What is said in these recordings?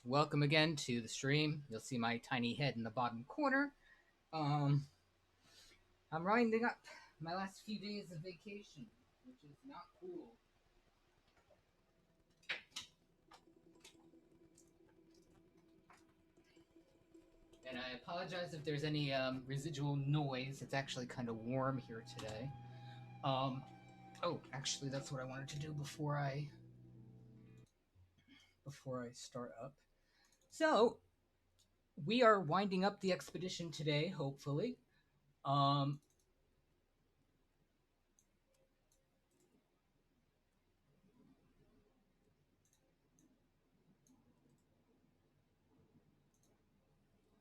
welcome again to the stream. You'll see my tiny head in the bottom corner. Um, I'm winding up my last few days of vacation, which is not cool. And I apologize if there's any residual noise. It's actually kind of warm here today. Actually, that's what I wanted to do before I start up. So we are winding up the expedition today, hopefully. Um,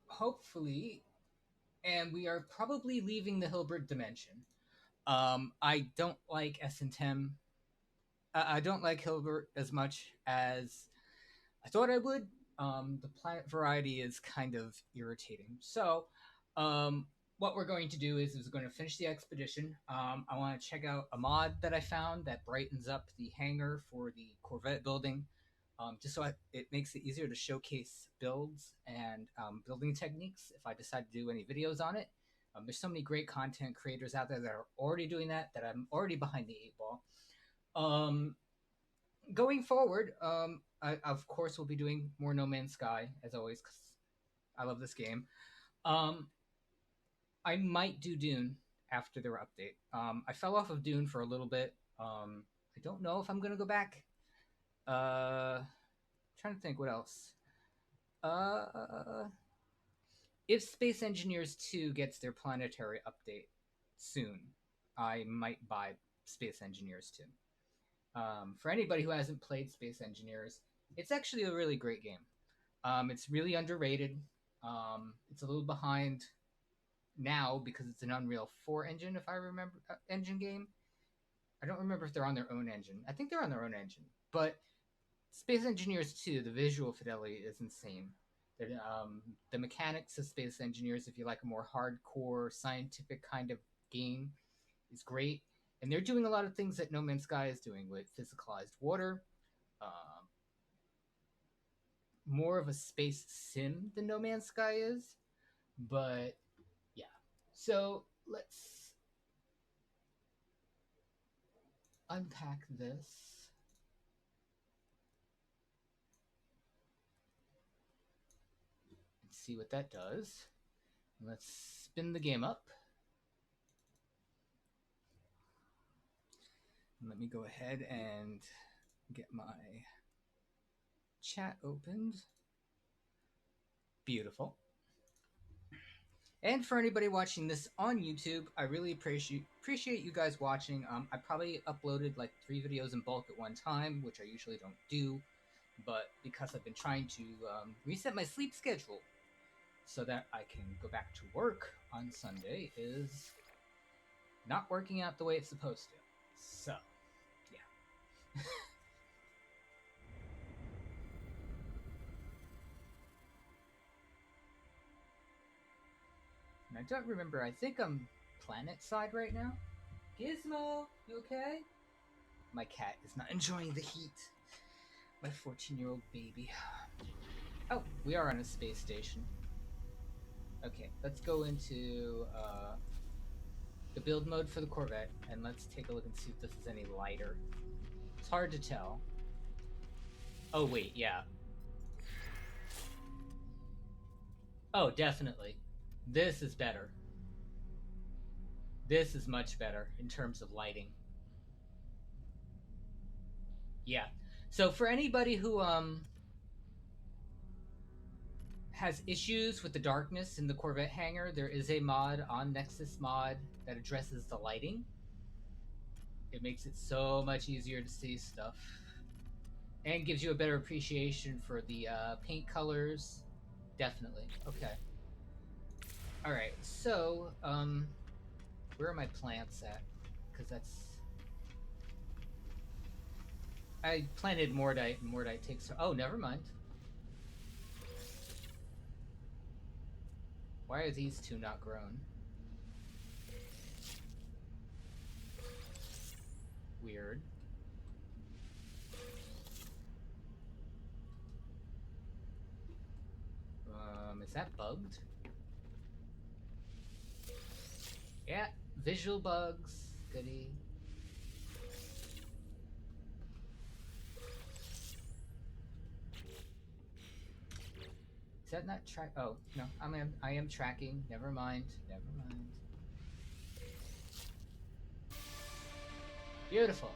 hopefully, and we are probably leaving the Hilbert dimension. I don't like essentaim. I don't like Hilbert as much as I thought I would. The planet variety is kind of irritating. So, um, what we're going to do is we're going to finish the expedition. I want to check out a mod that I found that brightens up the hangar for the Corvette building, just so it makes it easier to showcase builds and building techniques if I decide to do any videos on it. There's so many great content creators out there that are already doing that I'm already behind the eight ball. Um, Going forward, I of course will be doing more No Man's Sky as always because I love this game. Um, I might do Dune after their update. I fell off of Dune for a little bit. I don't know if I'm gonna go back. Trying to think what else. Uh, if Space Engineers 2 gets their planetary update soon, I might buy Space Engineers 2. For anybody who hasn't played Space Engineers, it's actually a really great game. It's really underrated. It's a little behind now because it's an Unreal 4 engine, if I remember, engine game. I don't remember if they're on their own engine. I think they're on their own engine. But Space Engineers 2, the visual fidelity is insane. The mechanics of Space Engineers, if you like a more hardcore scientific kind of game, is great. And they're doing a lot of things that No Man's Sky is doing with physicalized water, um, more of a space sim than No Man's Sky is. But yeah. So let's unpack this. And see what that does. Let's spin the game up. Let me go ahead and get my chat opened. Beautiful. And for anybody watching this on YouTube, I really appreciate you guys watching. I probably uploaded like 3 videos in bulk at one time, which I usually don't do, but because I've been trying to reset my sleep schedule so that I can go back to work on Sunday is not working out the way it's supposed to. So, yeah. And I don't remember, I think I'm planet side right now. Gizmo, you okay? My cat is not enjoying the heat. My 14-year-old baby. Oh, we are on a space station. Okay, let's go into the build mode for the Corvette, and let's take a look and see if this is any lighter. It's hard to tell. Oh, wait, yeah. Oh, definitely. This is better. This is much better in terms of lighting. Yeah. So for anybody who has issues with the darkness in the Corvette hangar, there is a mod on Nexus Mod that addresses the lighting. It makes it so much easier to see stuff. And gives you a better appreciation for the paint colors. Definitely. Okay. Alright, so, where are my plants at? Because that's... I planted Mordite, and Mordite takes... Oh, never mind. Why are these two not grown? Weird. Is that bugged? Yeah, visual bugs. Goody. Is that not track? Oh no, I am tracking. Never mind. Never mind. Beautiful.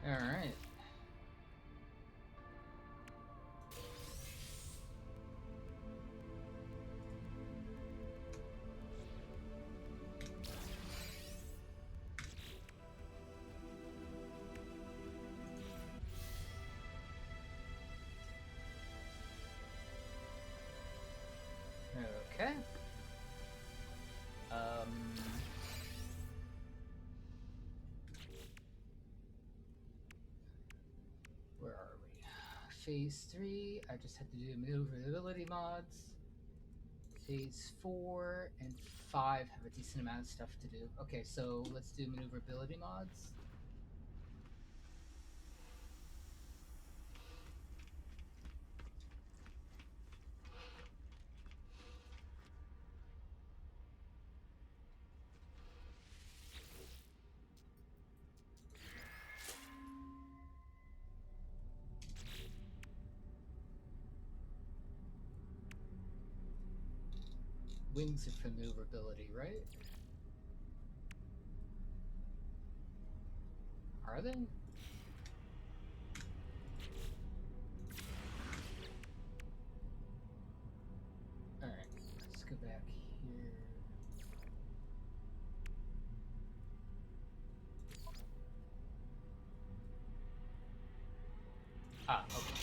All right. Okay. Where are we? Phase 3, I just had to do maneuverability mods. Phase 4 and 5 have a decent amount of stuff to do. Okay, so let's do maneuverability mods. Wings are for maneuverability, right? Are they? Alright, let's go back here. Ah, okay.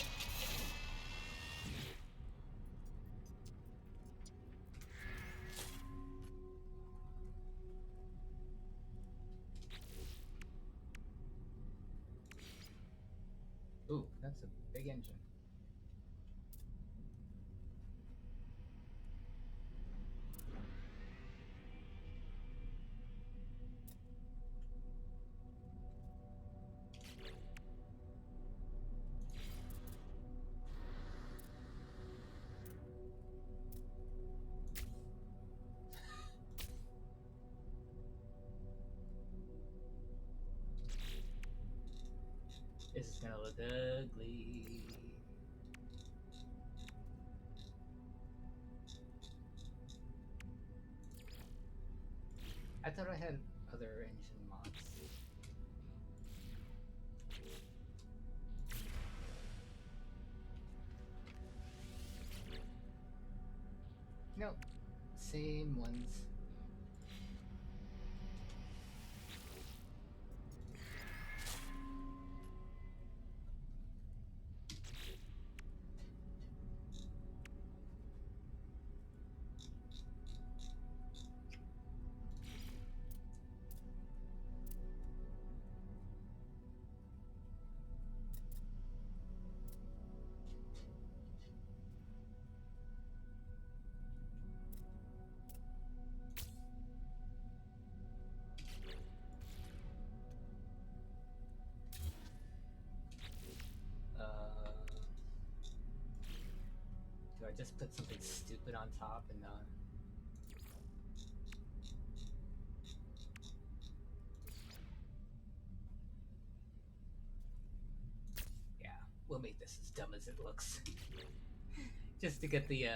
Ooh, that's a big engine. This is gonna look ugly. I thought I had other engine mods. Nope. Same ones. Do I just put something stupid on top and not? Yeah, we'll make this as dumb as it looks. Just to get the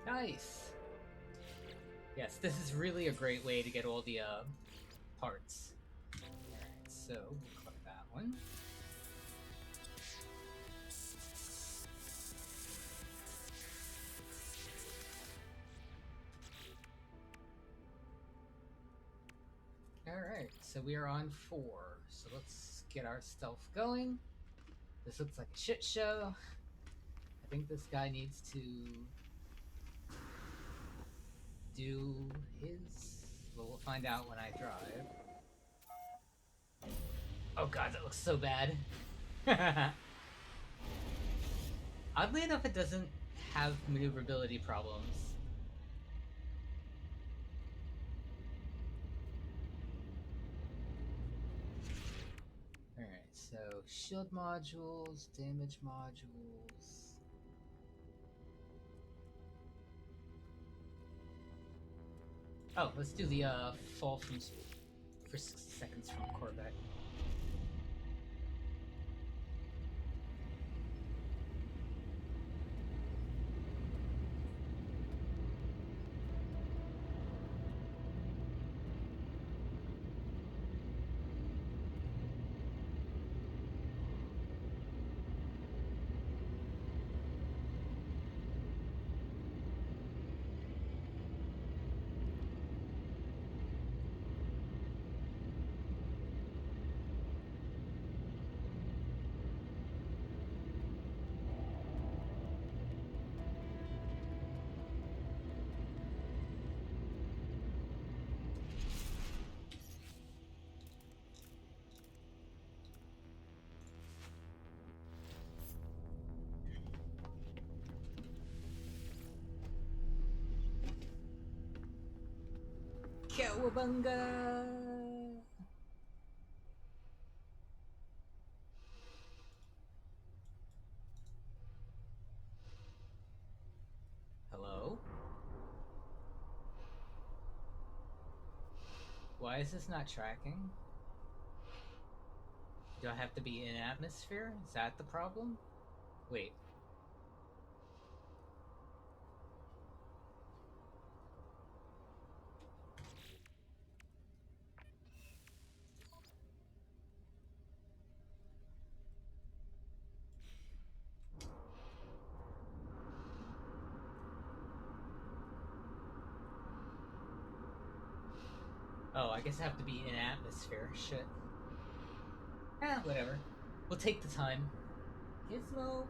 Nice! Yes, this is really a great way to get all the parts. Alright, so we'll click that one. Alright, so we are on 4. So let's get our stealth going. This looks like a shit show. I think this guy needs to do his But we'll find out when I drive. Oh god, that looks so bad. Oddly enough, it doesn't have maneuverability problems. Alright, so shield modules, damage modules. Oh, let's do the fall from for 60 seconds from Corvette. Cowabunga! Hello? Why is this not tracking? Do I have to be in atmosphere? Is that the problem? Wait. Oh, I guess I have to be in atmosphere. Shit. Whatever. We'll take the time. Gizmo!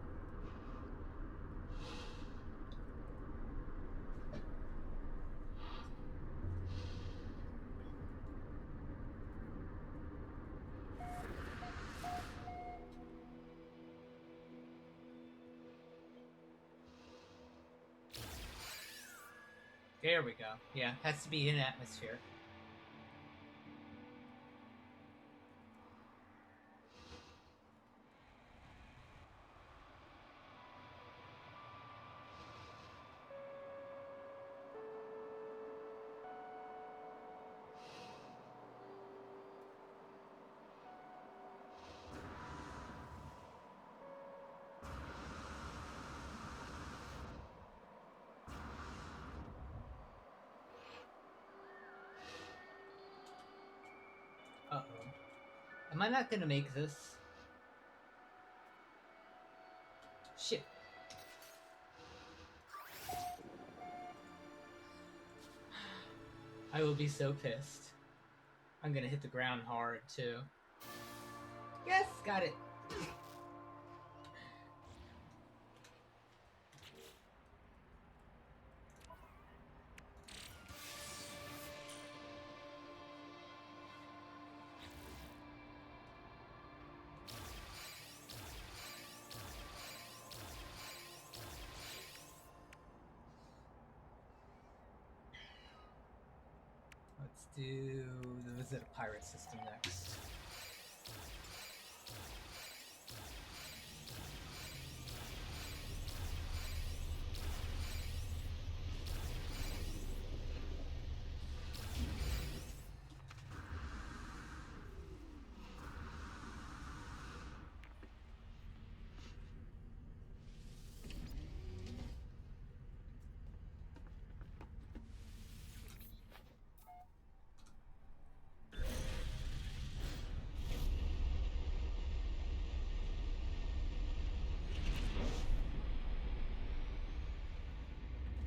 There we go. Yeah, has to be in atmosphere. Uh-oh. Am I not gonna make this? Shit. I will be so pissed. I'm gonna hit the ground hard, too. Yes! Got it! Let's do the Visit a Pirate system next.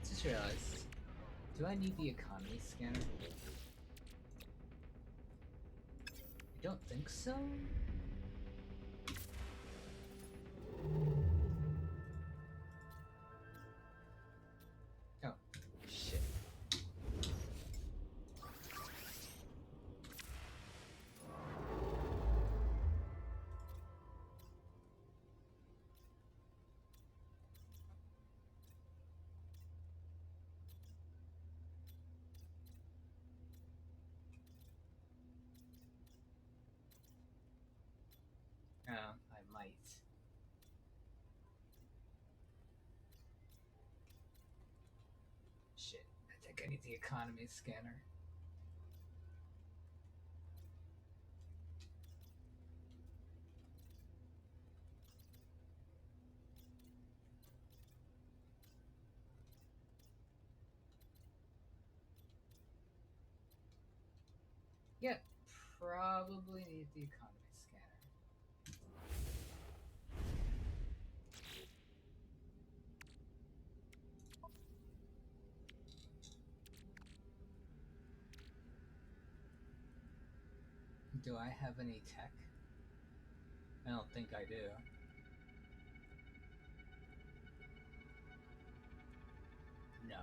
Just realized, do I need the economy scanner? I don't think so. Oh, shit. I need the economy scanner. Yep, probably need the economy scanner. Do I have any tech? I don't think I do. No.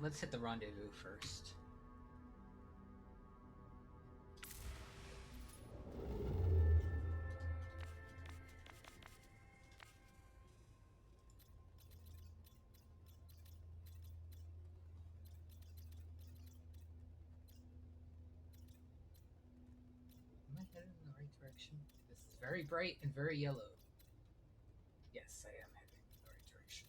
Let's hit the rendezvous first. Am I headed in the right direction? This is very bright and very yellow. Yes, I am heading in the right direction.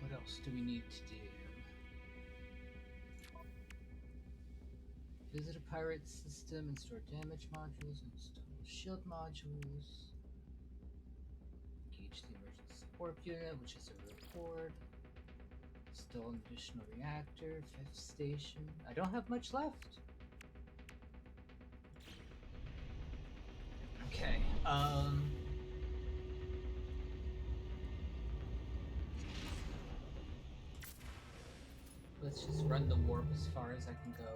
What else do we need to do? Visit a pirate system and store damage modules, install shield modules. Engage the emergency support unit, which is a reward. Install an additional reactor, 5th station. I don't have much left. Okay, let's just run the warp as far as I can go.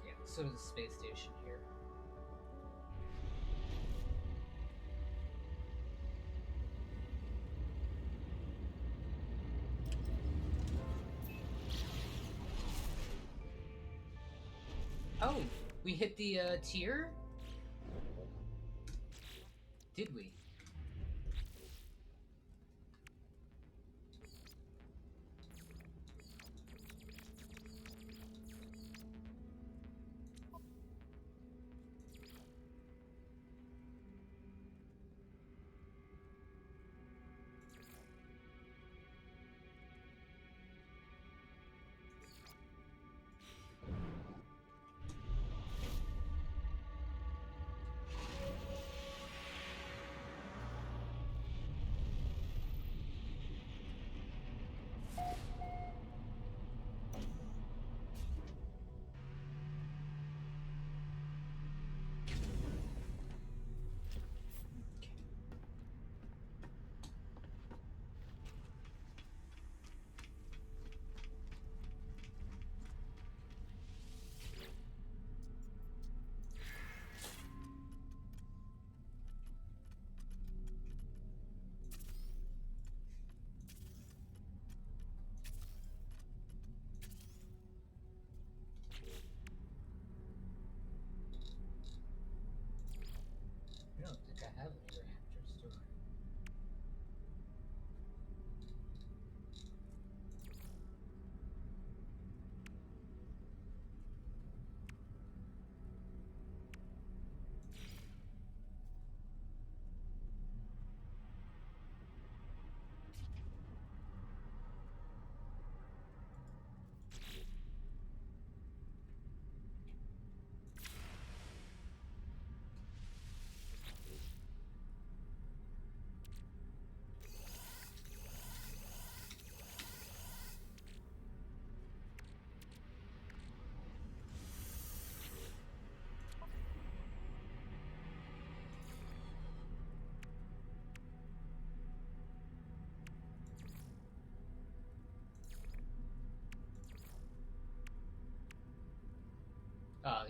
Yeah, so is the space station here. Oh, we hit the tier? Did we?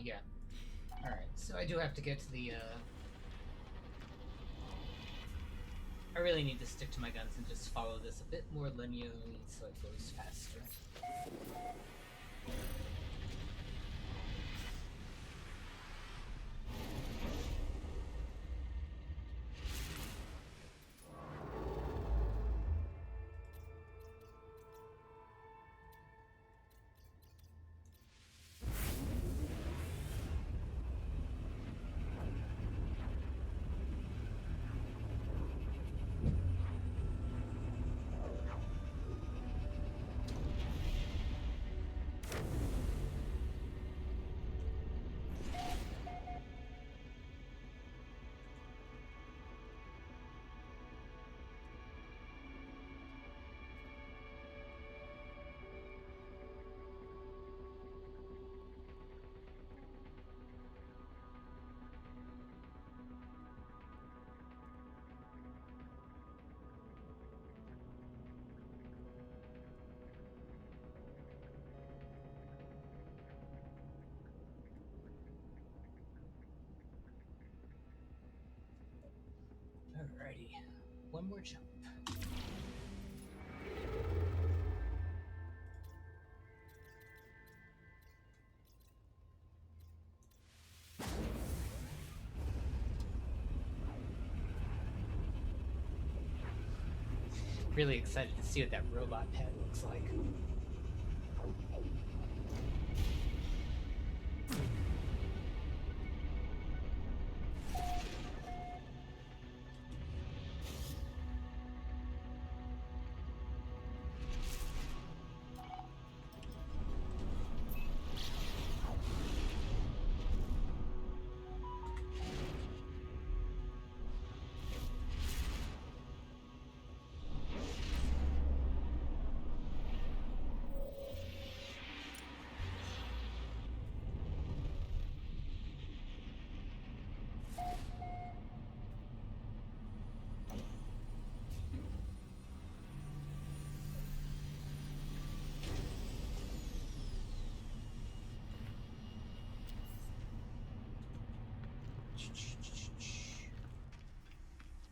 Yeah. Alright, so I do have to get to the, I really need to stick to my guns and just follow this a bit more linearly so it goes faster. Alrighty, one more jump. Really excited to see what that robot pet looks like.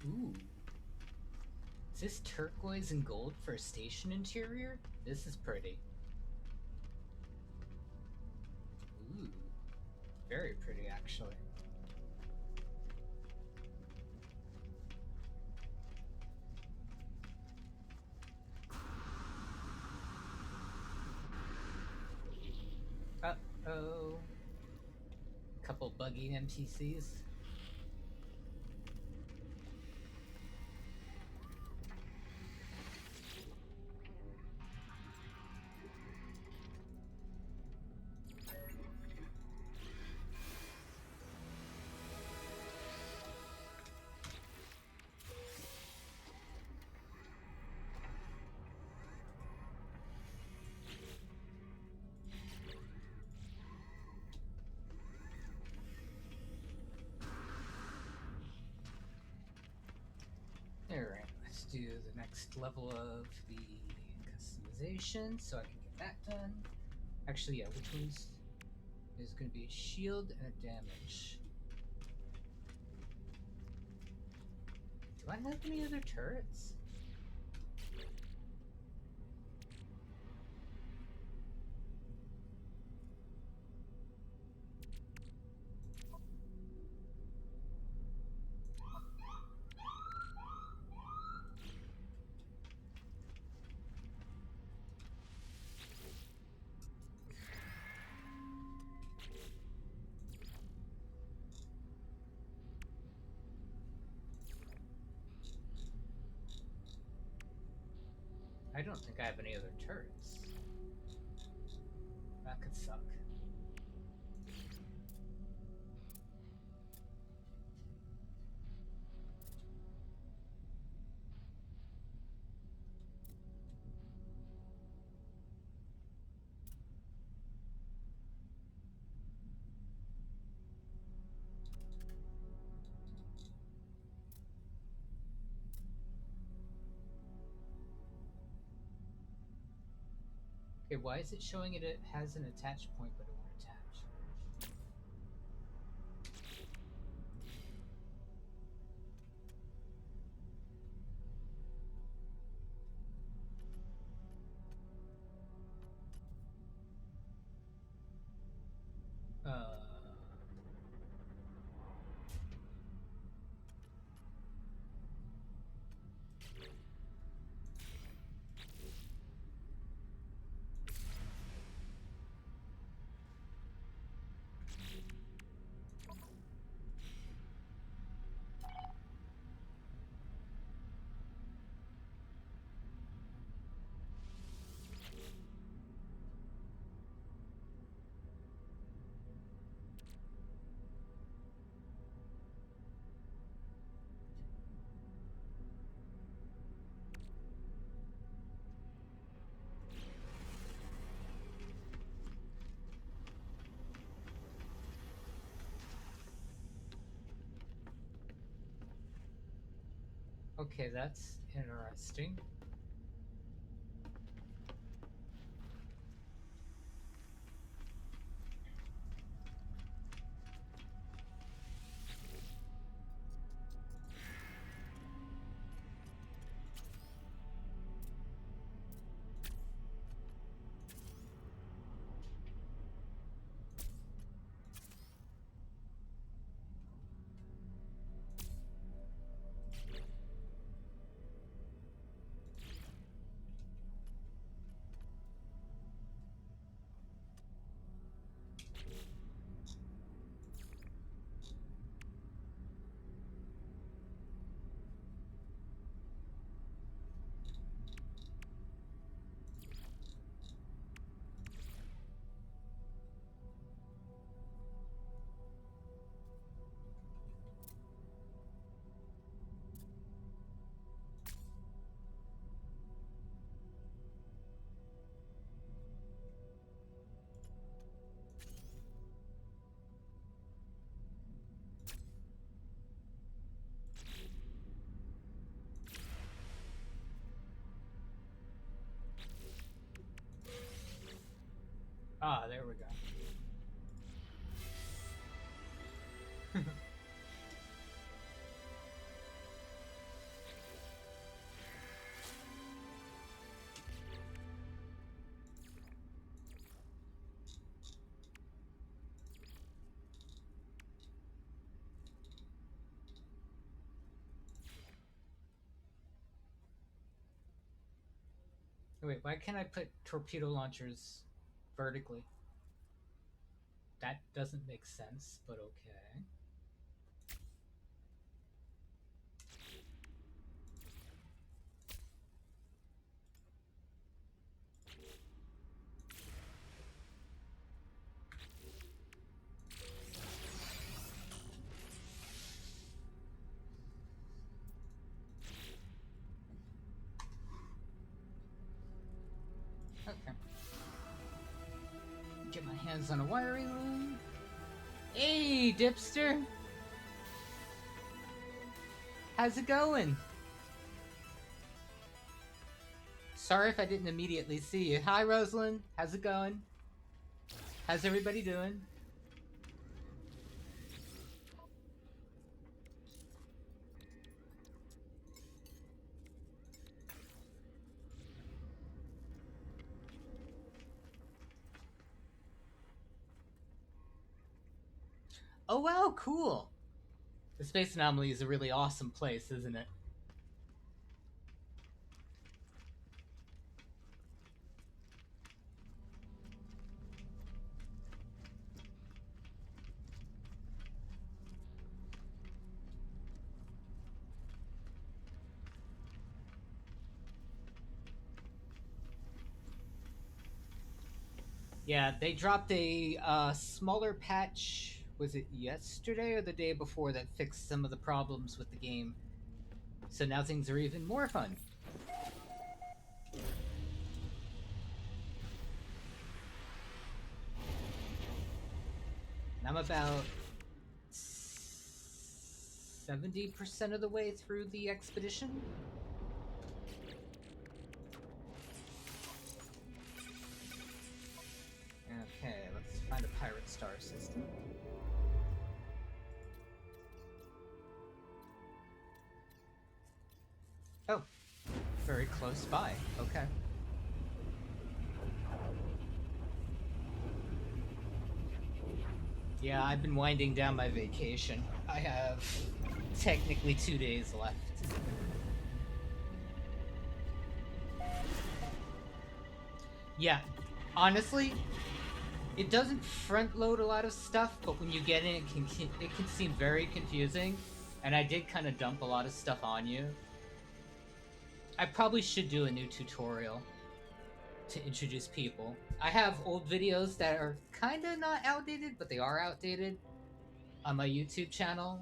Ooh. Is this turquoise and gold for a station interior? This is pretty. Ooh. Very pretty, actually. Uh-oh. Couple buggy NPCs. Alright, let's do the next level of the customization so I can get that done. Actually, yeah, which one's... There's going to be a shield and a damage. Do I have any other turrets? I don't think I have any other turrets. That could suck. Okay, why is it showing it has an attach point but it won't attach? Okay, that's interesting. Ah, there we go. Wait, why can't I put torpedo launchers vertically? That doesn't make sense, but okay. Okay. Get my hands on a wiring loom. Hey, Dipster! How's it going? Sorry if I didn't immediately see you. Hi, Rosalind. How's it going? How's everybody doing? Oh, wow, cool. The Space Anomaly is a really awesome place, isn't it? Yeah, they dropped a smaller patch. Was it yesterday or the day before that fixed some of the problems with the game? So now things are even more fun. And I'm about 70% of the way through the expedition. Okay, let's find a pirate star system. Oh, very close by. Okay. Yeah, I've been winding down my vacation. I have technically 2 days left. Yeah, honestly, It doesn't front load a lot of stuff, but when you get in, it can seem very confusing. And I did kind of dump a lot of stuff on you. I probably should do a new tutorial to introduce people. I have old videos that are kind of not outdated, but they are outdated on my YouTube channel.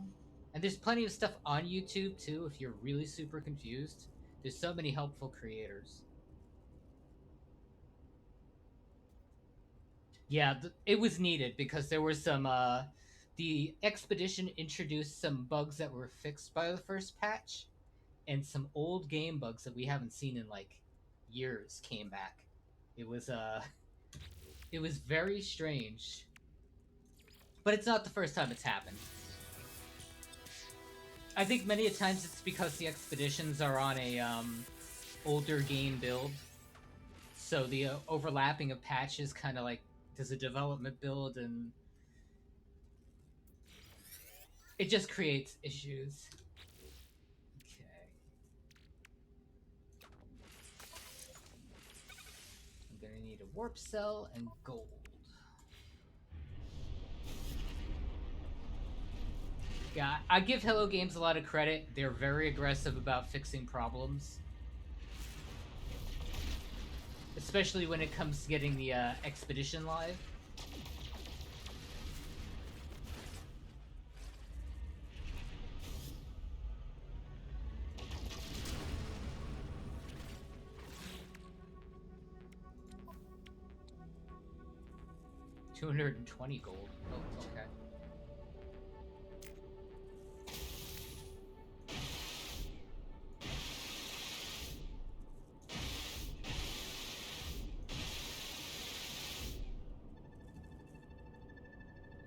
And there's plenty of stuff on YouTube too if you're really super confused. There's so many helpful creators. Yeah, it was needed because there were some the expedition introduced some bugs that were fixed by the first patch, and some old game bugs that we haven't seen in like years came back. It was it was very strange. But it's not the first time it's happened. I think many a times it's because the expeditions are on a older game build, so the overlapping of patches kind of like does a development build, and it just creates issues. Okay, I'm gonna need a warp cell and gold. Yeah, I give Hello Games a lot of credit. They're very aggressive about fixing problems, especially when it comes to getting the expedition live. $220 gold. Oh, okay.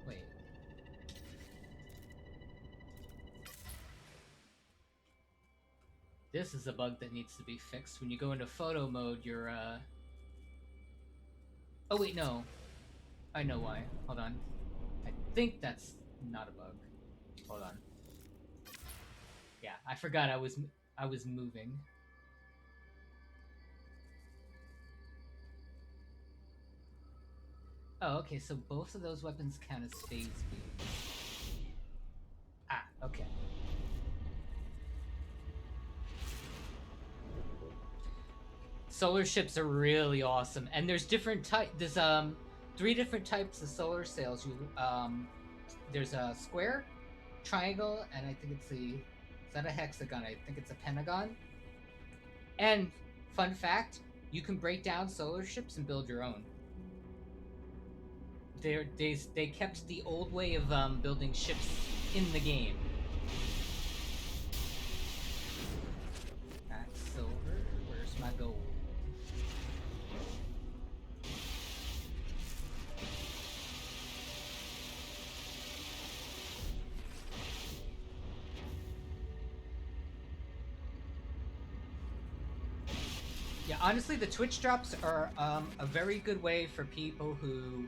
Wait. This is a bug that needs to be fixed. When you go into photo mode, you're Oh wait, no. I know why. Hold on. I think that's not a bug. Hold on. Yeah, I forgot I was moving. Oh, okay, so both of those weapons count as phase speed. Ah, okay. Solar ships are really awesome, and there's different There's 3 different types of solar sails. There's a square, triangle, and I think it's is that a hexagon? I think it's a pentagon. And fun fact, you can break down solar ships and build your own. They kept the old way of building ships in the game. That's silver. Where's my gold? Yeah, honestly, the Twitch drops are a very good way for people who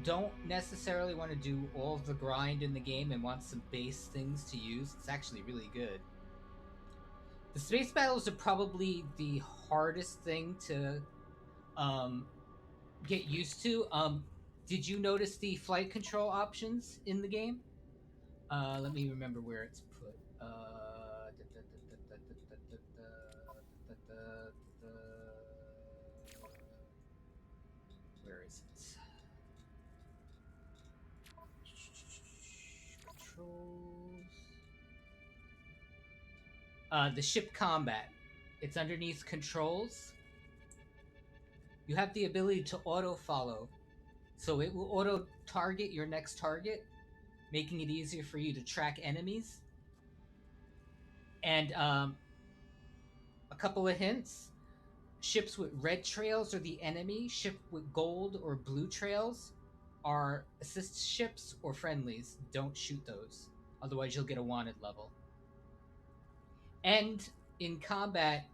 don't necessarily want to do all of the grind in the game and want some base things to use. It's actually really good. The space battles are probably the hardest thing to get used to. Did you notice the flight control options in the game? Let me remember where it's put. Where is it? Controls. The ship combat. It's underneath controls. You have the ability to auto follow, so it will auto target your next target, making it easier for you to track enemies. And a couple of hints: ships with red trails are the enemy. Ship with gold or blue trails are assist ships or friendlies. Don't shoot those, otherwise you'll get a wanted level. And in combat,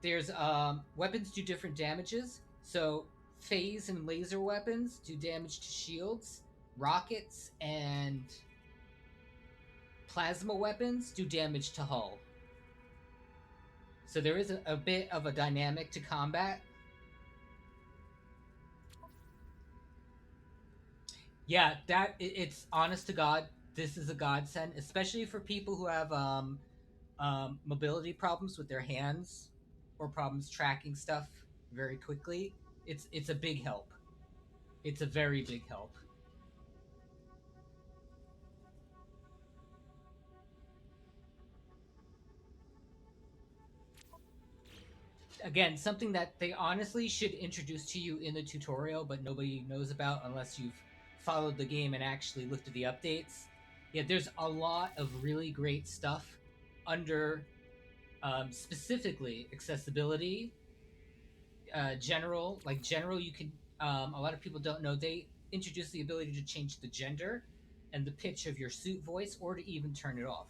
there's weapons do different damages. So phase and laser weapons do damage to shields. Rockets and plasma weapons do damage to hull. So there is a bit of a dynamic to combat. Yeah, it's honest to God. This is a godsend, especially for people who have mobility problems with their hands or problems tracking stuff very quickly. It's a big help. It's a very big help. Again, something that they honestly should introduce to you in the tutorial, but nobody knows about unless you've followed the game and actually looked at the updates. Yeah, there's a lot of really great stuff under specifically accessibility, general. Like general, you can. A lot of people don't know they introduce the ability to change the gender and the pitch of your suit voice, or to even turn it off.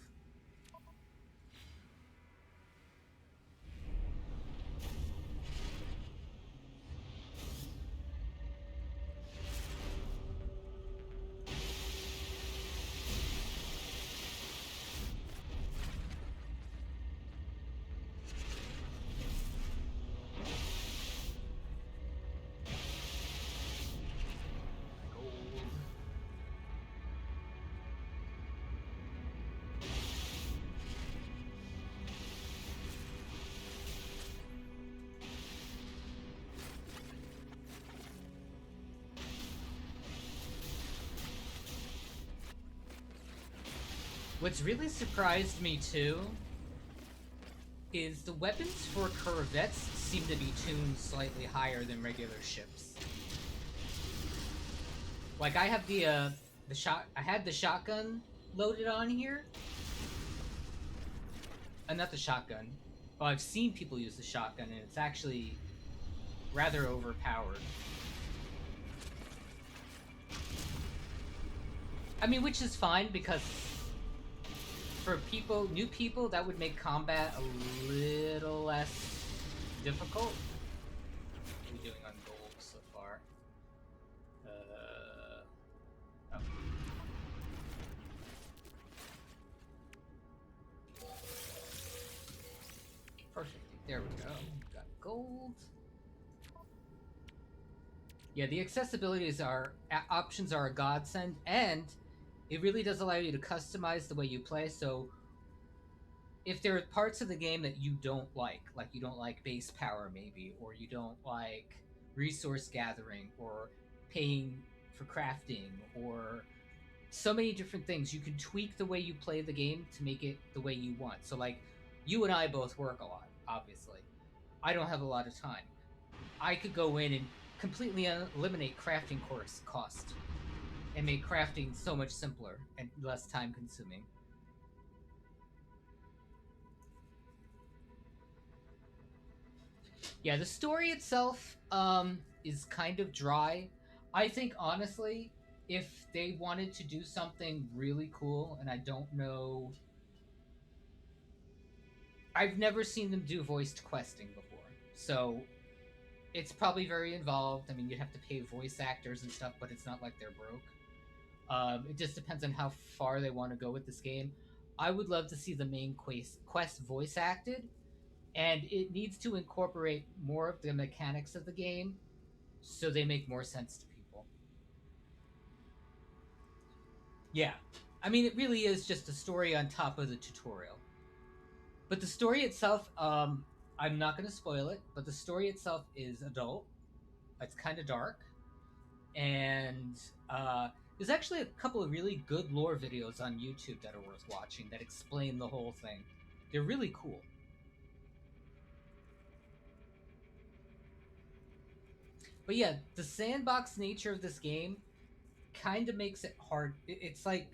Gold. What's really surprised me too is the weapons for corvettes seem to be tuned slightly higher than regular ships. Like I have the shot. I had the shotgun loaded on here, and not the shotgun. Well, I've seen people use the shotgun, and it's actually rather overpowered. I mean, which is fine because for people, new people, that would make combat a little less difficult. What are we doing on gold so far? Oh. Perfect. There we go. Got gold. Yeah, the options are a godsend, and it really does allow you to customize the way you play. So if there are parts of the game that you don't like you don't like base power maybe, or you don't like resource gathering, or paying for crafting, or so many different things, you can tweak the way you play the game to make it the way you want. So like you and I both work a lot, obviously. I don't have a lot of time. I could go in and completely eliminate crafting course cost and make crafting so much simpler and less time consuming. Yeah, the story itself is kind of dry. I think honestly, if they wanted to do something really cool, and I don't know, I've never seen them do voiced questing before, so it's probably very involved. I mean, you'd have to pay voice actors and stuff, but it's not like they're broke. It just depends on how far they want to go with this game. I would love to see the main quest voice acted, and it needs to incorporate more of the mechanics of the game so they make more sense to people. Yeah. I mean, it really is just a story on top of the tutorial. But the story itself, I'm not going to spoil it, but the story itself is adult. It's kind of dark. And there's actually a couple of really good lore videos on YouTube that are worth watching that explain the whole thing. They're really cool. But yeah, the sandbox nature of this game kind of makes it hard. It's like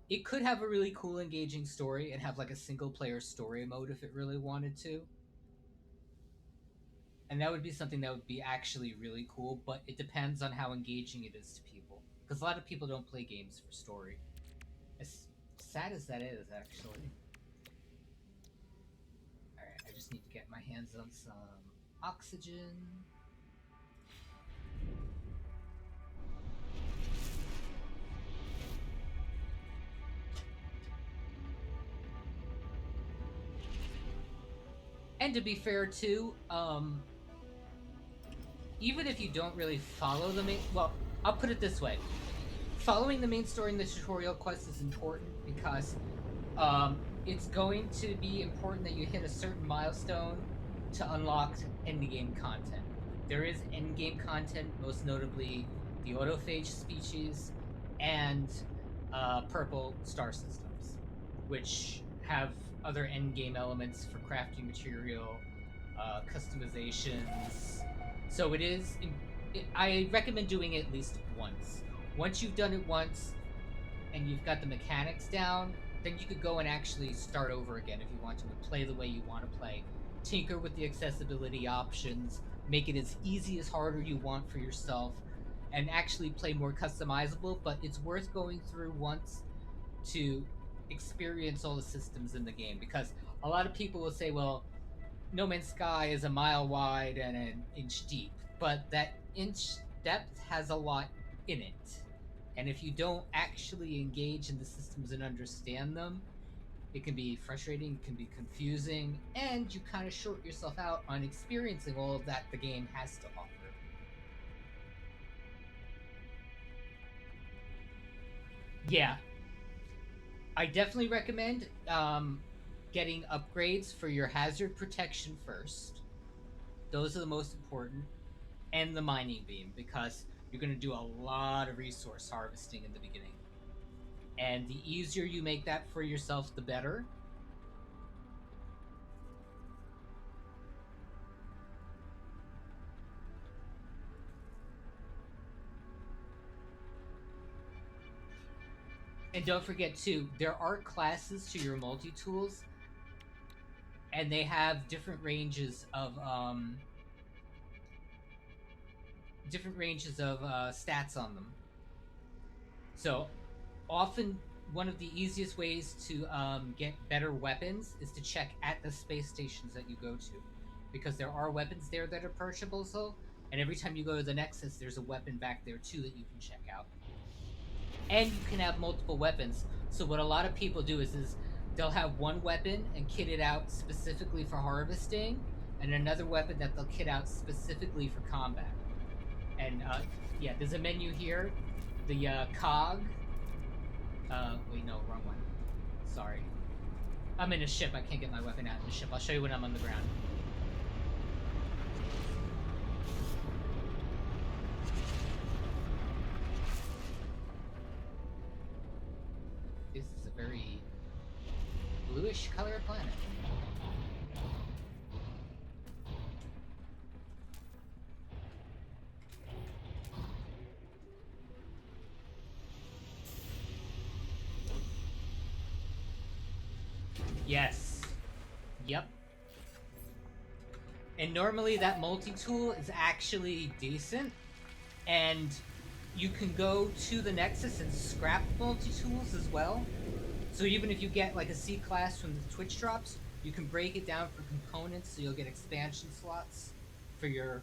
it could have a really cool, engaging story and have like a single player story mode if it really wanted to. And that would be something that would be actually really cool, but it depends on how engaging it is to people. Because a lot of people don't play games for story. As sad as that is, actually. Alright, I just need to get my hands on some oxygen. And to be fair, too, even if you don't really follow the main, well, I'll put it this way: following the main story in the tutorial quest is important because it's going to be important that you hit a certain milestone to unlock endgame content. There is endgame content, most notably the autophage species and purple star systems, which have other endgame elements for crafting material, customizations. So it is. I recommend doing it at least once. Once you've done it once, and you've got the mechanics down, then you could go and actually start over again if you want to and play the way you want to play. Tinker with the accessibility options, make it as easy as harder you want for yourself, and actually play more customizable. But it's worth going through once to experience all the systems in the game because a lot of people will say, well, No Man's Sky is a mile wide and an inch deep, but that inch depth has a lot in it. And if you don't actually engage in the systems and understand them, it can be frustrating, it can be confusing, and you kind of short yourself out on experiencing all of that the game has to offer. Yeah, I definitely recommend getting upgrades for your hazard protection first. Those are the most important. And the mining beam because you're going to do a lot of resource harvesting in the beginning. And the easier you make that for yourself, the better. And don't forget too, there are classes to your multi-tools, and they have different ranges of stats on them. So often one of the easiest ways to get better weapons is to check at the space stations that you go to, because there are weapons there that are purchasable. So, and every time you go to the Nexus, there's a weapon back there too that you can check out, and you can have multiple weapons. So what a lot of people do is they'll have one weapon and kit it out specifically for harvesting, and another weapon that they'll kit out specifically for combat. And yeah, there's a menu here, the cog. Wait, no, wrong one. Sorry. I'm in a ship. I can't get my weapon out in the ship. I'll show you when I'm on the ground. This is a very bluish color planet. Yes. Yep. And normally that multi-tool is actually decent, and you can go to the Nexus and scrap multi-tools as well. So even if you get like a C class from the Twitch drops, you can break it down for components, so you'll get expansion slots for your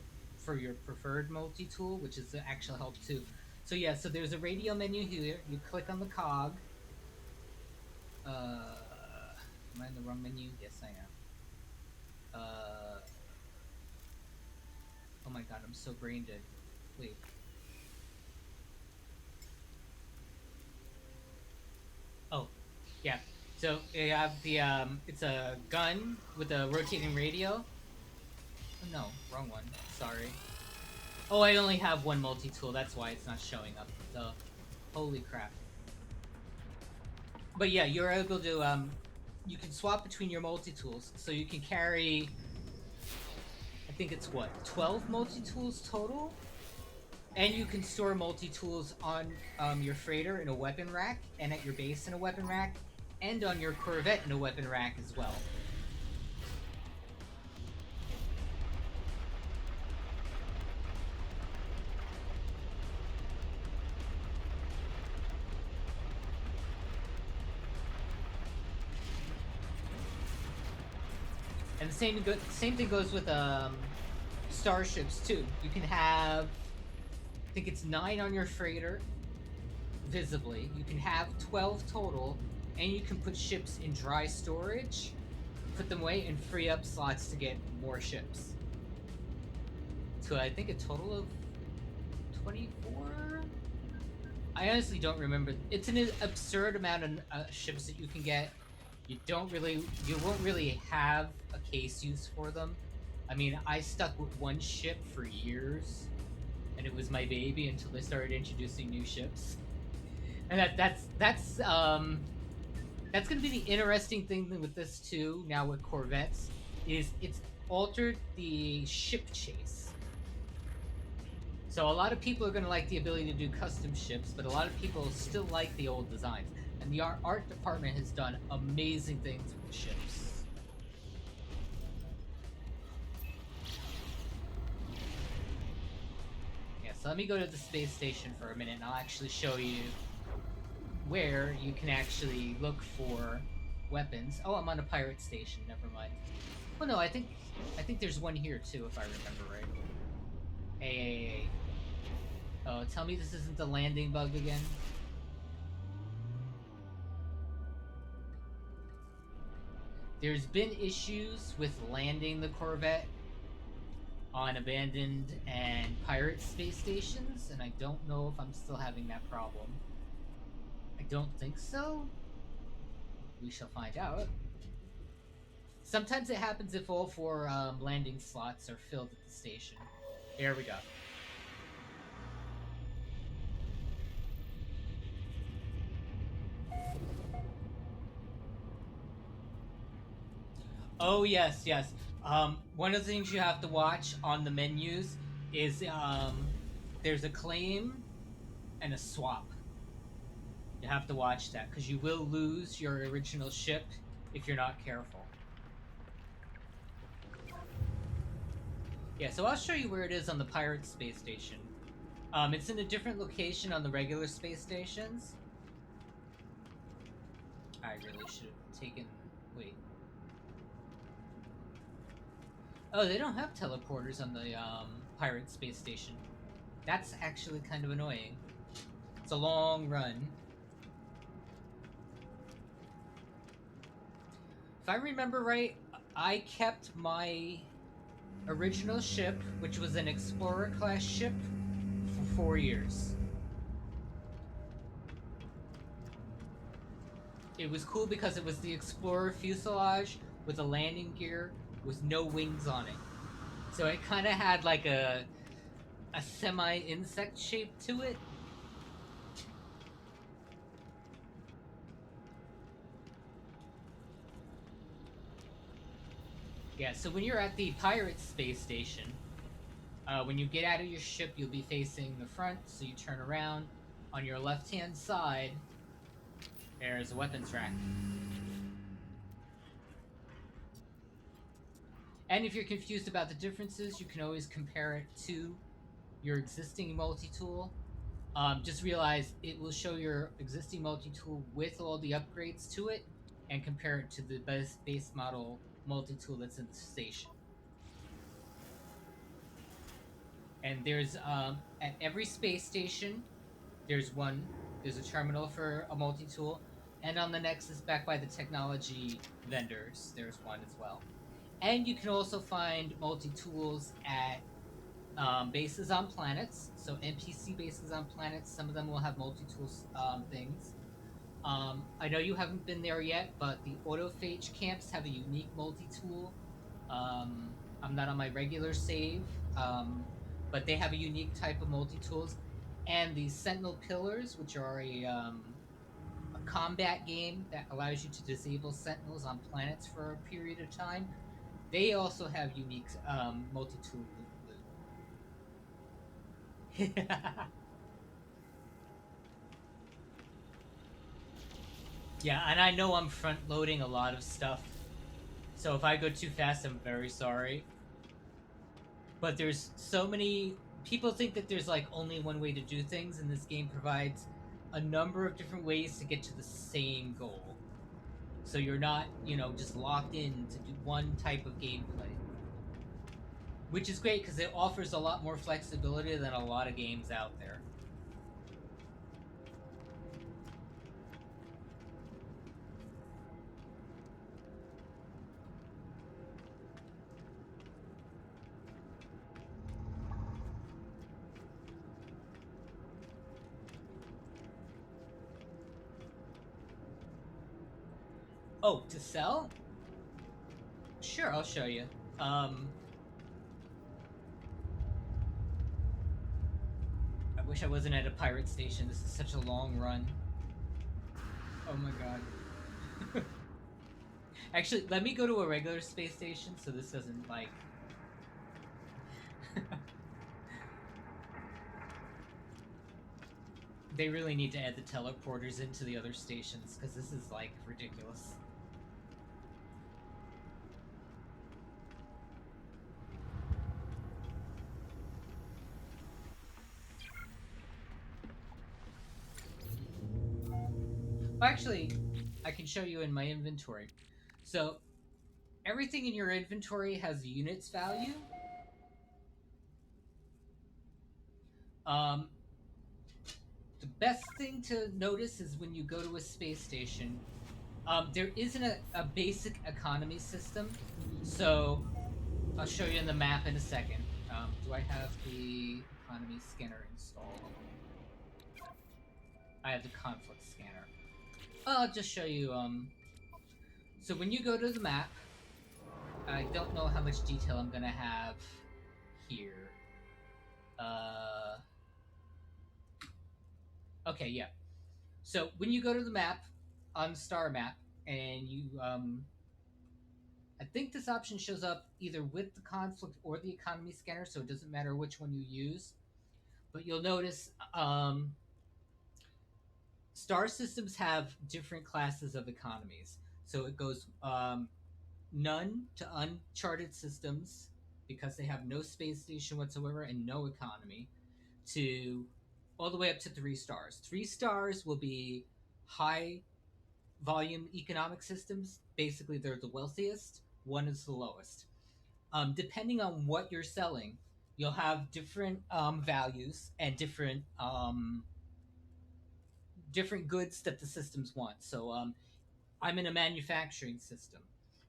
preferred multi-tool, which is the actual help too. So yeah, so there's a radio menu here. You click on the cog. Am I in the wrong menu? Yes, I am. Oh my god, I'm so brain dead. Wait. Oh, yeah. So you have the it's a gun with a rotating radio. Oh no, wrong one. Sorry. Oh, I only have one multi-tool. That's why it's not showing up. So, holy crap. But yeah, you're able to you can swap between your multi-tools, so you can carry. I think it's what 12 multi-tools total, and you can store multi-tools on your freighter in a weapon rack, and at your base in a weapon rack, and on your Corvette in a weapon rack as well. And the same thing goes with starships too. You can have, I think it's 9 on your freighter, visibly. You can have 12 total, and you can put ships in dry storage, put them away, and free up slots to get more ships. to, I think, a total of 24. I honestly don't remember. It's an absurd amount of ships that you can get. You won't really have a case use for them. I mean, I stuck with one ship for years, and it was my baby until they started introducing new ships. And that's going to be the interesting thing with this too. Now with Corvettes, is it's altered the ship chase. So a lot of people are going to like the ability to do custom ships, but a lot of people still like the old designs. And the art department has done amazing things with the ships. Yeah, so let me go to the space station for a minute, and I'll actually show you where you can actually look for weapons. Oh, I'm on a pirate station. Never mind. Well, no, I think there's one here too, if I remember right. Hey. Oh, tell me this isn't the landing bug again. There's been issues with landing the Corvette on abandoned and pirate space stations, and I don't know if I'm still having that problem. I don't think so. We shall find out. Sometimes it happens if all four landing slots are filled at the station. Here we go. Oh yes, yes. One of the things you have to watch on the menus is there's a claim and a swap. You have to watch that because you will lose your original ship if you're not careful. Yeah, so I'll show you where it is on the pirate space station. It's in a different location on the regular space stations. I really should have taken... Wait. Oh, they don't have teleporters on the pirate space station. That's actually kind of annoying. It's a long run. If I remember right, I kept my original ship, which was an Explorer class ship, for 4 years. It was cool because it was the Explorer fuselage with a landing gear with no wings on it. So it kind of had like a semi-insect shape to it. Yeah, so when you're at the pirate space station, when you get out of your ship, you'll be facing the front, so you turn around. On your left-hand side, there's a weapons rack. And if you're confused about the differences, you can always compare it to your existing multi-tool. Just realize it will show your existing multi-tool with all the upgrades to it and compare it to the base model multi-tool that's in the station. And there's at every space station, there's a terminal for a multi-tool, and on the Nexus, back by the technology vendors, there's one as well. And you can also find multi-tools at bases on planets, so NPC bases on planets. Some of them will have multi-tools things. I know you haven't been there yet, but the autophage camps have a unique multi-tool. I'm not on my regular save, but they have a unique type of multi-tools. And the Sentinel Pillars, which are a combat game that allows you to disable Sentinels on planets for a period of time, they also have unique multi-tool loot. Yeah, and I know I'm front-loading a lot of stuff, so if I go too fast, I'm very sorry. But there's so many... People think that there's like only one way to do things, and this game provides a number of different ways to get to the same goal. So you're not, just locked in to do one type of gameplay. Which is great, because it offers a lot more flexibility than a lot of games out there. Oh, to sell? Sure, I'll show you. Um, I wish I wasn't at a pirate station. This is such a long run. Oh my god. Actually, let me go to a regular space station so this doesn't, like... They really need to add the teleporters into the other stations, because this is, like, ridiculous. Well, actually, I can show you in my inventory. So, everything in your inventory has a units value. Um, the best thing to notice is when you go to a space station, there isn't a basic economy system. So, I'll show you in the map in a second. Do I have the economy scanner installed? I have the conflict scanner. I'll just show you. So when you go to the map, I don't know how much detail I'm gonna have here. Okay, yeah. So when you go to the map on Star Map, and you, I think this option shows up either with the conflict or the economy scanner, so it doesn't matter which one you use. But you'll notice star systems have different classes of economies. So it goes none to uncharted systems because they have no space station whatsoever and no economy, to all the way up to 3 stars. 3 stars will be high volume economic systems. Basically, they're the wealthiest. One is the lowest. Depending on what you're selling, you'll have different values and different goods that the systems want. So I'm in a manufacturing system.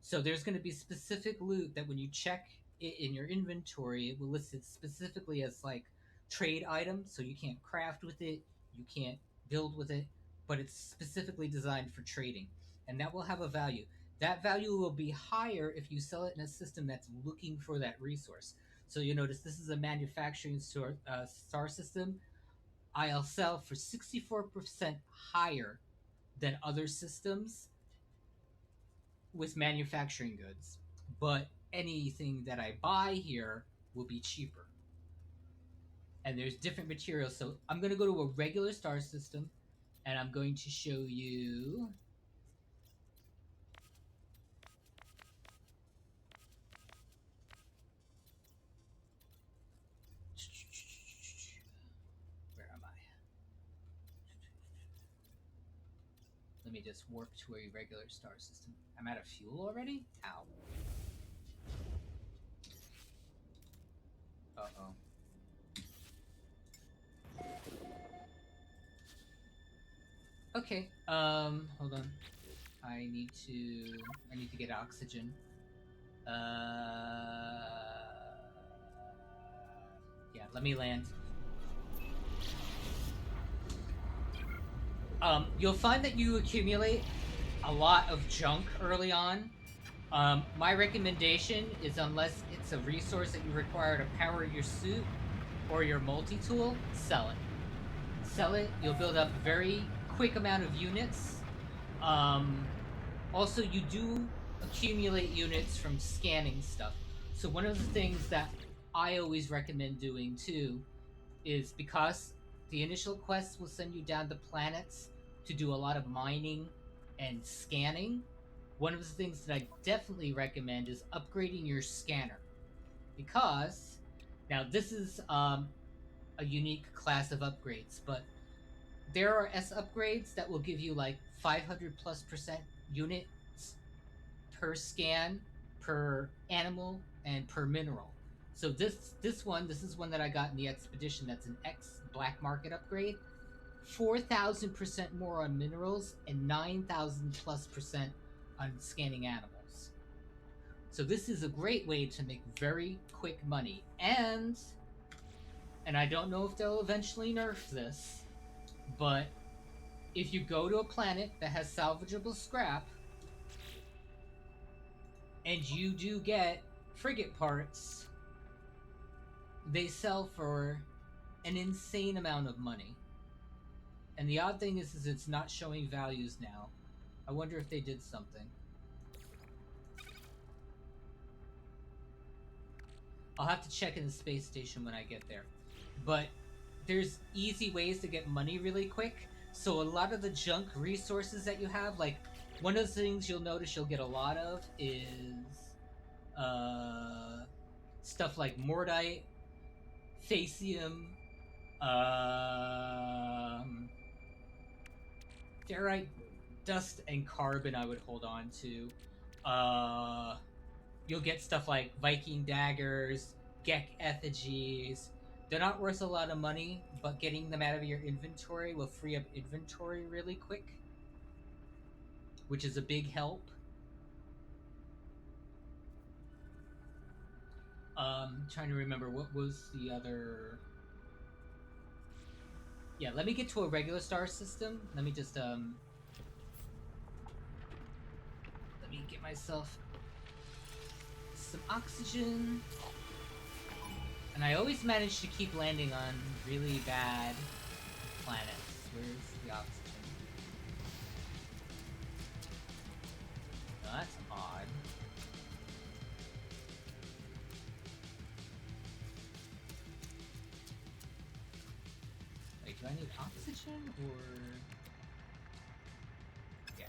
So there's going to be specific loot that when you check it in your inventory, it will list it specifically as like trade items. So you can't craft with it, you can't build with it, but it's specifically designed for trading. And that will have a value. That value will be higher if you sell it in a system that's looking for that resource. So you notice this is a manufacturing star system. I'll sell for 64% higher than other systems with manufacturing goods, but anything that I buy here will be cheaper. And there's different materials. So I'm going to go to a regular star system and I'm going to show you. Where am I? Let me just warp to a regular star system. I'm out of fuel already? Ow. Uh-oh. Okay, hold on. I need to get oxygen. Yeah, let me land. You'll find that you accumulate a lot of junk early on. My recommendation is, unless it's a resource that you require to power your suit or your multi-tool, sell it. Sell it, you'll build up a very quick amount of units. Also, you do accumulate units from scanning stuff. So one of the things that I always recommend doing too is, because the initial quests will send you down to planets to do a lot of mining and scanning, one of the things that I definitely recommend is upgrading your scanner. Because, now this is a unique class of upgrades, but there are S upgrades that will give you like 500+% units per scan, per animal, and per mineral. So this is one that I got in the expedition. That's an X black market upgrade. 4,000% more on minerals and 9,000+% on scanning animals. So this is a great way to make very quick money. And I don't know if they'll eventually nerf this, but if you go to a planet that has salvageable scrap, And you do get frigate parts. They sell for an insane amount of money. And the odd thing is it's not showing values now. I wonder if they did something. I'll have to check in the space station when I get there. But there's easy ways to get money really quick. So a lot of the junk resources that you have, like one of the things you'll notice you'll get a lot of is stuff like Mordite, Facium, Ferrite, Dust, and Carbon I would hold on to. You'll get stuff like Viking daggers, Gek effigies. They're not worth a lot of money, but getting them out of your inventory will free up inventory really quick, which is a big help. Trying to remember what was the other. Yeah, let me get to a regular star system. Let me just let me get myself some oxygen. And I always manage to keep landing on really bad planets. Where's the oxygen? Oh, that's odd. Wait, do I need oxygen or... Yeah.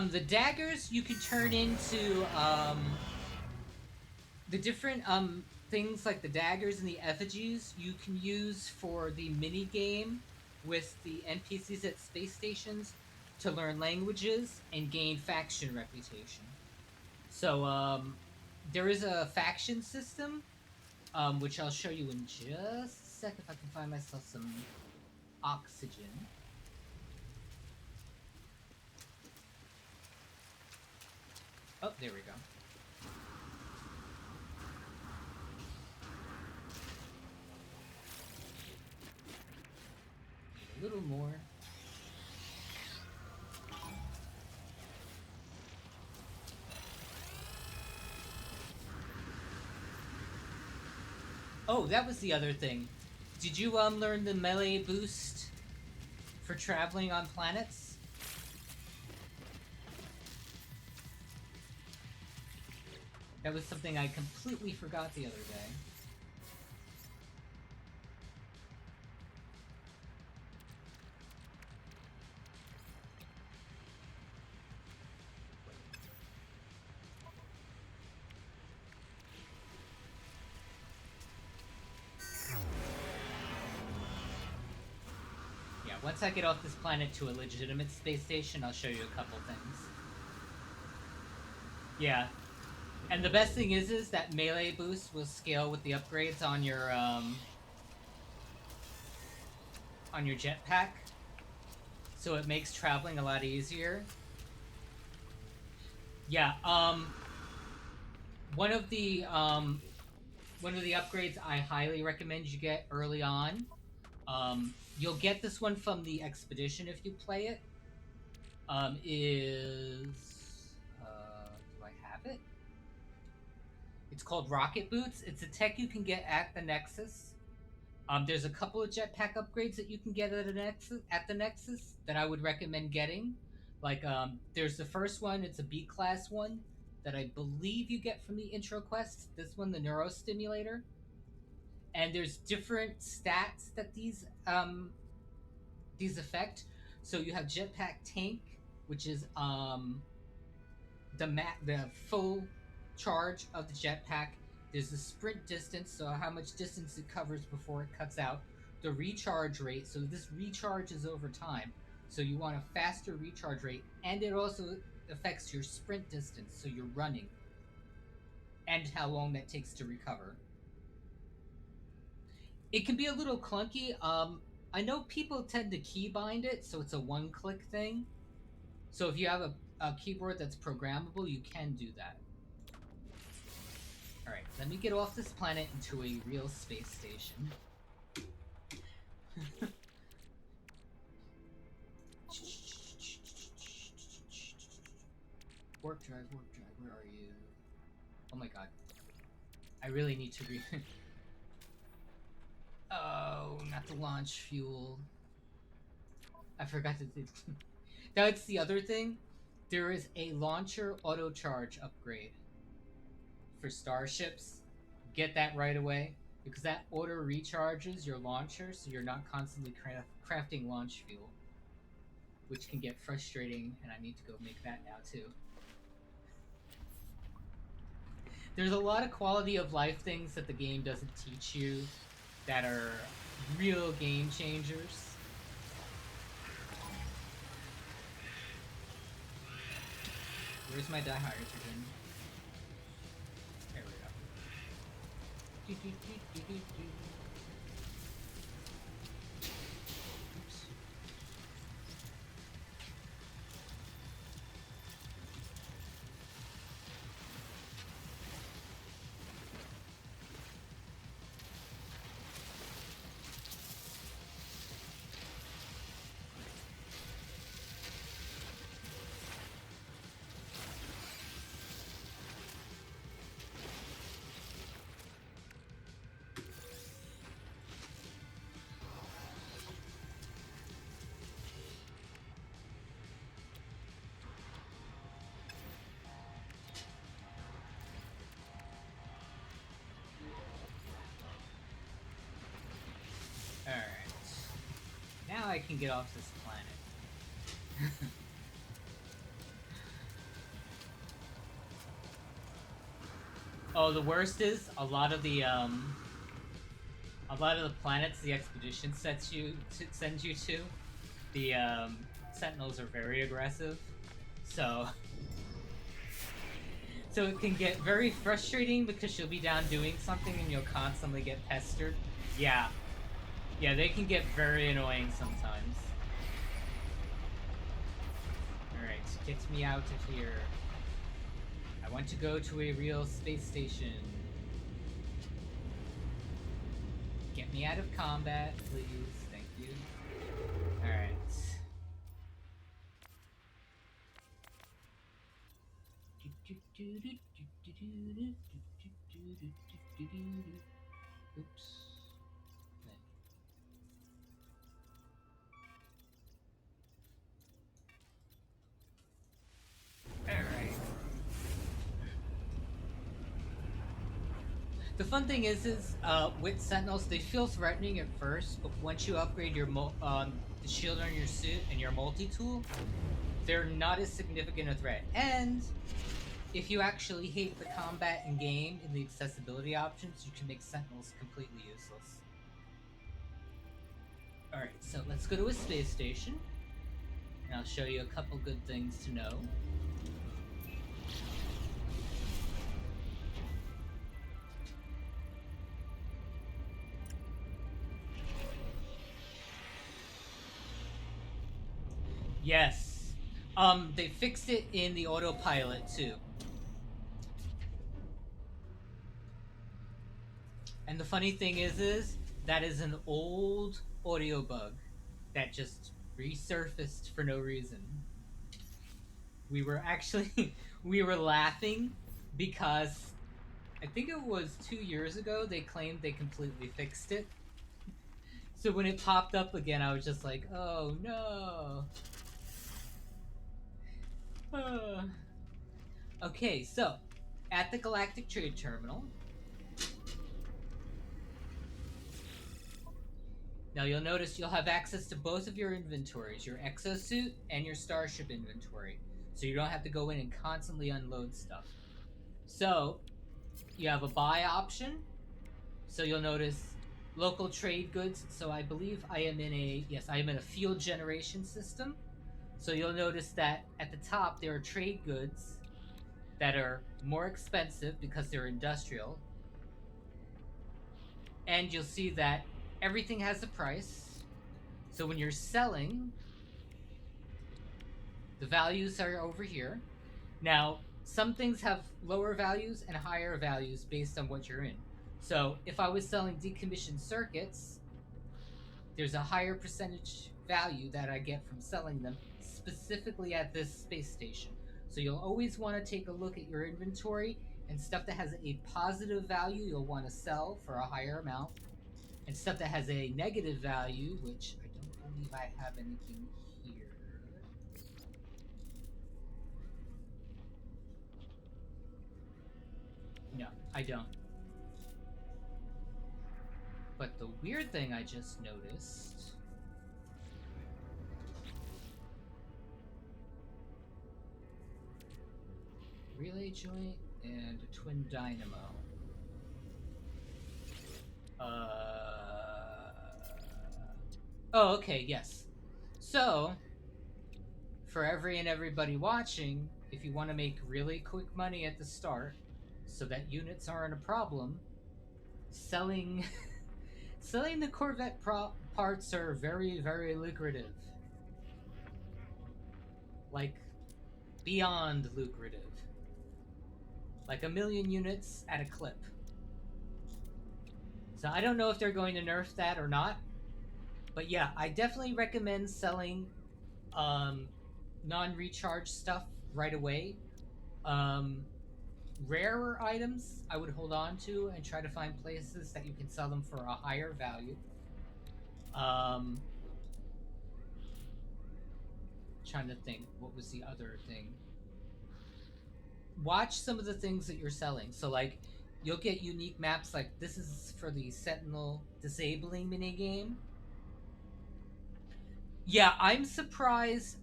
The daggers you can turn into, the different, things like the daggers and the effigies you can use for the mini game with the NPCs at space stations to learn languages and gain faction reputation. So, there is a faction system, which I'll show you in just a sec if I can find myself some oxygen. Oh, there we go. Need a little more. Oh, that was the other thing. Did you learn the melee boost for traveling on planets? That was something I completely forgot the other day. Yeah, once I get off this planet to a legitimate space station, I'll show you a couple things. Yeah. And the best thing is that melee boost will scale with the upgrades on your jetpack. So it makes traveling a lot easier. Yeah, one of the upgrades I highly recommend you get early on. You'll get this one from the expedition if you play it. Is do I have it? It's called Rocket Boots. It's a tech you can get at the Nexus. There's a couple of jetpack upgrades that you can get at the Nexus that I would recommend getting. Like, there's the first one. It's a B class one that I believe you get from the intro quest. This one, the Neurostimulator. And there's different stats that these affect. So you have jetpack tank, which is the full charge of the jetpack. There's the sprint distance, so how much distance it covers before it cuts out. The recharge rate, so this recharges over time. So you want a faster recharge rate, and it also affects your sprint distance, so you're running, and how long that takes to recover. It can be a little clunky. I know people tend to keybind it, so it's a one-click thing. So if you have a keyboard that's programmable, you can do that. Alright, let me get off this planet into a real space station. Warp drive, where are you? Oh my god. I really need to Oh, not the launch fuel. I forgot to do... That's the other thing. There is a launcher auto charge upgrade for starships. Get that right away, because that auto recharges your launcher, so you're not constantly crafting launch fuel, which can get frustrating, and I need to go make that now too. There's a lot of quality of life things that the game doesn't teach you that are real game changers. Where's my dihydrogen? There we go. Oops. Alright. Now I can get off this planet. Oh, the worst is a lot of the planets the expedition sends you to, the sentinels are very aggressive, so it can get very frustrating because you'll be down doing something and you'll constantly get pestered. Yeah, they can get very annoying sometimes. All right, get me out of here. I want to go to a real space station. Get me out of combat, please. Thank you. Alright. Oops. Alright. The fun thing is with Sentinels, they feel threatening at first, but once you upgrade your the shield on your suit and your multi-tool, they're not as significant a threat. And if you actually hate the combat in game in the accessibility options, you can make Sentinels completely useless. Alright, so let's go to a space station, and I'll show you a couple good things to know. Yes. They fixed it in the autopilot too. And the funny thing is that is an old audio bug that just resurfaced for no reason. We were actually we were laughing because I think it was 2 years ago they claimed they completely fixed it. So when it popped up again, I was just like, oh no. Okay, so at the Galactic Trade Terminal, now you'll notice you'll have access to both of your inventories, your exosuit and your starship inventory, so you don't have to go in and constantly unload stuff. So you have a buy option, so you'll notice local trade goods. So I believe I am in a field generation system. So you'll notice that at the top there are trade goods that are more expensive because they're industrial. And you'll see that everything has a price. So when you're selling, the values are over here. Now, some things have lower values and higher values based on what you're in. So if I was selling decommissioned circuits, there's a higher percentage value that I get from selling them specifically at this space station. So you'll always want to take a look at your inventory, and stuff that has a positive value you'll want to sell for a higher amount, and stuff that has a negative value, which I don't believe I have anything here. No, I don't. But the weird thing I just noticed, relay joint and a twin dynamo. Oh, okay, yes. So, for everybody watching, if you want to make really quick money at the start, so that units aren't a problem, selling selling the Corvette parts are very, very lucrative. Like, beyond lucrative. Like 1,000,000 units at a clip. So I don't know if they're going to nerf that or not. But yeah, I definitely recommend selling non-recharge stuff right away. Um, Rarer items I would hold on to and try to find places that you can sell them for a higher value. Trying to think, what was the other thing? Watch some of the things that you're selling. So like, you'll get unique maps. Like this is for the Sentinel disabling minigame. Yeah, I'm surprised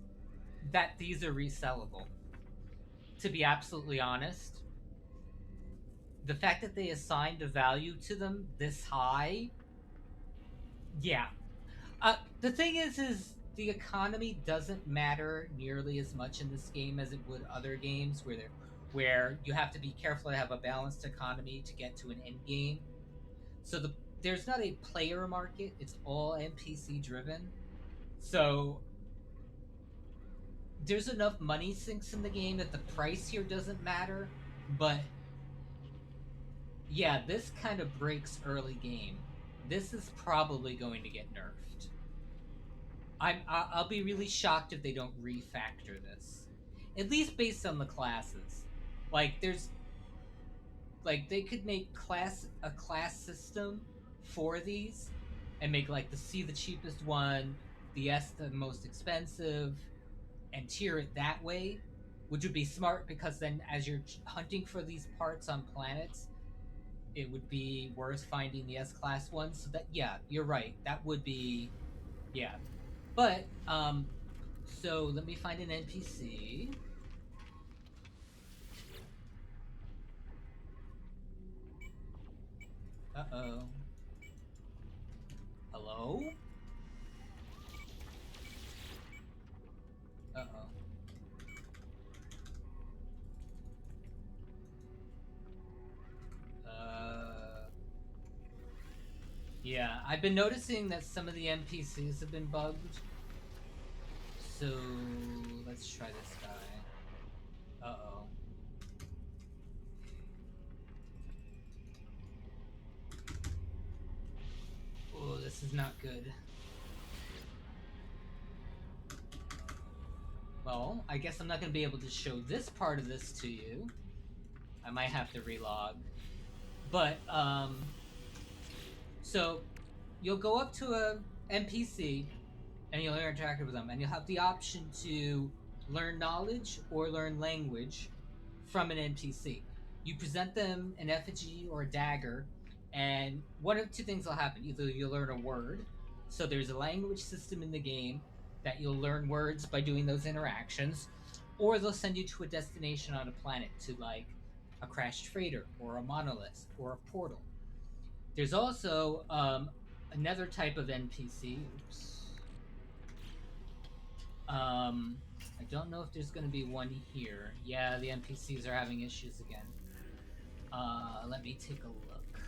that these are resellable. To be absolutely honest, the fact that they assigned a value to them this high, yeah. The thing is the economy doesn't matter nearly as much in this game as it would other games where you have to be careful to have a balanced economy to get to an end game. So there's not a player market; it's all NPC driven. So there's enough money sinks in the game that the price here doesn't matter, but yeah, this kind of breaks early game. This is probably going to get nerfed. I'll be really shocked if they don't refactor this, at least based on the classes. Like they could make a class system for these, and make like the C the cheapest one, the S the most expensive, and tier it that way, which would be smart because then as you're hunting for these parts on planets, it would be worth finding the S class ones. So that yeah, you're right. That would be yeah. But so let me find an NPC. Uh-oh. Hello? Uh-oh. Yeah, I've been noticing that some of the NPCs have been bugged. So let's try this guy. Uh-oh. Oh, this is not good. Well, I guess I'm not going to be able to show this part of this to you. I might have to relog. But, so you'll go up to a NPC and you'll interact with them, and you'll have the option to learn knowledge or learn language from an NPC. You present them an effigy or a dagger, and one of two things will happen. Either you'll learn a word, so there's a language system in the game that you'll learn words by doing those interactions, or they'll send you to a destination on a planet to like a crashed freighter or a monolith or a portal. There's also another type of NPC. Oops. I don't know if there's going to be one here. Yeah, the NPCs are having issues again. Let me take a look.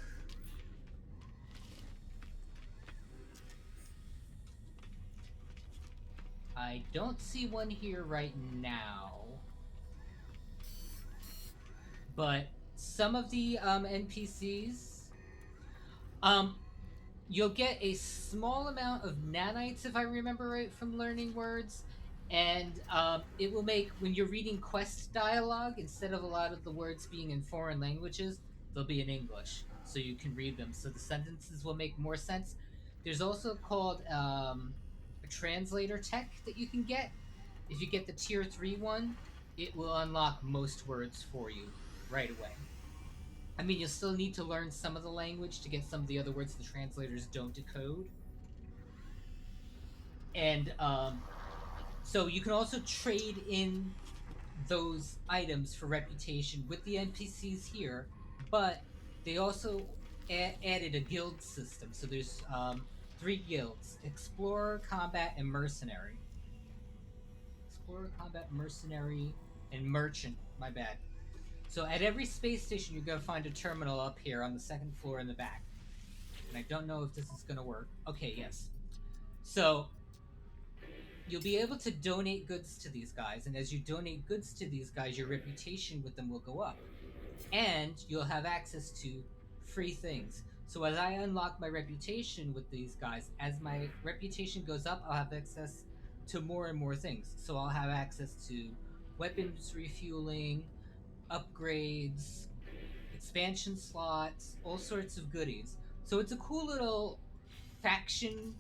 I don't see one here right now. But some of the NPCs, you'll get a small amount of nanites, if I remember right, from learning words, And it will make, when you're reading quest dialogue, instead of a lot of the words being in foreign languages, they'll be in English, so you can read them. So the sentences will make more sense. There's also called a translator tech that you can get. If you get the tier 3 one, it will unlock most words for you right away. I mean, you'll still need to learn some of the language to get some of the other words the translators don't decode. And so you can also trade in those items for reputation with the NPCs here, but they also added a guild system. So there's 3 guilds: Explorer, Combat, and Mercenary. Explorer, Combat, Mercenary, and Merchant. My bad. So at every space station, you're going to find a terminal up here on the second floor in the back. And I don't know if this is going to work. Okay, yes. So you'll be able to donate goods to these guys, and as you donate goods to these guys, your reputation with them will go up. And you'll have access to free things. So as I unlock my reputation with these guys, as my reputation goes up, I'll have access to more and more things. So I'll have access to weapons refueling, upgrades, expansion slots, all sorts of goodies. So it's a cool little faction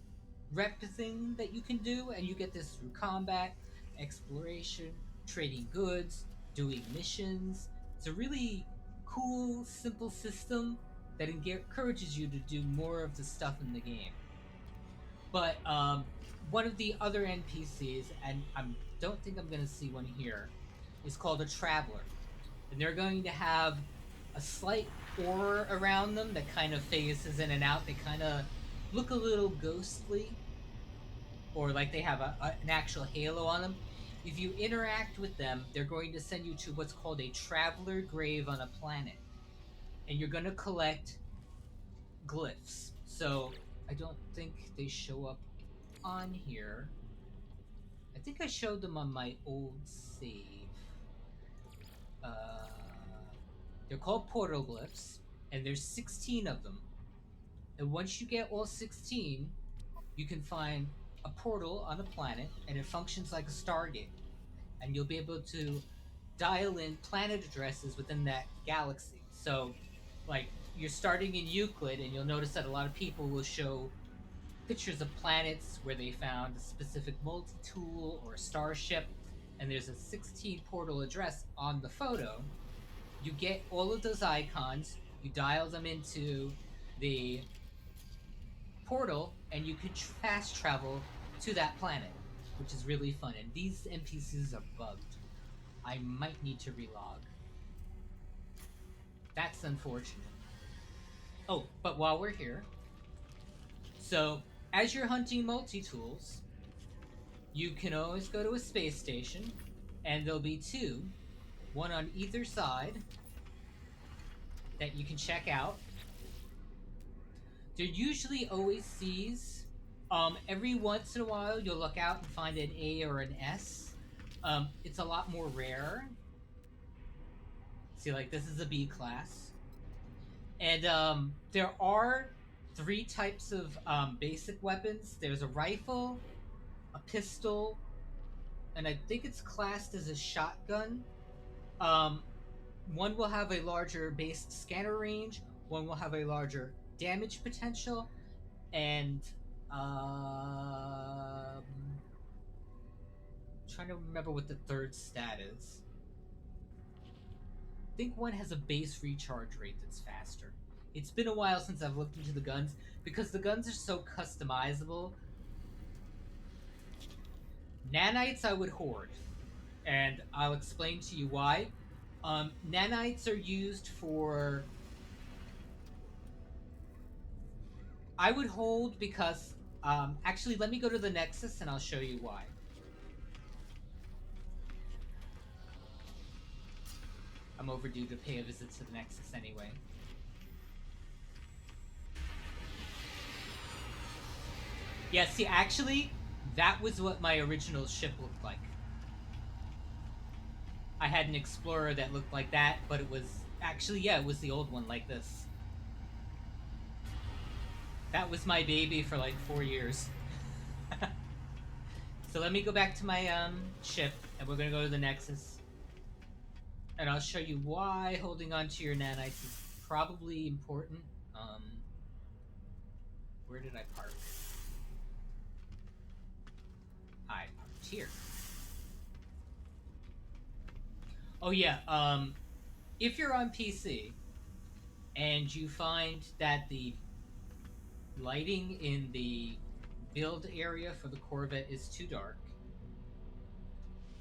rep thing that you can do, and you get this through combat, exploration, trading goods, doing missions. It's a really cool, simple system that encourages you to do more of the stuff in the game. But one of the other NPCs, and I don't think I'm going to see one here, is called a Traveler. And they're going to have a slight aura around them that kind of phases in and out. They kind of look a little ghostly, or like they have an actual halo on them. If you interact with them, they're going to send you to what's called a traveler grave on a planet. And you're going to collect glyphs. So I don't think they show up on here. I think I showed them on my old save. They're called portal glyphs, and there's 16 of them. And once you get all 16, you can find a portal on a planet, and it functions like a Stargate. And you'll be able to dial in planet addresses within that galaxy. So, like, you're starting in Euclid, and you'll notice that a lot of people will show pictures of planets where they found a specific multi-tool or a starship, and there's a 16 portal address on the photo. You get all of those icons, you dial them into the portal, and you can fast travel to that planet, which is really fun. And these NPCs are bugged. I might need to relog. That's unfortunate. Oh, but while we're here, so as you're hunting multi-tools, you can always go to a space station, and there'll be 2, one on either side, that you can check out. They're usually always C's. Every once in a while, you'll look out and find an A or an S. It's a lot more rare. See, like, this is a B class. And there are 3 types of basic weapons. There's a rifle, a pistol, and I think it's classed as a shotgun. One will have a larger base scanner range, one will have a larger damage potential, and trying to remember what the 3rd stat is. I think one has a base recharge rate that's faster. It's been a while since I've looked into the guns, because the guns are so customizable. Nanites I would hoard, and I'll explain to you why. Nanites are used for... I would hold because... actually, let me go to the Nexus and I'll show you why. I'm overdue to pay a visit to the Nexus anyway. Yeah, see, actually, that was what my original ship looked like. I had an Explorer that looked like that, but it was... Actually, yeah, it was the old one like this. That was my baby for like 4 years. So let me go back to my ship, and we're gonna go to the Nexus, and I'll show you why holding on to your nanites is probably important. Where did I park? I parked here. Oh yeah. If you're on PC and you find that the lighting in the build area for the Corvette is too dark,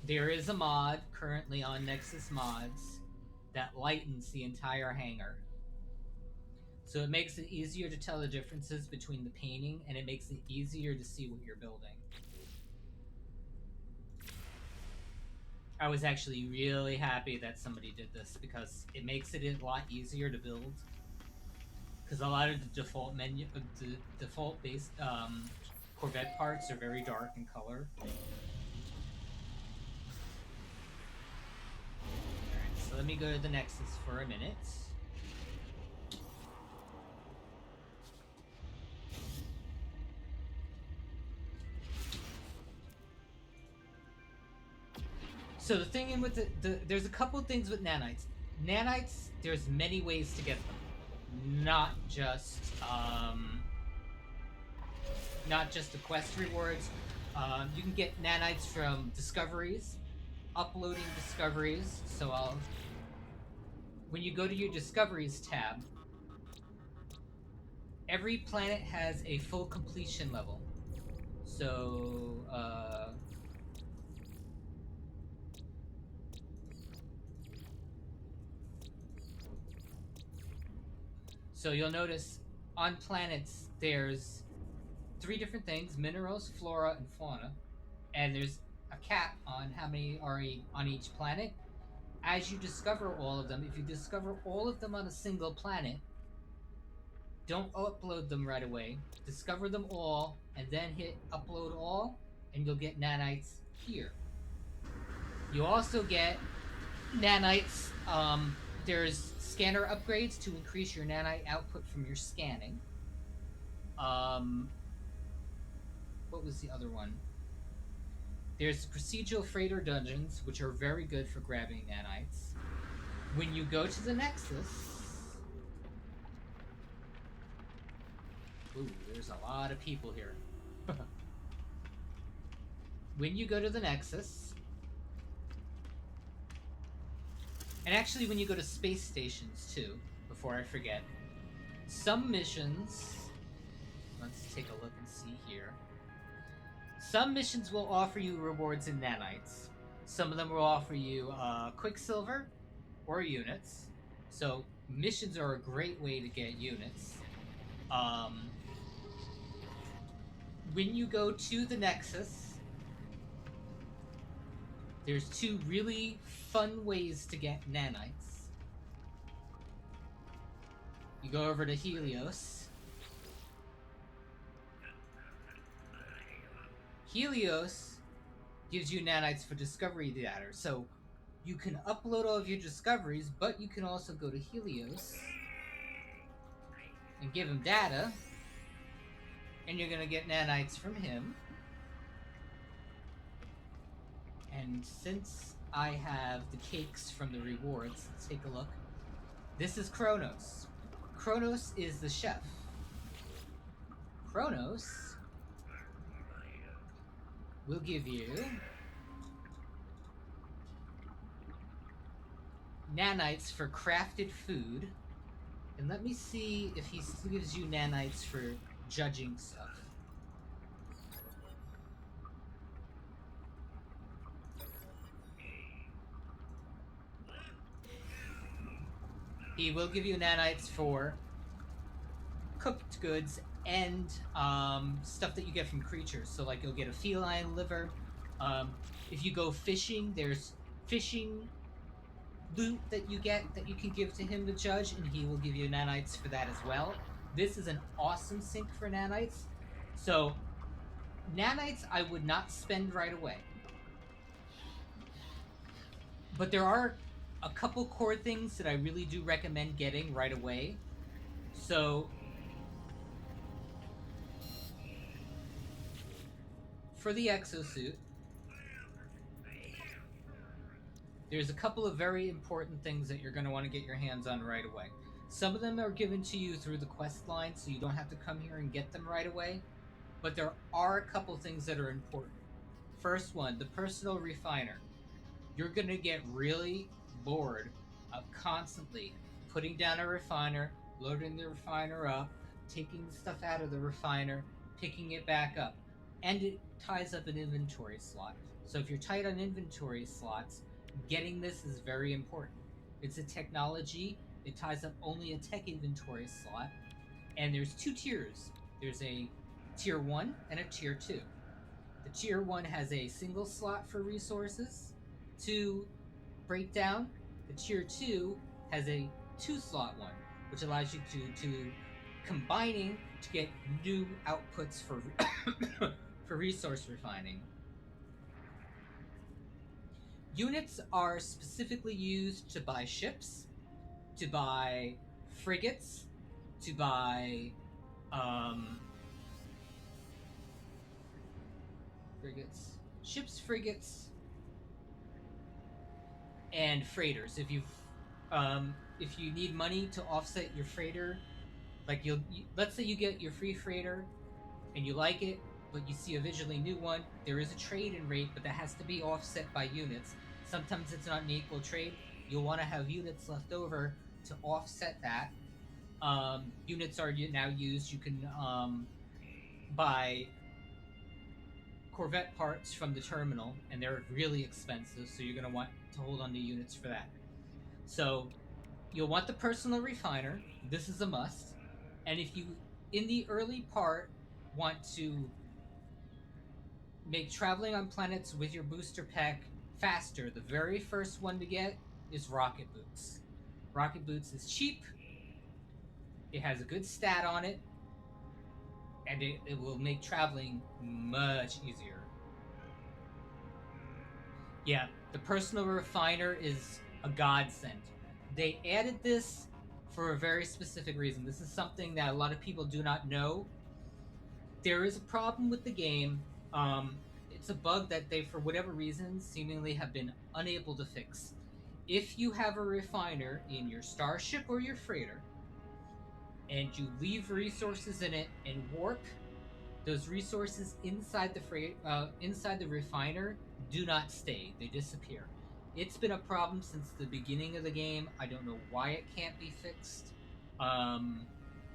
there is a mod currently on Nexus Mods that lightens the entire hangar. So it makes it easier to tell the differences between the painting, and it makes it easier to see what you're building. I was actually really happy that somebody did this because it makes it a lot easier to build. Because a lot of the default menu, the default base Corvette parts are very dark in color. Alright, so let me go to the Nexus for a minute. So the thing with there's a couple things with nanites. Nanites, there's many ways to get them. Not just the quest rewards. You can get nanites from discoveries, uploading discoveries. So when you go to your discoveries tab, every planet has a full completion level. So So you'll notice on planets there's 3 different things: minerals, flora, and fauna. And there's a cap on how many are on each planet. As you discover all of them, if you discover all of them on a single planet, don't upload them right away. Discover them all, and then hit upload all, and you'll get nanites here. You also get nanites. There's scanner upgrades to increase your nanite output from your scanning. What was the other one? There's procedural freighter dungeons, which are very good for grabbing nanites. When you go to the Nexus... Ooh, there's a lot of people here. When you go to the Nexus... And actually, when you go to space stations, too, before I forget, some missions... Let's take a look and see here. Some missions will offer you rewards in nanites. Some of them will offer you quicksilver or units. So missions are a great way to get units. When you go to the Nexus, there's 2 really fun ways to get nanites. You go over to Helios. Helios gives you nanites for discovery data, so you can upload all of your discoveries, but you can also go to Helios and give him data, and you're gonna get nanites from him. And since I have the cakes from the rewards, let's take a look. This is Kronos. Kronos is the chef. Kronos will give you nanites for crafted food. And let me see if he still gives you nanites for judging stuff. He will give you nanites for cooked goods and stuff that you get from creatures. So like you'll get a feline liver. If you go fishing, there's fishing loot that you get that you can give to him to judge, and he will give you nanites for that as well. This is an awesome sync for nanites. So nanites I would not spend right away. But there are a couple core things that I really do recommend getting right away. So for the exosuit, there's a couple of very important things that you're going to want to get your hands on right away. Some of them are given to you through the quest line, so you don't have to come here and get them right away. But there are a couple things that are important. First one, the personal refiner. You're going to get really bored of constantly putting down a refiner, loading the refiner up, taking the stuff out of the refiner, picking it back up. And it ties up an inventory slot. So if you're tight on inventory slots, getting this is very important. It's a technology, it ties up only a tech inventory slot, and there's two tiers. There's a tier 1 and a tier 2. The tier 1 has a single slot for resources to break down. The tier 2 has a two slot one, which allows you to combining to get new outputs for for resource refining. Units are specifically used to buy ships, to buy frigates, to buy frigates, and freighters. If you need money to offset your freighter, like let's say you get your free freighter and you like it, but you see a visually new one, there is a trade-in rate, but that has to be offset by units. Sometimes it's not an equal trade. You'll want to have units left over to offset that. Units are now used. You can buy Corvette parts from the terminal, and they're really expensive, so you're going to want to hold on to units for that. So you'll want the personal refiner. This is a must. And if you, in the early part, want to make traveling on planets with your booster pack faster, the very first one to get is Rocket Boots. Rocket Boots is cheap, it has a good stat on it, and it will make traveling much easier. Yeah, the personal refiner is a godsend. They added this for a very specific reason. This is something that a lot of people do not know. There is a problem with the game. It's a bug that they, for whatever reason, seemingly have been unable to fix. If you have a refiner in your starship or your freighter, and you leave resources in it and warp, those resources inside the refiner do not stay; they disappear. It's been a problem since the beginning of the game. I don't know why it can't be fixed. Um,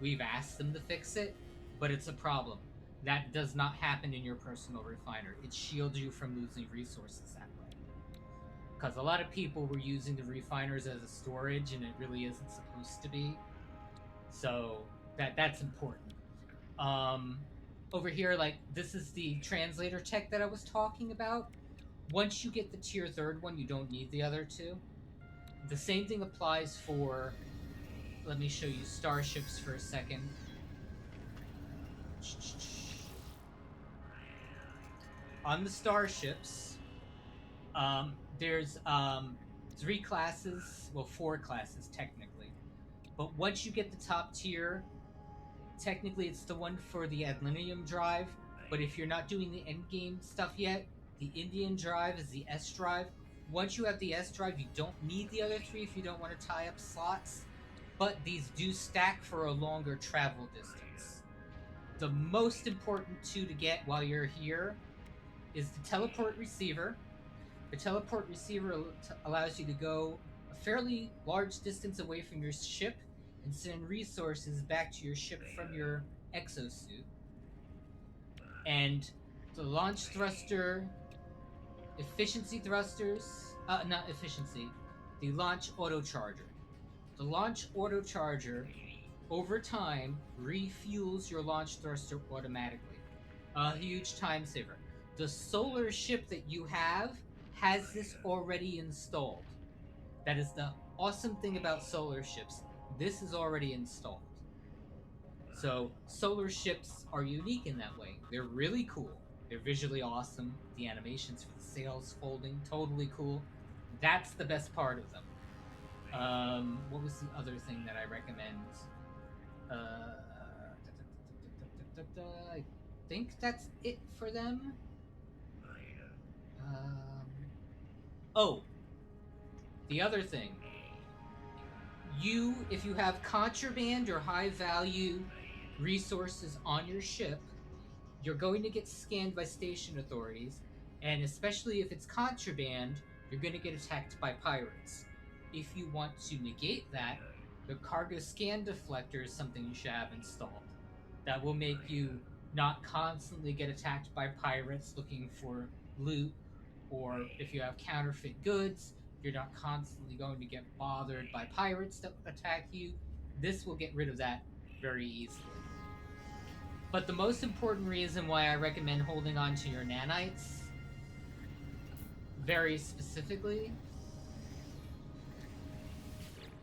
we've asked them to fix it, but it's a problem. That does not happen in your personal refiner. It shields you from losing resources that way. Because a lot of people were using the refiners as a storage, and it really isn't supposed to be. So that's important. Um, over here, like this is the translator tech that I was talking about. Once you get the tier 3rd one, you don't need the other two. The same thing applies for. Let me show you starships for a second. On the starships, there's 3 classes, well, 4 classes technically. But once you get the top tier, technically it's the one for the Adlinium drive. But if you're not doing the end game stuff yet, the Indian drive is the S drive. Once you have the S drive, you don't need the other 3 if you don't want to tie up slots. But these do stack for a longer travel distance. The most important 2 to get while you're here is the teleport receiver. The teleport receiver allows you to go a fairly large distance away from your ship and send resources back to your ship from your exosuit. And the launch thruster, efficiency thrusters, not efficiency, the launch autocharger. The launch autocharger, over time, refuels your launch thruster automatically. A huge time saver. The solar ship that you have has this already installed. That is the awesome thing about solar ships. This is already installed. So solar ships are unique in that way. They're really cool. They're visually awesome. The animations for the sails folding, totally cool. That's the best part of them. What was the other thing that I recommend? I think that's it for them. Oh, the other thing. If you have contraband or high value resources on your ship, you're going to get scanned by station authorities, and especially if it's contraband, you're going to get attacked by pirates. If you want to negate that, the cargo scan deflector is something you should have installed. That will make you not constantly get attacked by pirates looking for loot, or if you have counterfeit goods, you're not constantly going to get bothered by pirates that attack you. This will get rid of that very easily. But the most important reason why I recommend holding on to your nanites, very specifically,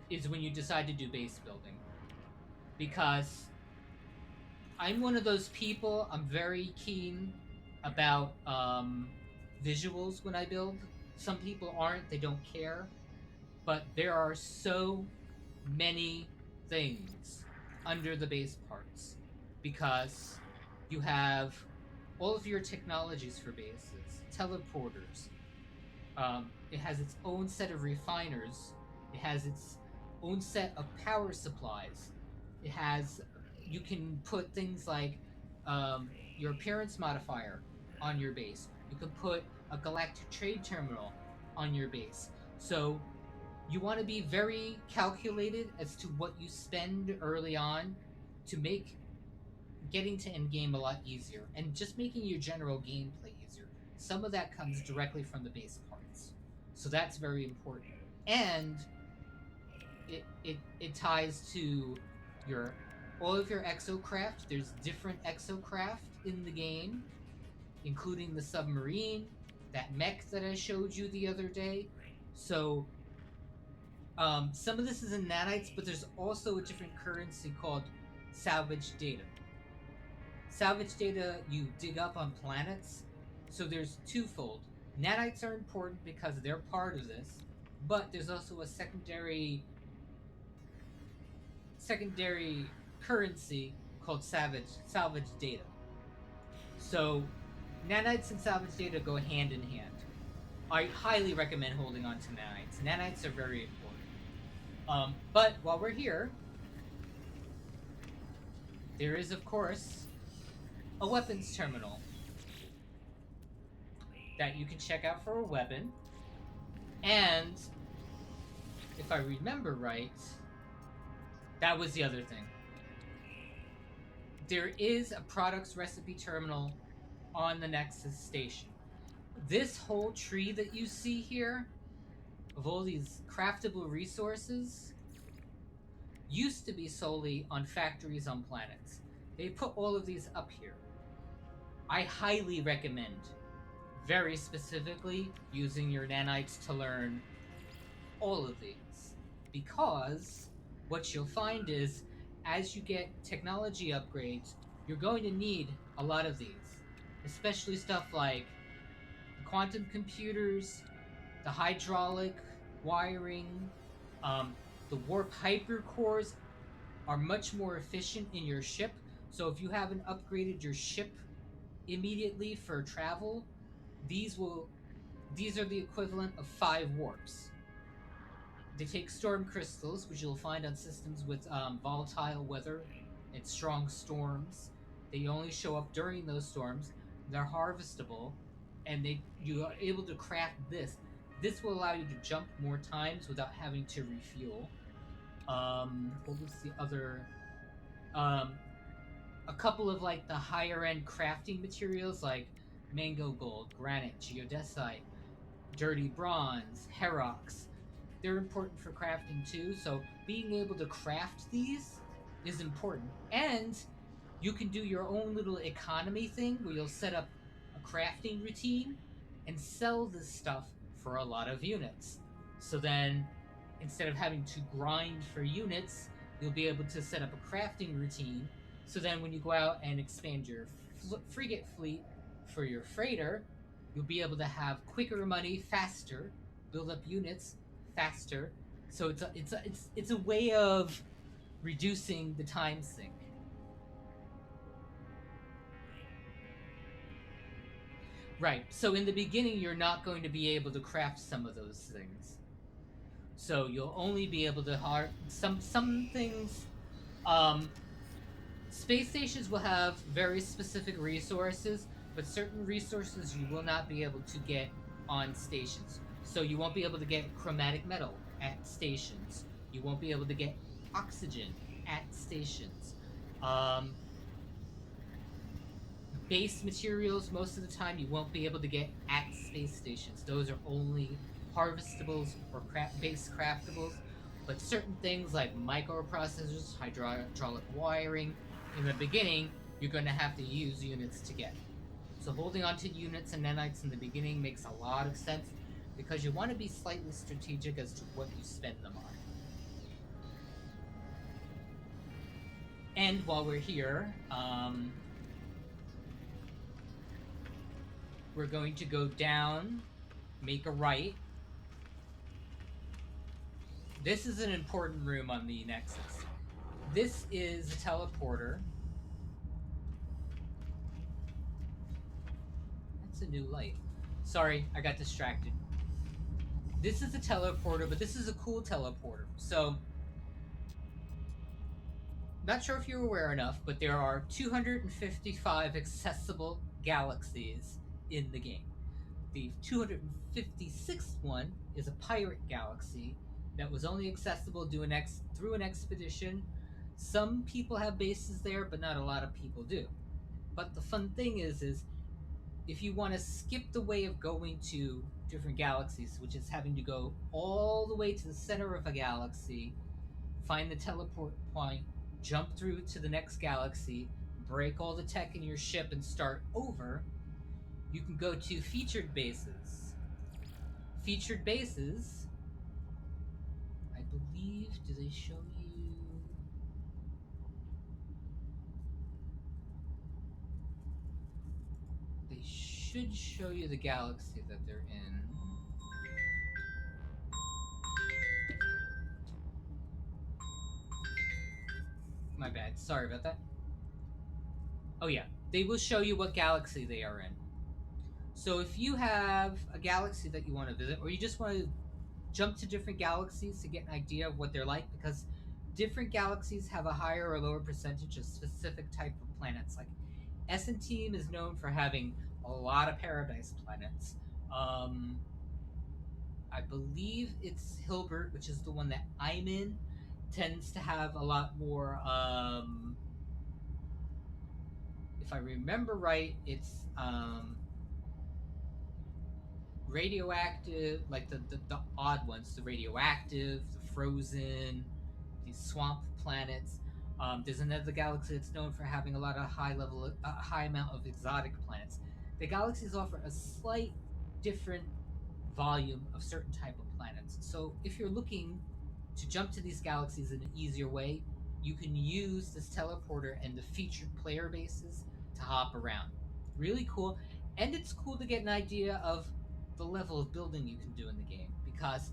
is when you decide to do base building. Because I'm one of those people, I'm very keen about visuals when I build. Some people aren't, they don't care. But there are so many things under the base parts. Because you have all of your technologies for bases, teleporters. It has its own set of refiners. It has its own set of power supplies. It has You can put things like your appearance modifier on your base. You can put a galactic trade terminal on your base. So you want to be very calculated as to what you spend early on to make getting to end game a lot easier and just making your general gameplay easier. Some of that comes directly from the base parts, so that's very important. And it ties to your all of your exocraft. There's different exocraft in the game, including the submarine, that mech that I showed you the other day. So some of this is in nanites, but there's also a different currency called salvage data. Salvage data you dig up on planets, so there's twofold. Nanites are important because they're part of this, but there's also a secondary currency called salvage data. So nanites and salvage data go hand in hand. I highly recommend holding on to nanites. Nanites are very important. But while we're here, there is, of course, a weapons terminal that you can check out for a weapon. And if I remember right, that was the other thing. There is a products recipe terminal on the Nexus station. This whole tree that you see here, of all these craftable resources, used to be solely on factories on planets. They put all of these up here. I highly recommend, very specifically, using your nanites to learn all of these. Because what you'll find is, as you get technology upgrades, you're going to need a lot of these. Especially stuff like the quantum computers, the hydraulic wiring, the warp hypercores are much more efficient in your ship. So if you haven't upgraded your ship immediately for travel, these are the equivalent of 5 warps. They take storm crystals, which you'll find on systems with volatile weather and strong storms. They only show up during those storms. They're harvestable, and you are able to craft this. This will allow you to jump more times without having to refuel. What was the other? A couple of like the higher end crafting materials like mango gold, granite, geodesite, dirty bronze, herox. They're important for crafting too, so being able to craft these is important. And you can do your own little economy thing where you'll set up a crafting routine and sell this stuff for a lot of units. So then, instead of having to grind for units, you'll be able to set up a crafting routine. So then, when you go out and expand your frigate fleet for your freighter, you'll be able to have quicker money faster, build up units faster. So it's a way of reducing the time sink. Right. So in the beginning, you're not going to be able to craft some of those things. So you'll only be able to some things. Um, Space stations will have very specific resources, but certain resources you will not be able to get on stations. So you won't be able to get chromatic metal at stations. You won't be able to get oxygen at stations. Um, Base materials, most of the time, you won't be able to get at space stations. Those are only harvestables or base craftables. But certain things like microprocessors, hydraulic wiring, in the beginning, you're going to have to use units to get. So holding onto units and nanites in the beginning makes a lot of sense because you want to be slightly strategic as to what you spend them on. And while we're here, we're going to go down, make a right. This is an important room on the Nexus. This is a teleporter. That's a new light. Sorry, I got distracted. This is a teleporter, but this is a cool teleporter. So, not sure if you're aware enough, but there are 255 accessible galaxies in the game. The 256th one is a pirate galaxy that was only accessible through an expedition. Some people have bases there, but not a lot of people do. But the fun thing is if you want to skip the way of going to different galaxies, which is having to go all the way to the center of a galaxy, find the teleport point, jump through to the next galaxy, break all the tech in your ship, and start over, you can go to featured bases. Featured bases, I believe, do they show you? They should show you the galaxy that they're in. My bad. Sorry about that. Oh, yeah. They will show you what galaxy they are in. So if you have a galaxy that you want to visit, or you just want to jump to different galaxies to get an idea of what they're like, because different galaxies have a higher or lower percentage of specific type of planets. Like essentaim is known for having a lot of paradise planets. I believe it's Hilbert, which is the one that I'm in, tends to have a lot more. If I remember right, it's radioactive, like the odd ones, the radioactive, the frozen, these swamp planets. There's another galaxy that's known for having a lot of high amount of exotic planets. The galaxies offer a slight different volume of certain type of planets. So if you're looking to jump to these galaxies in an easier way, you can use this teleporter and the featured player bases to hop around. Really cool, and it's cool to get an idea of the level of building you can do in the game because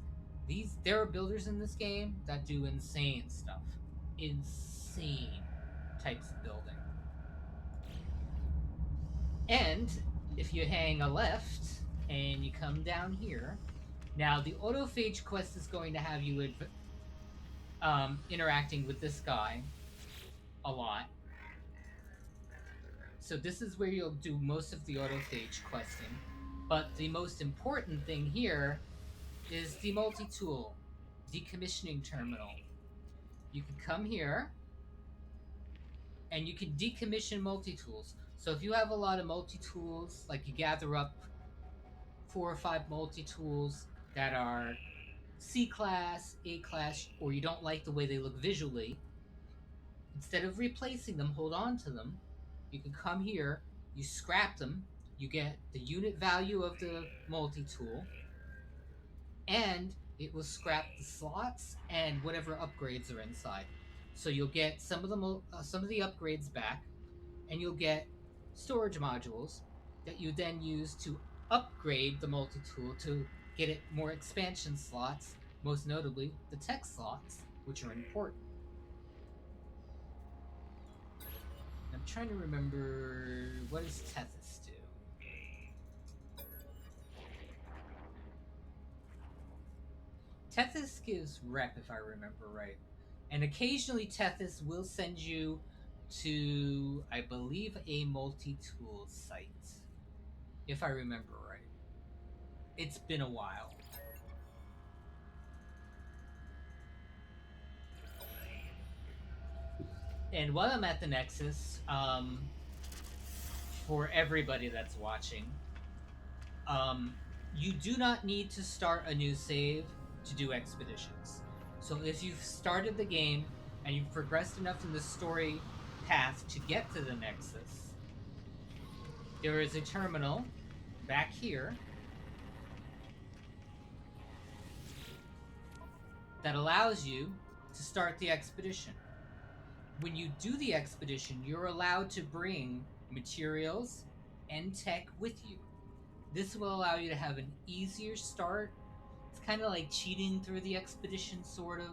there are builders in this game that do insane stuff, insane types of building. And if you hang a left and you come down here, now the autophage quest is going to have you interacting with this guy a lot. So this is where you'll do most of the autophage questing. But the most important thing here is the multi-tool decommissioning terminal. You can come here and you can decommission multi-tools. So if you have a lot of multi-tools, like you gather up 4 or 5 multi-tools that are C class, A class, or you don't like the way they look visually, instead of replacing them, hold on to them. You can come here, you scrap them, you get the unit value of the multi-tool, and it will scrap the slots and whatever upgrades are inside. So you'll get some of the upgrades back, and you'll get storage modules that you then use to upgrade the multi-tool to get it more expansion slots, most notably the tech slots, which are important. I'm trying to remember, what does Tethys do? Tethys gives rep, if I remember right. And occasionally Tethys will send you to, I believe, a multi-tool site, if I remember right. It's been a while. And while I'm at the Nexus, for everybody that's watching, um, you do not need to start a new save to do expeditions. So if you've started the game and you've progressed enough in the story path to get to the Nexus, there is a terminal back here that allows you to start the expedition. When you do the expedition, you're allowed to bring materials and tech with you. This will allow you to have an easier start. It's kind of like cheating through the expedition, sort of.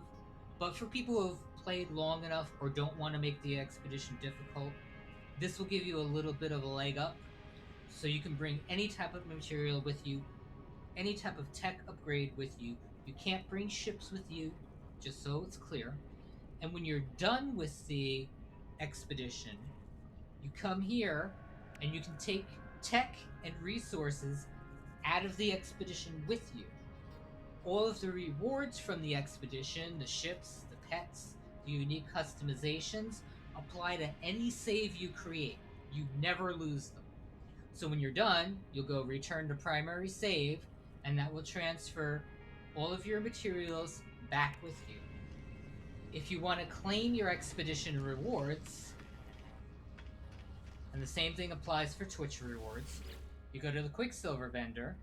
But for people who have played long enough or don't want to make the expedition difficult, this will give you a little bit of a leg up. So you can bring any type of material with you, any type of tech upgrade with you. You can't bring ships with you, just so it's clear. And when you're done with the expedition, you come here and you can take tech and resources out of the expedition with you. All of the rewards from the expedition, the ships, the pets, the unique customizations, apply to any save you create. You never lose them. So when you're done, you'll go return to primary save, and that will transfer all of your materials back with you. If you want to claim your expedition rewards, and the same thing applies for Twitch rewards, you go to the Quicksilver vendor,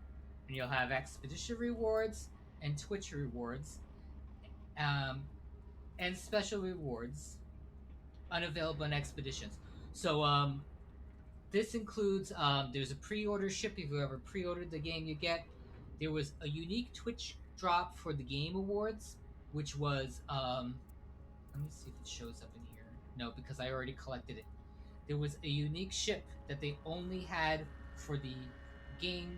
and you'll have expedition rewards and Twitch rewards, and special rewards unavailable in expeditions. So this includes there's a pre-order ship. If you ever pre-ordered the game, you get. There was a unique Twitch drop for the Game Awards, which was let me see if it shows up in here. No, because I already collected it. There was a unique ship that they only had for the game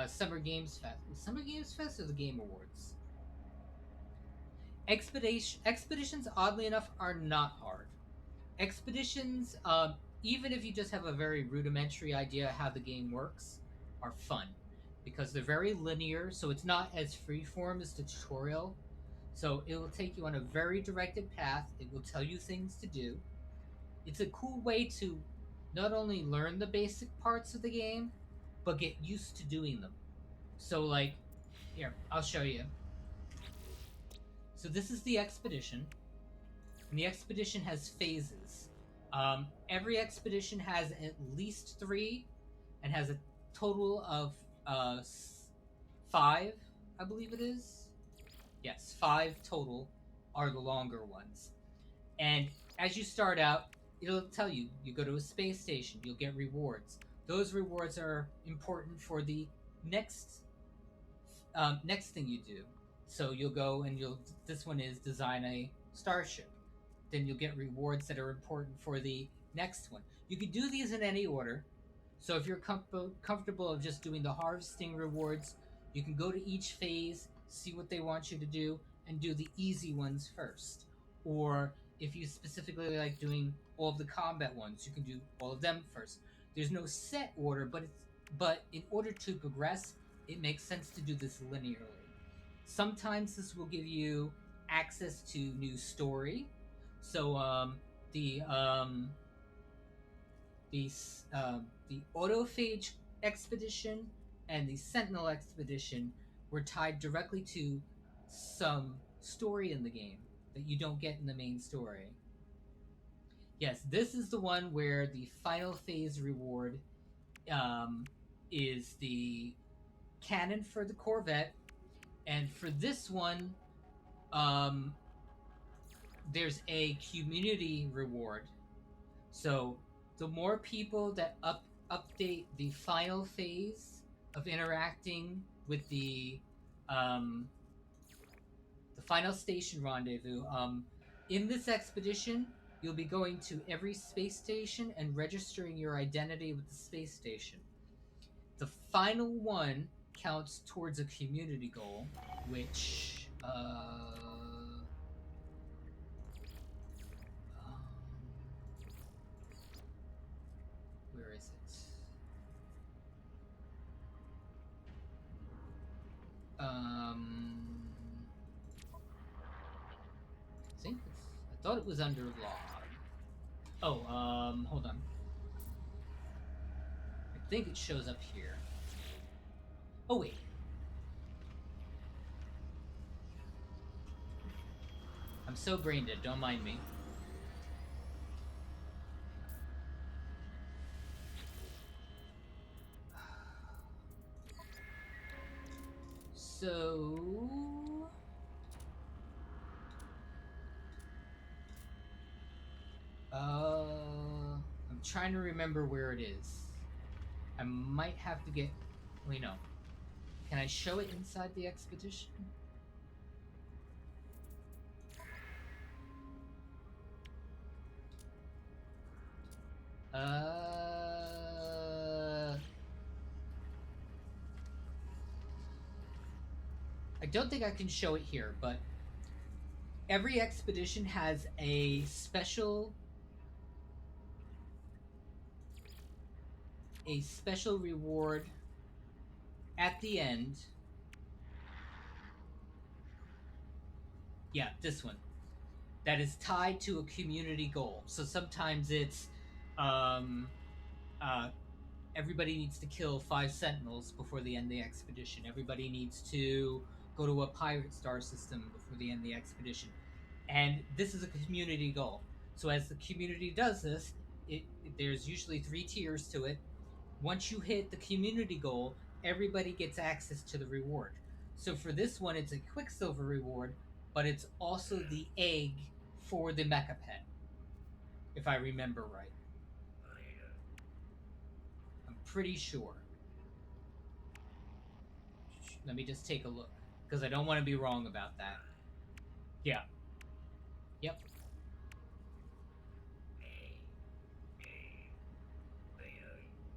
Summer Games Fest. Summer Games Fest or the Game Awards? Expeditions, oddly enough, are not hard. Expeditions, even if you just have a very rudimentary idea how the game works, are fun because they're very linear, so it's not as freeform as the tutorial. So it will take you on a very directed path. It will tell you things to do. It's a cool way to not only learn the basic parts of the game, but get used to doing them. So, like, here, I'll show you. So, this is the expedition, and the expedition has phases. Every expedition has at least 3 and has a total of 5, I believe it is. Yes, 5 total are the longer ones. And as you start out, it'll tell you, you go to a space station, you'll get rewards. Those rewards are important for the next thing you do. So you'll go and this one is design a starship. Then you'll get rewards that are important for the next one. You can do these in any order. So if you're comfortable of just doing the harvesting rewards, you can go to each phase, see what they want you to do, and do the easy ones first. Or if you specifically like doing all of the combat ones, you can do all of them first. There's no set order, but in order to progress, it makes sense to do this linearly. Sometimes this will give you access to new story. So the autophage expedition and the sentinel expedition were tied directly to some story in the game that you don't get in the main story. Yes, this is the one where the final phase reward is the cannon for the Corvette, and for this one, there's a community reward. So the more people that update the final phase of interacting with the final station rendezvous, in this expedition, you'll be going to every space station and registering your identity with the space station. The final one counts towards a community goal, which Um, where is it? Um, I think I thought it was under log. Oh, hold on. I think it shows up here. Oh wait. I'm so brain dead. Don't mind me. So I'm trying to remember where it is. I might have to get. Wait, no. Can I show it inside the expedition? I don't think I can show it here, but every expedition has a special reward at the end. Yeah, this one. That is tied to a community goal. So sometimes it's um uh everybody needs to kill 5 sentinels before the end of the expedition. Everybody needs to go to a pirate star system before the end of the expedition. And this is a community goal. So as the community does this, there's usually 3 tiers to it. Once you hit the community goal, everybody gets access to the reward. So for this one, it's a Quicksilver reward, but it's also the egg for the mecha pet, if I remember right. I'm pretty sure. Let me just take a look, because I don't want to be wrong about that. Yeah. Yep.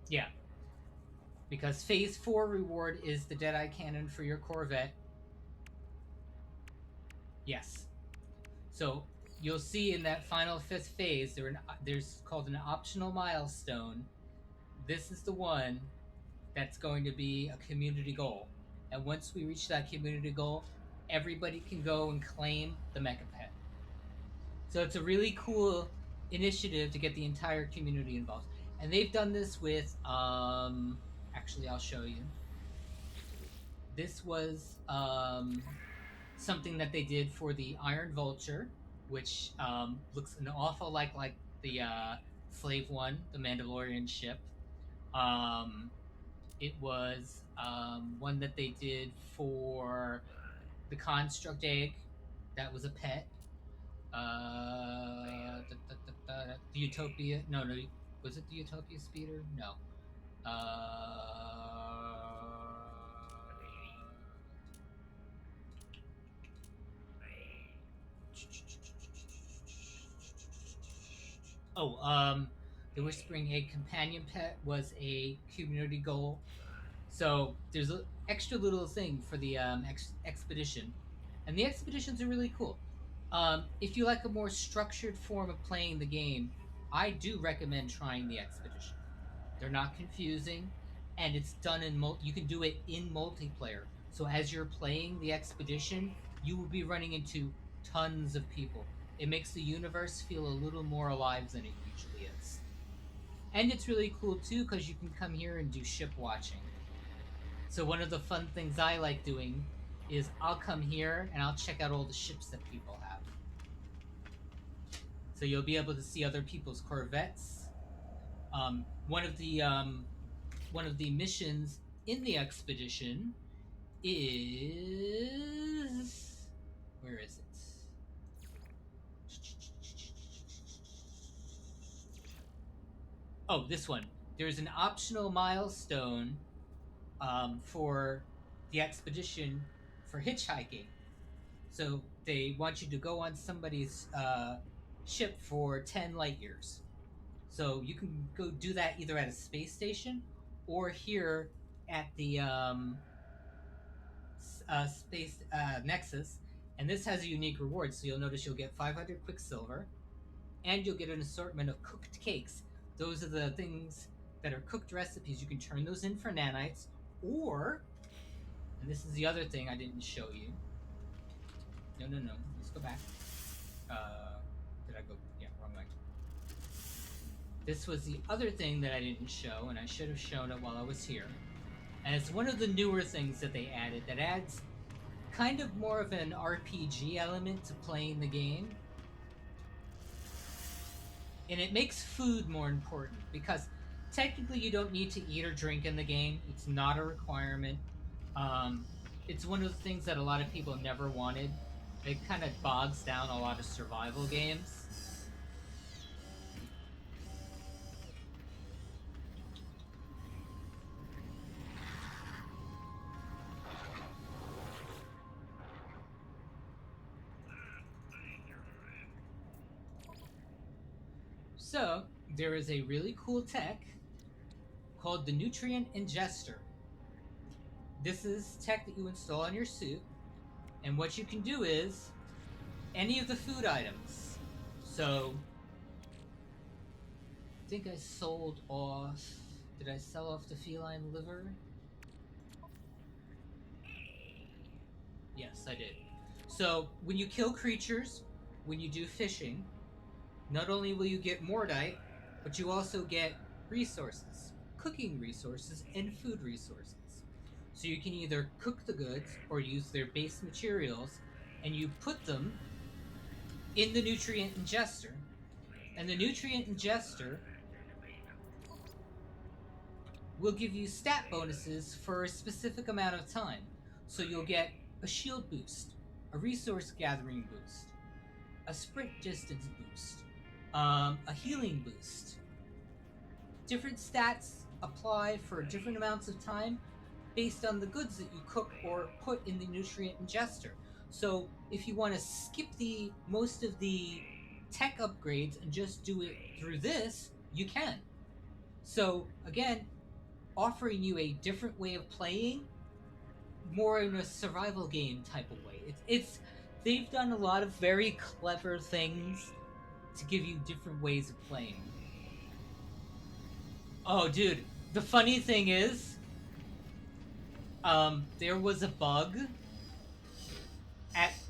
Yeah. Because Phase 4 reward is the Deadeye Cannon for your Corvette. Yes. So you'll see in that final 5th phase, there's called an optional milestone. This is the one that's going to be a community goal. And once we reach that community goal, everybody can go and claim the Mecha Pet. So it's a really cool initiative to get the entire community involved. And they've done this with, actually, I'll show you. This was something that they did for the Iron Vulture, which looks an awful like the Slave One, the Mandalorian ship. Um, it was one that they did for the Construct Egg, that was a pet. The Utopia. No, no. Was it the Utopia Speeder? No. Oh, the Whispering Egg companion pet was a community goal. So there's an extra little thing for the expedition, and the expeditions are really cool. If you like a more structured form of playing the game, I do recommend trying the expedition. They're not confusing, and it's done in you can do it in multiplayer. So as you're playing the expedition, you will be running into tons of people. It makes the universe feel a little more alive than it usually is. And it's really cool too because you can come here and do ship watching. So one of the fun things I like doing is I'll come here and I'll check out all the ships that people have. So you'll be able to see other people's corvettes. Um, one of the missions in the expedition is, where is it? Oh, this one. There's an optional milestone for the expedition for hitchhiking. So they want you to go on somebody's ship for 10 light years. So you can go do that either at a space station or here at the space Nexus, And this has a unique reward, so you'll notice you'll get 500 quicksilver, and you'll get an assortment of cooked cakes. Those are the things that are cooked recipes. You can turn those in for nanites, or, and this is the other thing I didn't show you. No. Let's go back. Did I go? Yeah, wrong way. This was the other thing that I didn't show, and I should have shown it while I was here. And it's one of the newer things that they added that adds kind of more of an RPG element to playing the game. And it makes food more important because technically you don't need to eat or drink in the game. It's not a requirement. Um, it's one of the things that a lot of people never wanted. It kind of bogs down a lot of survival games. So, there is a really cool tech called the Nutrient Ingester. This is tech that you install on your suit, and what you can do is any of the food items. So, I think I sold off. Did I sell off the feline liver? Yes, I did. So, when you kill creatures, when you do fishing, not only will you get mordite, but you also get resources, cooking resources, and food resources. So you can either cook the goods or use their base materials, and you put them in the nutrient ingester. And the nutrient ingester will give you stat bonuses for a specific amount of time. So you'll get a shield boost, a resource gathering boost, a sprint distance boost, a healing boost. Different stats apply for different amounts of time based on the goods that you cook or put in the nutrient ingester. So if you want to skip the most of the tech upgrades and just do it through this, you can. So again, offering you a different way of playing, more in a survival game type of way. It's they've done a lot of very clever things to give you different ways of playing. Oh, dude, the funny thing is, there was a bug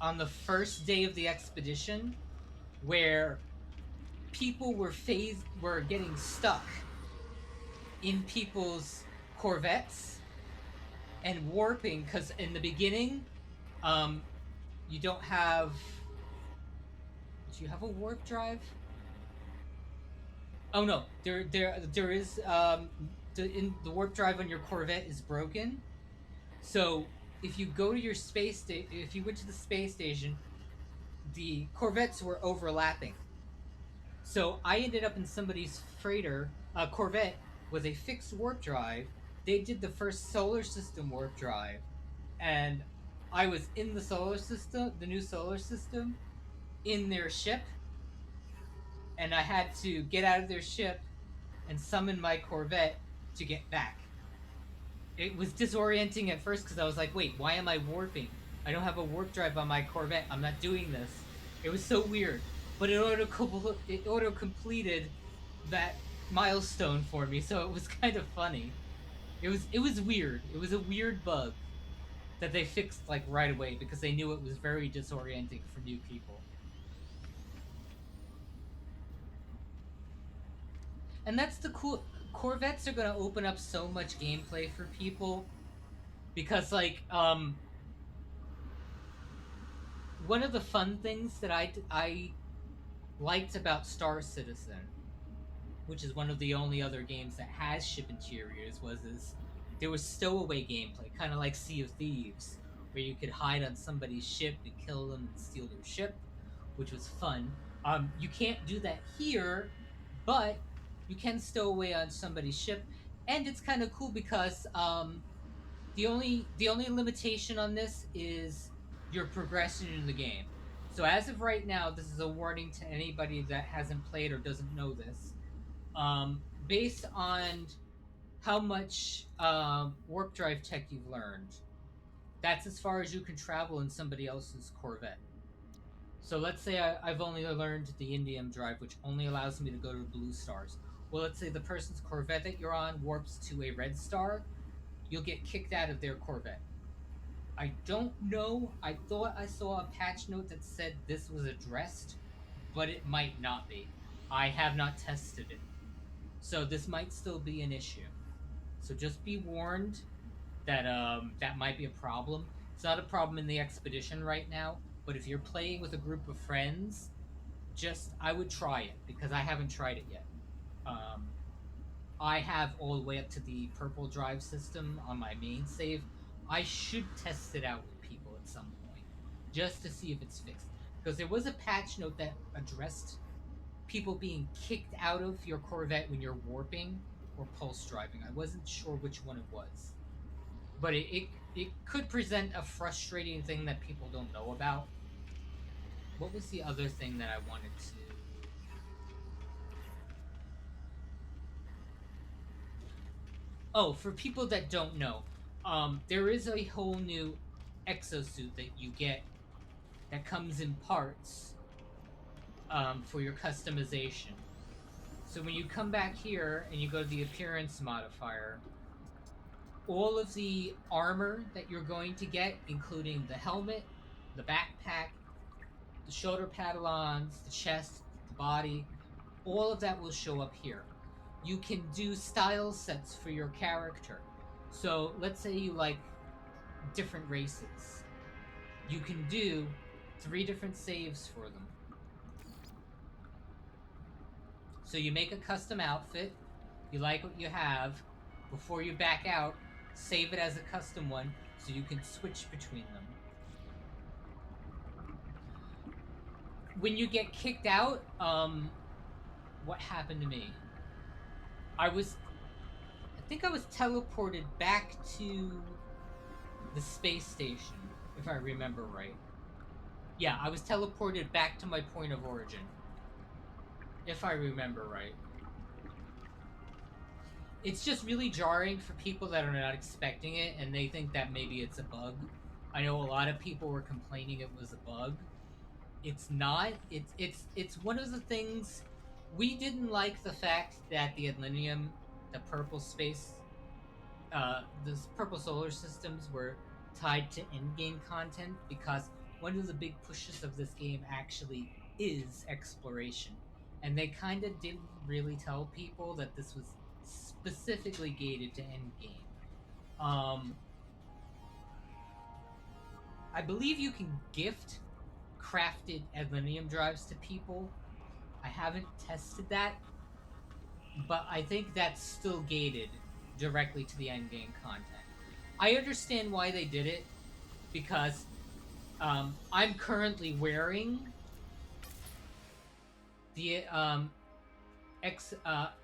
on the first day of the expedition where people were getting stuck in people's corvettes and warping because in the beginning, you don't have. Do you have a warp drive? Oh no, there is the warp drive on your Corvette is broken. So if you go to your if you went to the space station, the Corvettes were overlapping. So I ended up in somebody's freighter, Corvette, with a fixed warp drive. They did the first solar system warp drive, and I was in the solar system, the new solar system, in their ship, and I had to get out of their ship and summon my Corvette to get back. It was disorienting at first because I was like, wait, why am I warping? I don't have a warp drive on my Corvette. I'm not doing this. It was so weird. But it auto completed that milestone for me, so it was kind of funny. It was weird. It was a weird bug that they fixed like right away because they knew it was very disorienting for new people. And that's the cool. Corvettes are gonna open up so much gameplay for people because like one of the fun things that I liked about Star Citizen, which is one of the only other games that has ship interiors, was there was stowaway gameplay, kind of like Sea of Thieves, where you could hide on somebody's ship and kill them and steal their ship, which was fun. You can't do that here, but you can stow away on somebody's ship, and it's kind of cool because the only limitation on this is your progression in the game. So as of right now, this is a warning to anybody that hasn't played or doesn't know this. Based on how much warp drive tech you've learned, That's as far as you can travel in somebody else's Corvette. So let's say I've only learned the Indium drive, which only allows me to go to blue stars. Well, let's say the person's Corvette that you're on warps to a red star, you'll get kicked out of their Corvette. I don't know. I thought I saw a patch note that said this was addressed, but it might not be. I have not tested it. So this might still be an issue. So just be warned that that might be a problem. It's not a problem in the expedition right now, but if you're playing with a group of friends, just I would try it because I haven't tried it yet. Um, I have all the way up to the purple drive system on my main save. I should test it out with people at some point just to see if it's fixed. Because there was a patch note that addressed people being kicked out of your Corvette when you're warping or pulse driving. I wasn't sure which one it was. But it could present a frustrating thing that people don't know about. What was the other thing that I wanted to. Oh, for people that don't know, there is a whole new exosuit that you get that comes in parts for your customization. So when you come back here and you go to the appearance modifier, all of the armor that you're going to get, including the helmet, the backpack, the shoulder paddlons, the chest, the body, all of that will show up here. You can do style sets for your character. So let's say you like different races. You can do 3 different saves for them. So you make a custom outfit, you like what you have, before you back out, save it as a custom one so you can switch between them. When you get kicked out, what happened to me? I was I think I was teleported back to the space station, if I remember right. Yeah, I was teleported back to my point of origin, if I remember right. It's just really jarring for people that are not expecting it and they think that maybe it's a bug. I know a lot of people were complaining it was a bug. It's not. It's one of the things we didn't like the fact that the Adlinium, the purple space, the purple solar systems were tied to endgame content because one of the big pushes of this game actually is exploration, and they kind of didn't really tell people that this was specifically gated to endgame. Um, I believe you can gift crafted Adlinium drives to people. I haven't tested that, but I think that's still gated directly to the endgame content. I understand why they did it because I'm currently wearing the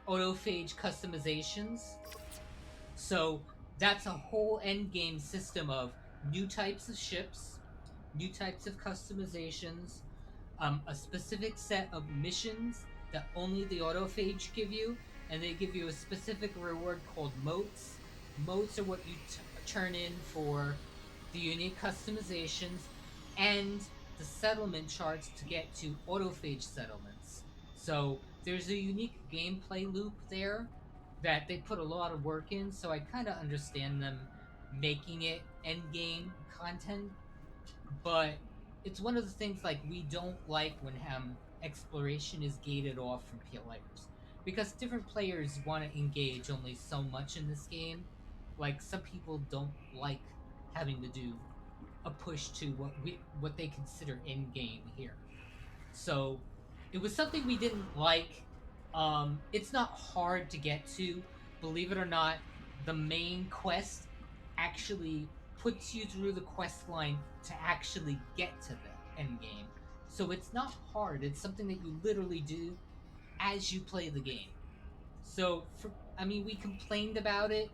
autophage customizations, so that's a whole endgame system of new types of ships, new types of customizations, a specific set of missions that only the autophage give you, and they give you a specific reward called motes. Motes are what you turn in for the unique customizations and the settlement charts to get to autophage settlements. So there's a unique gameplay loop there that they put a lot of work in, so I kind of understand them making it end game content, but it's one of the things like we don't like when exploration is gated off from players because different players want to engage only so much in this game. Like some people don't like having to do a push to what they consider end game here. So it was something we didn't like. It's not hard to get to. Believe it or not, the main quest actually puts you through the quest line to actually get to the end game. So it's not hard. It's something that you literally do as you play the game. So I mean, we complained about it,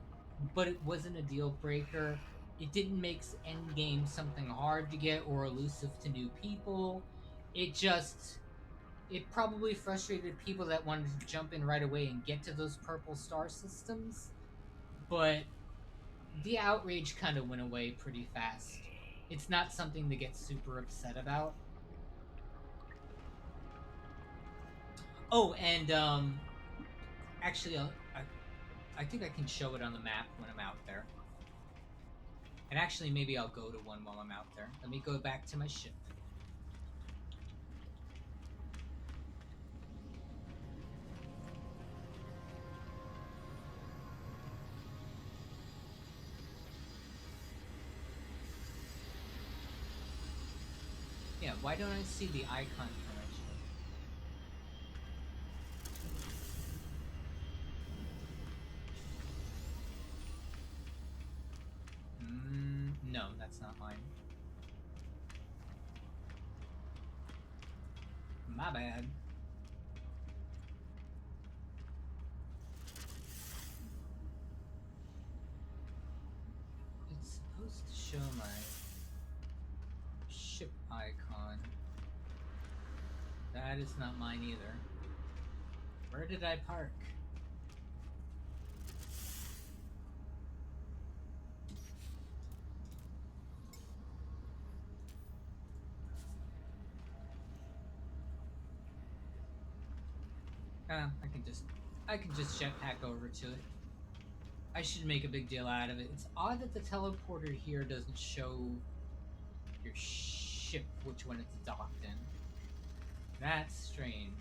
but it wasn't a deal breaker. It didn't make end game something hard to get or elusive to new people. It just it probably frustrated people that wanted to jump in right away and get to those purple star systems, but the outrage kind of went away pretty fast. It's not something to get super upset about. Oh, and actually, I think I can show it on the map when I'm out there. And actually, maybe I'll go to one while I'm out there. Let me go back to my ship. Yeah, why don't I see the icon for my ship? No, that's not mine. My bad. It's supposed to show my ship icon. That is not mine either. Where did I park? I can just jetpack over to it. I should make a big deal out of it. It's odd that the teleporter here doesn't show your ship which one it's docked in. That's strange.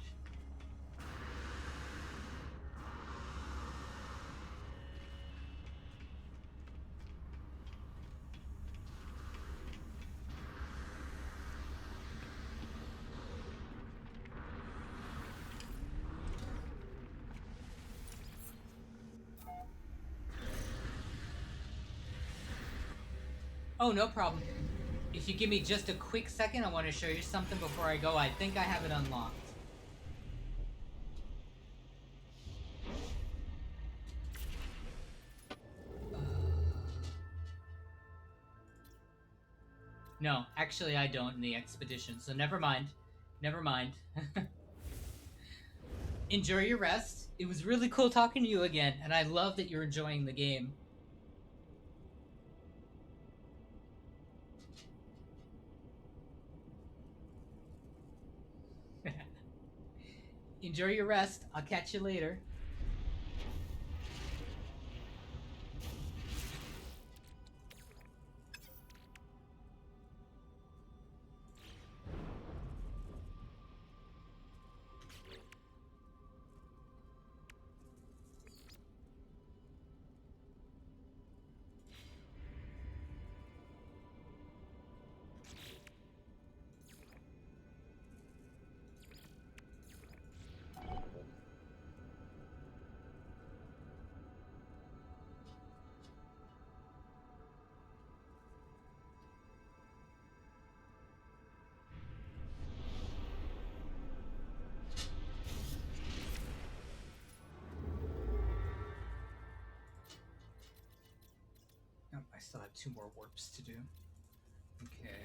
Oh, no problem. If you give me just a quick second, I want to show you something before I go. I think I have it unlocked. No, actually I don't in the expedition, so never mind. Never mind. Enjoy your rest. It was really cool talking to you again, and I love that you're enjoying the game. Enjoy your rest. I'll catch you later. Oh, I still have 2 more warps to do. Okay.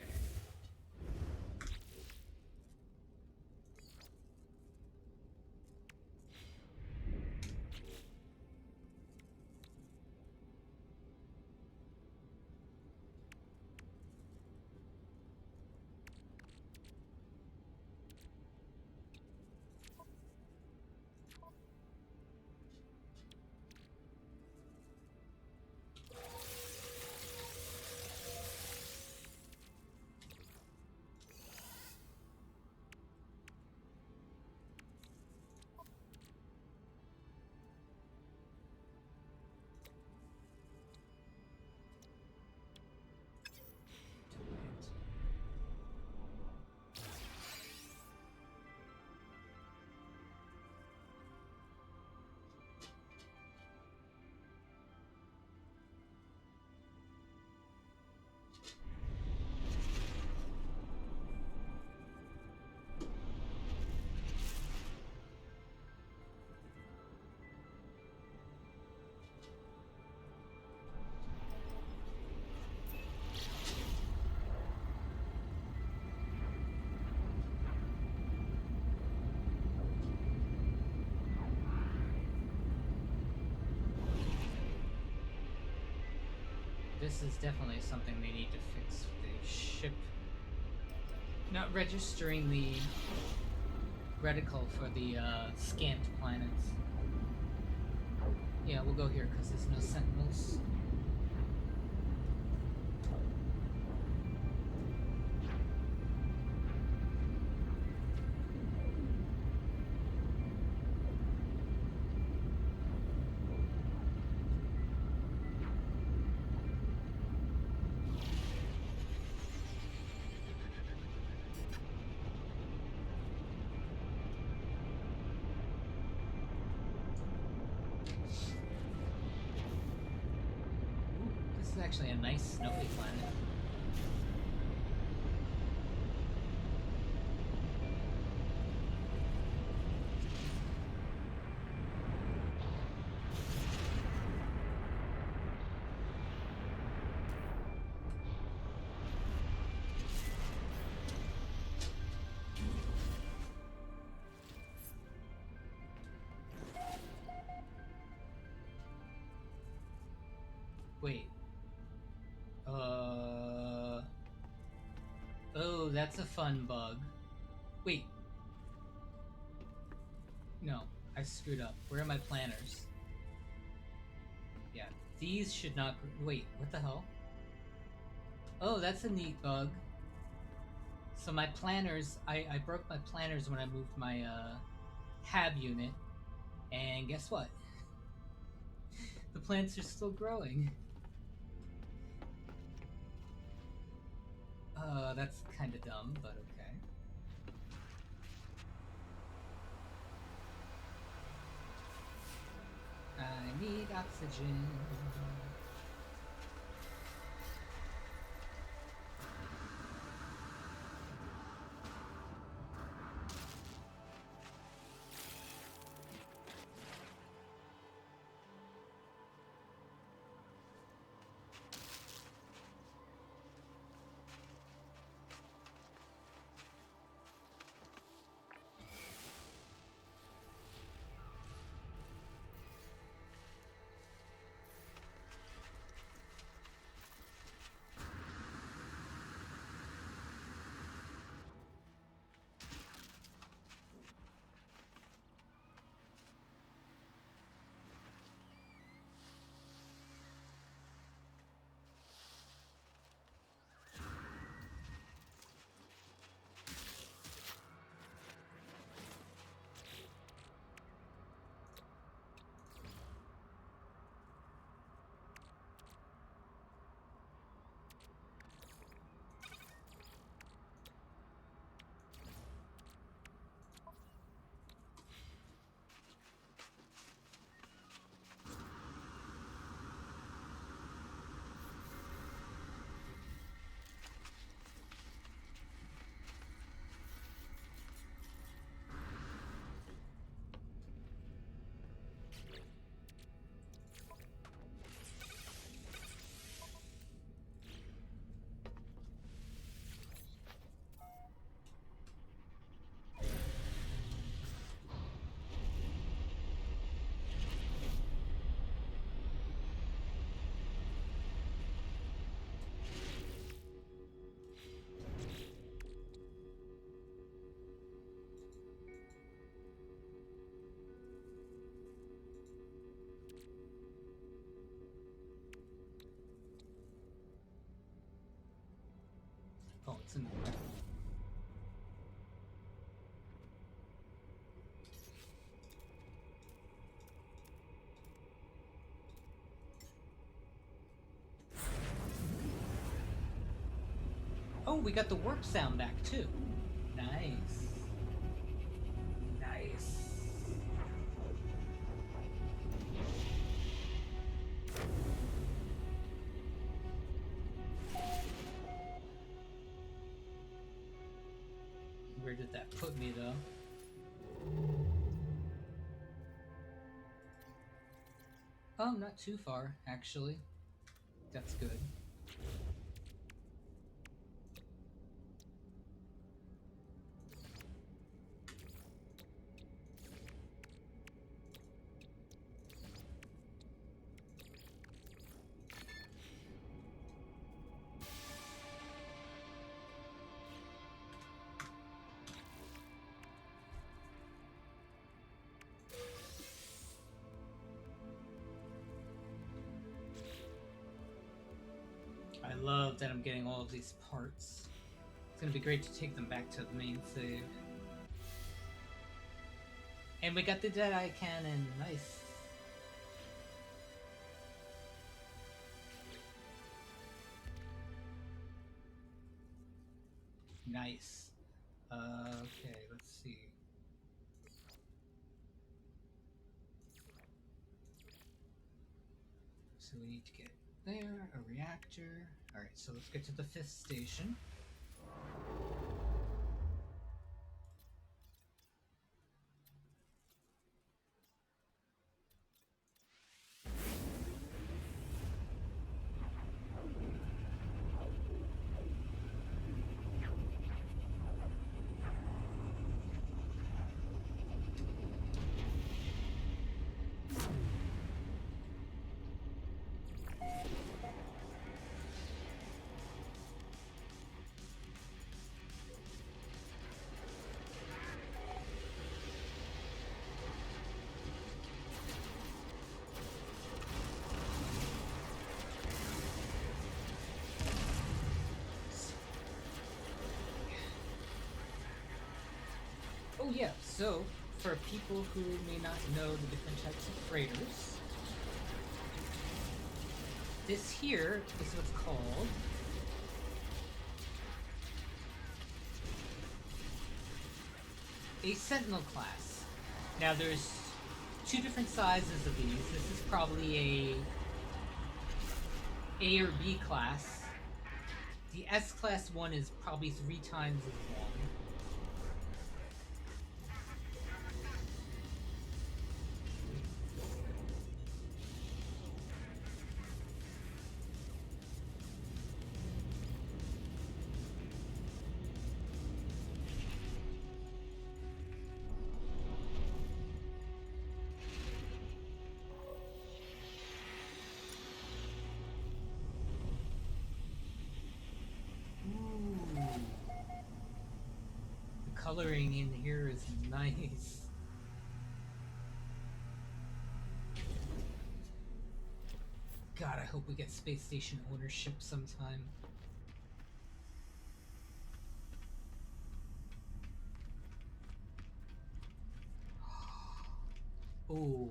this is definitely something they need to fix. The ship not registering the reticle for the scant planets. Yeah, we'll go here because there's no sentinels. This is actually a nice snowy planet. Wait. Oh, that's a fun bug. Wait. No, I screwed up. Where are my planners? Yeah, these should not... Wait, what the hell? Oh, that's a neat bug. So my planners... I broke my planners when I moved my, HAB unit. And guess what? The plants are still growing. That's kind of dumb, but okay. I need oxygen. Oh, it's in the... Oh, we got the warp sound back too. Nice. Nice. Where did that put me though? Oh, not too far, actually. That's good. love that I'm getting all of these parts. It's gonna be great to take them back to the main save. And we got the Deadeye Cannon, nice. Nice. Okay, let's see. So we need to get there, a reactor. Alright, so let's get to the 5th station. Oh yeah, so for people who may not know the different types of freighters, this here is what's called a Sentinel class. Now there's 2 different sizes of these. This is probably a or B class. The S class one is probably 3 times as long. Coloring in here is nice. God, I hope we get space station ownership sometime. Oh.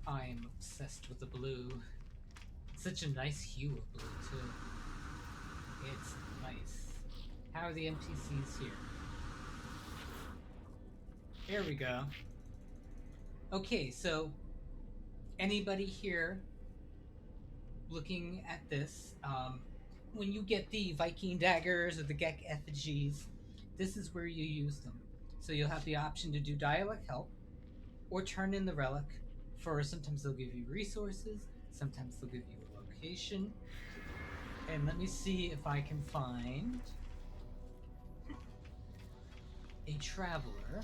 I am obsessed with the blue. It's such a nice hue of blue, too. It's nice. How are the NPCs here? There we go. Okay, so anybody here looking at this, when you get the Viking daggers or the Gek effigies, this is where you use them. So you'll have the option to do dialect help or turn in the relic. For sometimes they'll give you resources, sometimes they'll give you a location. And let me see if I can find a traveler.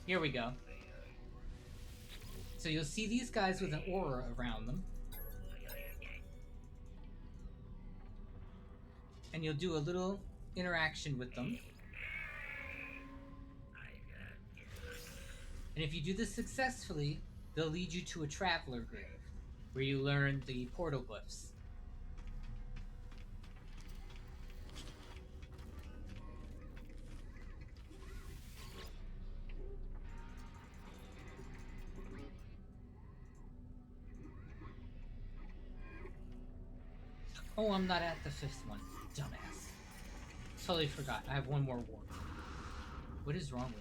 Here we go. So you'll see these guys with an aura around them. And you'll do a little interaction with them. And if you do this successfully, they'll lead you to a traveler grave, where you learn the portal glyphs. Oh, I'm not at the 5th one. Dumbass. Totally forgot. I have one more warp. What is wrong with me?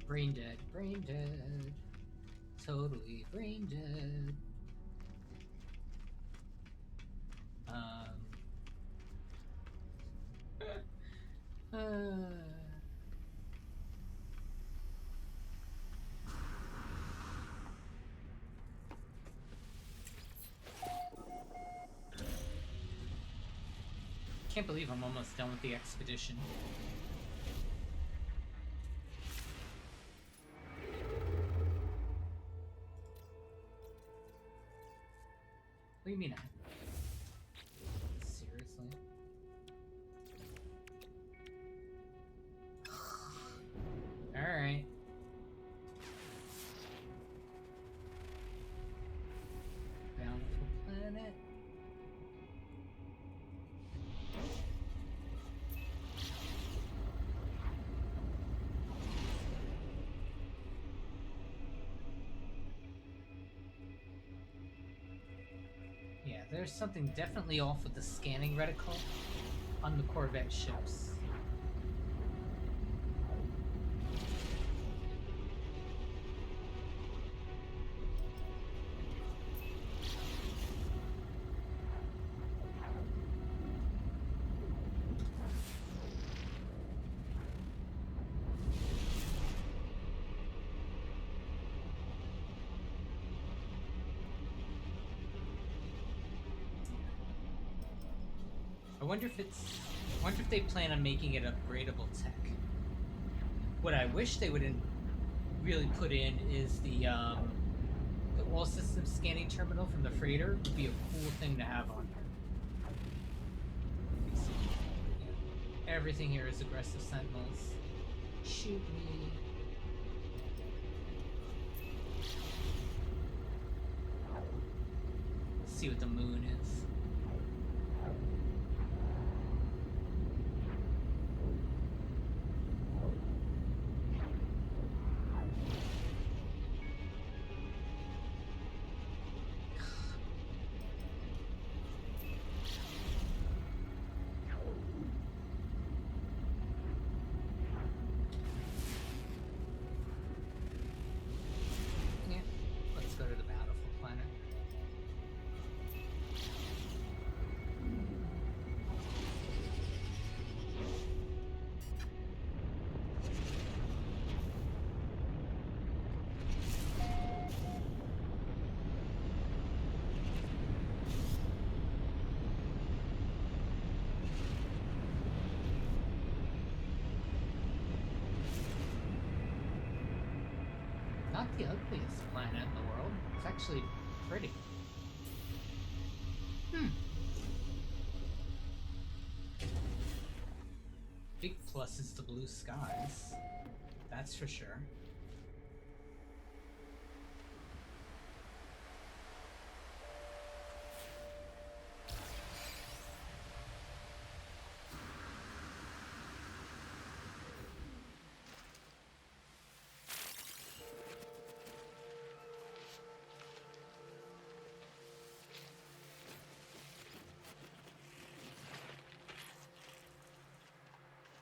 Brain dead. Brain dead. Totally brain dead. Can't believe I'm almost done with the expedition. What do you mean? Seriously? Alright. Bountiful planet. Yeah, there's something definitely off with the scanning reticle on the Corvette ships. I wonder if they plan on making it upgradable tech. What I wish they would really put in is the all system scanning terminal from the freighter. Would be a cool thing to have on here. Yeah. Everything here is aggressive sentinels. Shoot me. Let's see what the moon is. Not the ugliest planet in the world. It's actually pretty. Big plus is the blue skies. That's for sure.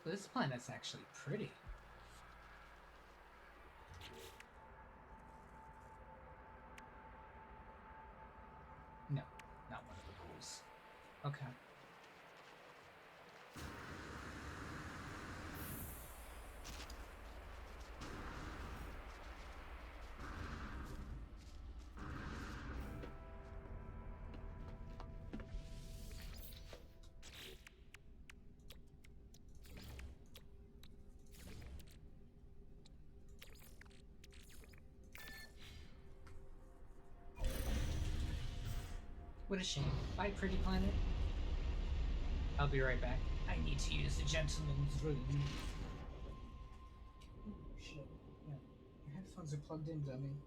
This planet's actually pretty. No, not one of the blues. Okay. What a shame. Bye, pretty planet. I'll be right back. I need to use the gentleman's room. Oh, shit. Yeah. Your headphones are plugged in, dummy.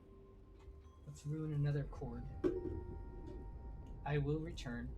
Let's ruin another cord. I will return.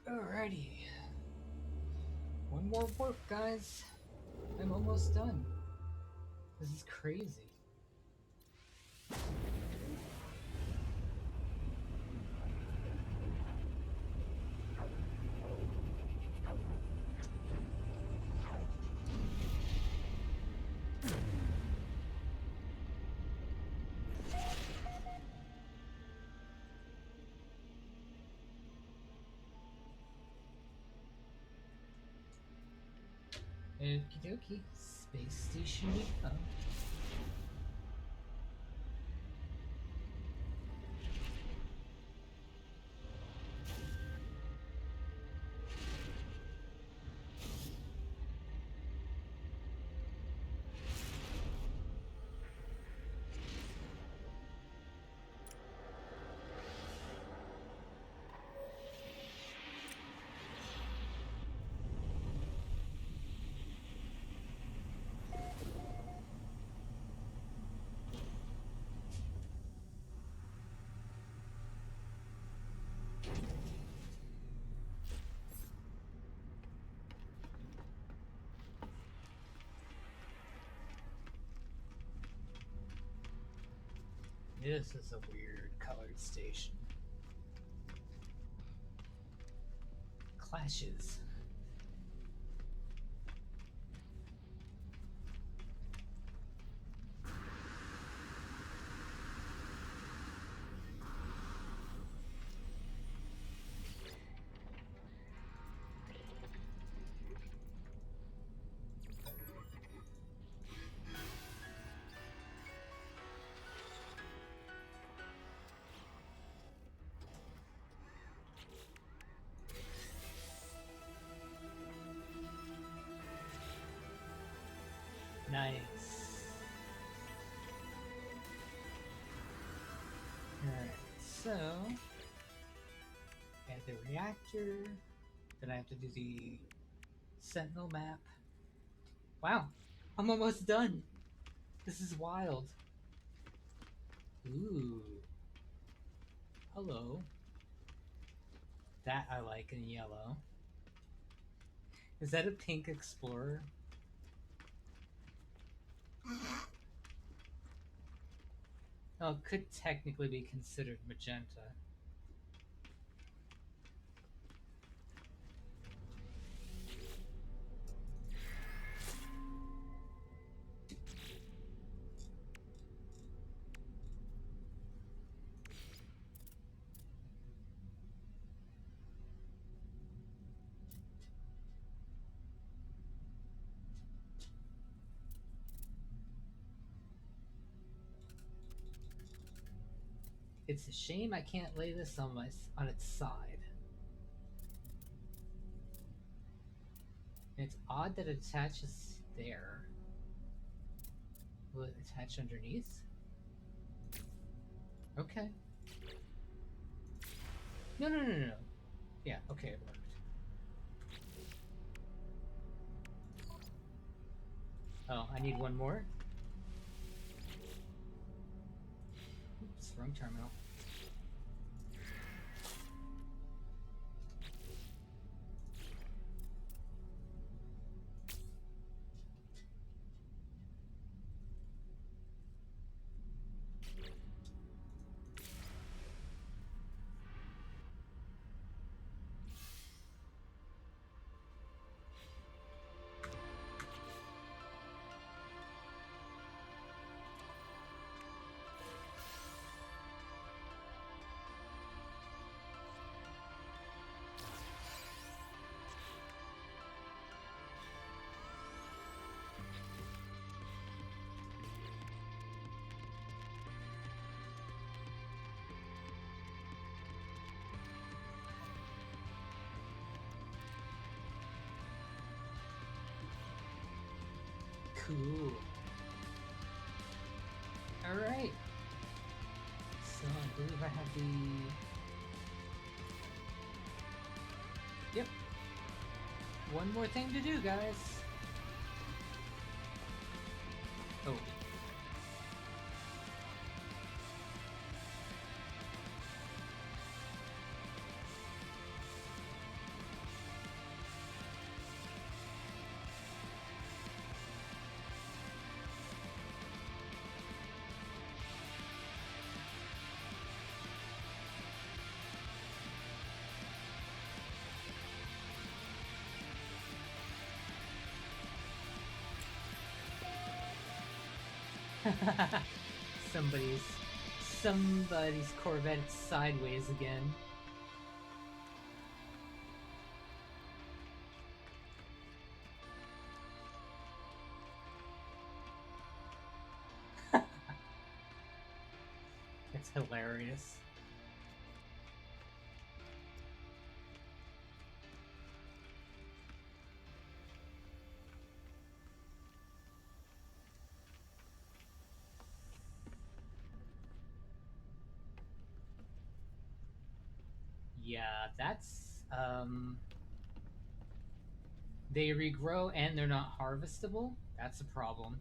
Alrighty. One more work, guys. I'm almost done. This is crazy. Okie dokie. Space station we go. This is a weird colored station. Clashes. Nice. Alright, so add the reactor. Then I have to do the sentinel map. Wow, I'm almost done. This is wild. Ooh. Hello. That I like in yellow. Is that a pink explorer? Oh, it could technically be considered magenta. It's a shame I can't lay this on its side. And it's odd that it attaches there. Will it attach underneath? Okay. No. Yeah, okay, it worked. Oh, I need one more? Oops, wrong terminal. Cool. Alright. So I believe I have the... Yep. One more thing to do, guys. Oh. somebody's somebody's Corvette sideways again. It's hilarious. Yeah, that's they regrow and they're not harvestable. That's a problem.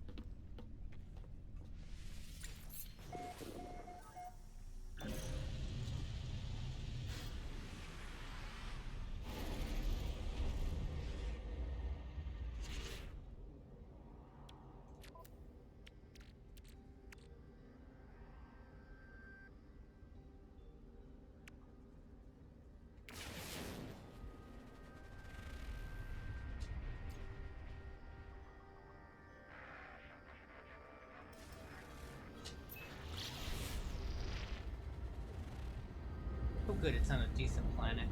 Oh, good, it's on a decent planet.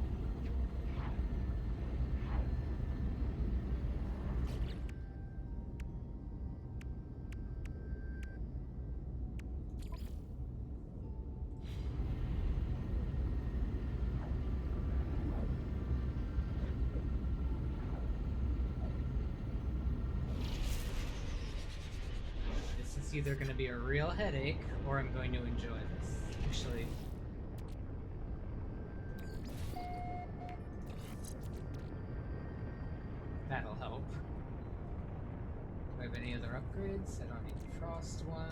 This is either going to be a real headache or I'm going to enjoy this. Actually, that'll help. Do I have any other upgrades? I don't need the frost one.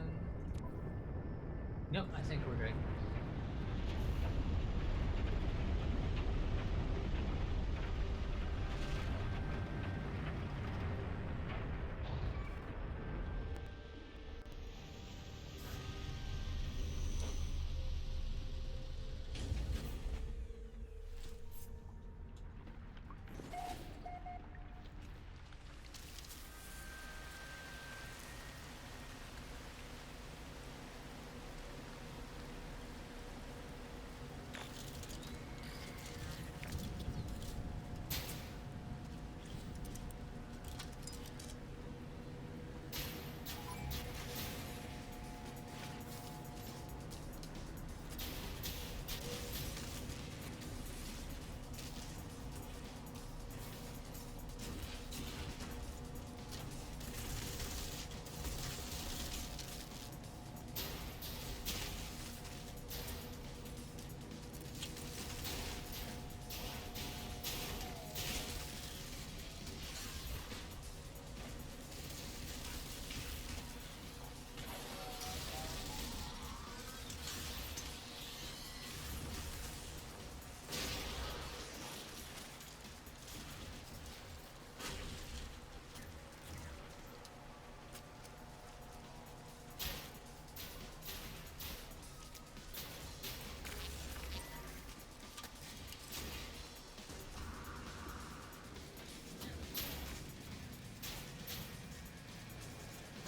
Nope, I think we're good.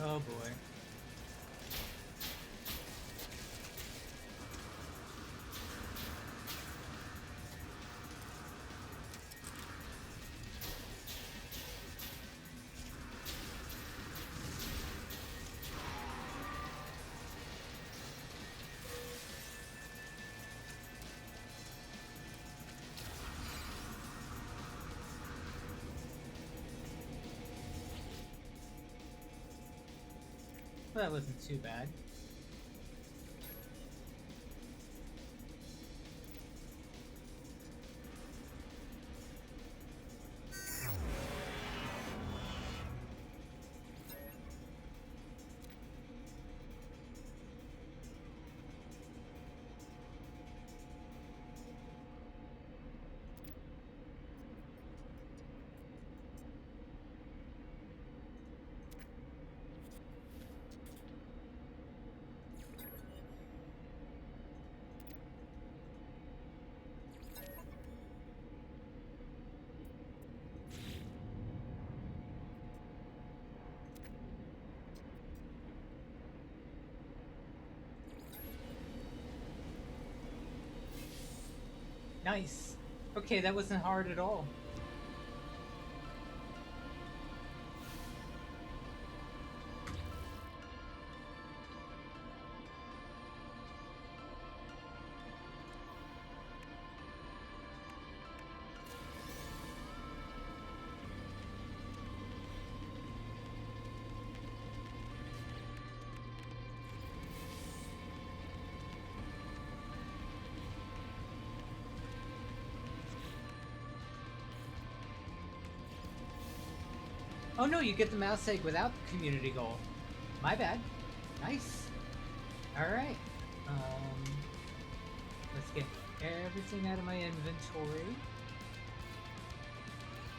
Oh boy. Well, that wasn't too bad. Nice. Okay, that wasn't hard at all. Oh no, you get the mouse egg without the community goal. My bad. Nice. Alright. Let's get everything out of my inventory.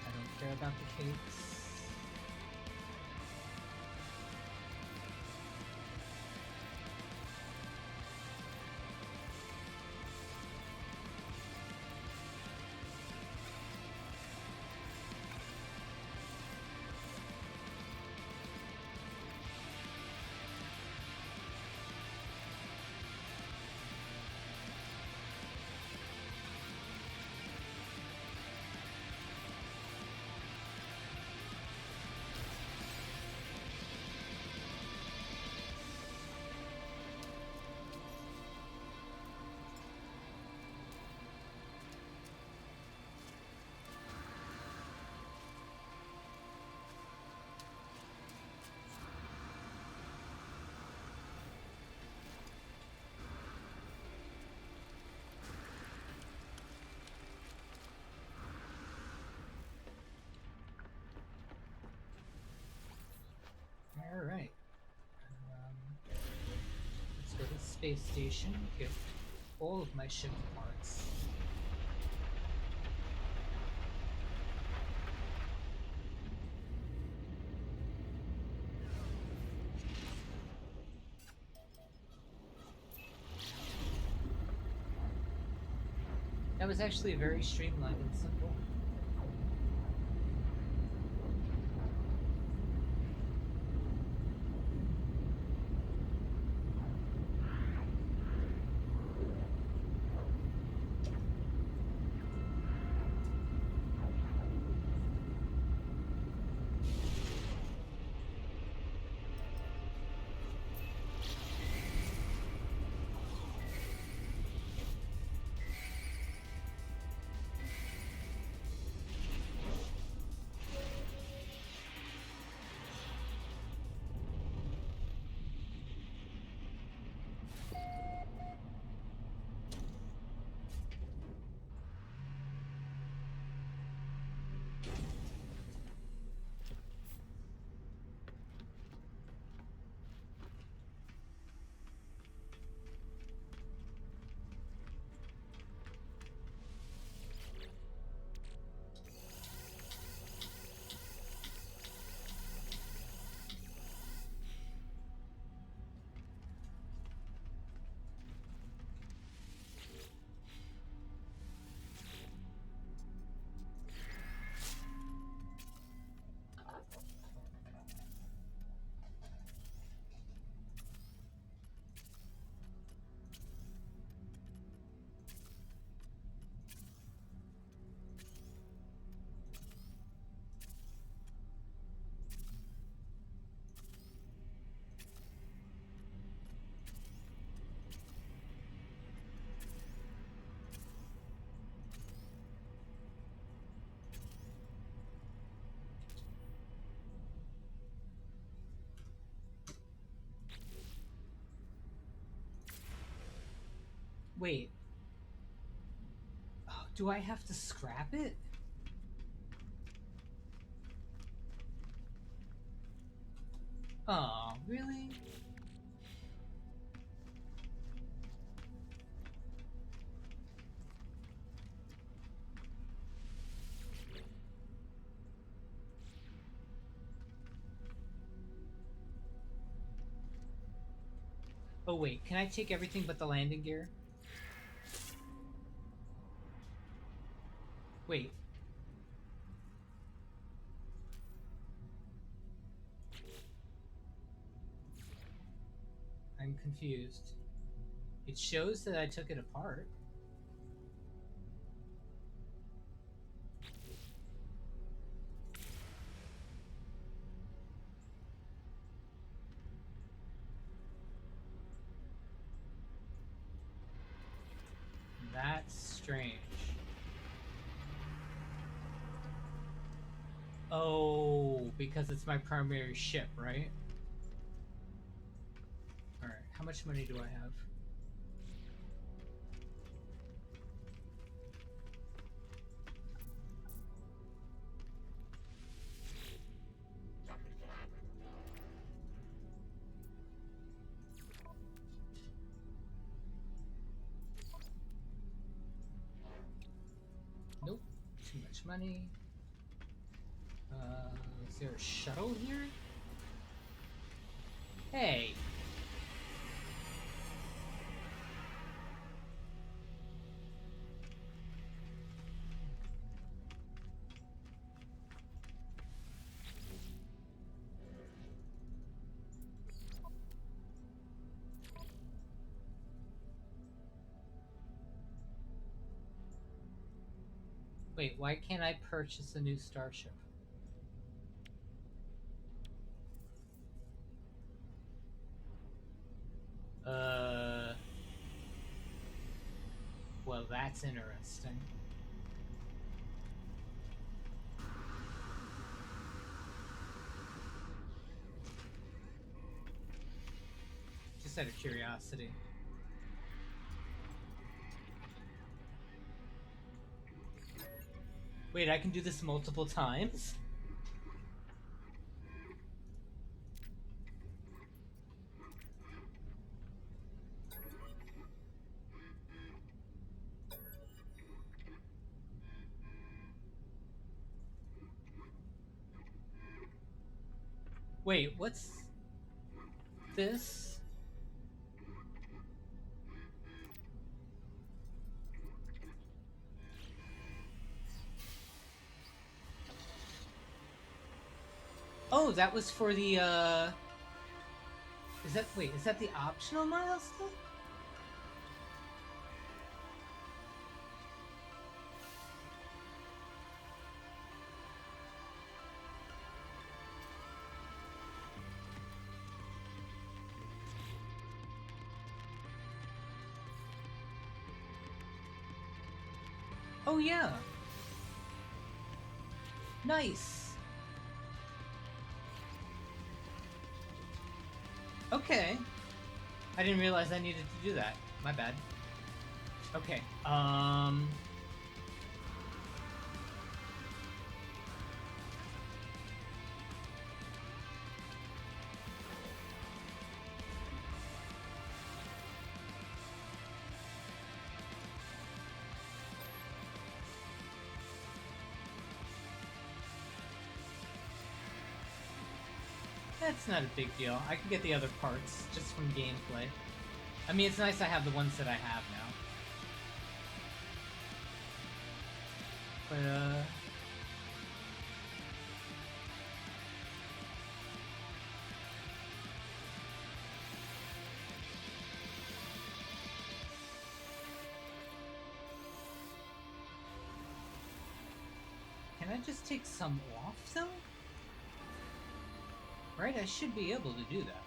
I don't care about the cakes. Alright. Let's go to the space station, get all of my ship parts. That was actually very streamlined and simple. Wait. Oh, do I have to scrap it? Oh, really? Oh wait, can I take everything but the landing gear? Wait. I'm confused. It shows that I took it apart. strange. Oh, because it's my primary ship, right? Alright, how much money do I have? Nope, too much money. Is there a shuttle here? Hey! Wait, why can't I purchase a new starship? Well, that's interesting. Just out of curiosity. Wait, I can do this multiple times? Wait, what's this? Oh, that was for the, wait, is that the optional milestone? Oh, yeah. Nice. Okay. I didn't realize I needed to do that. My bad. Okay, that's not a big deal. I can get the other parts just from gameplay. I mean, it's nice I have the ones that I have now. But, can I just take some off, though? Right, I should be able to do that.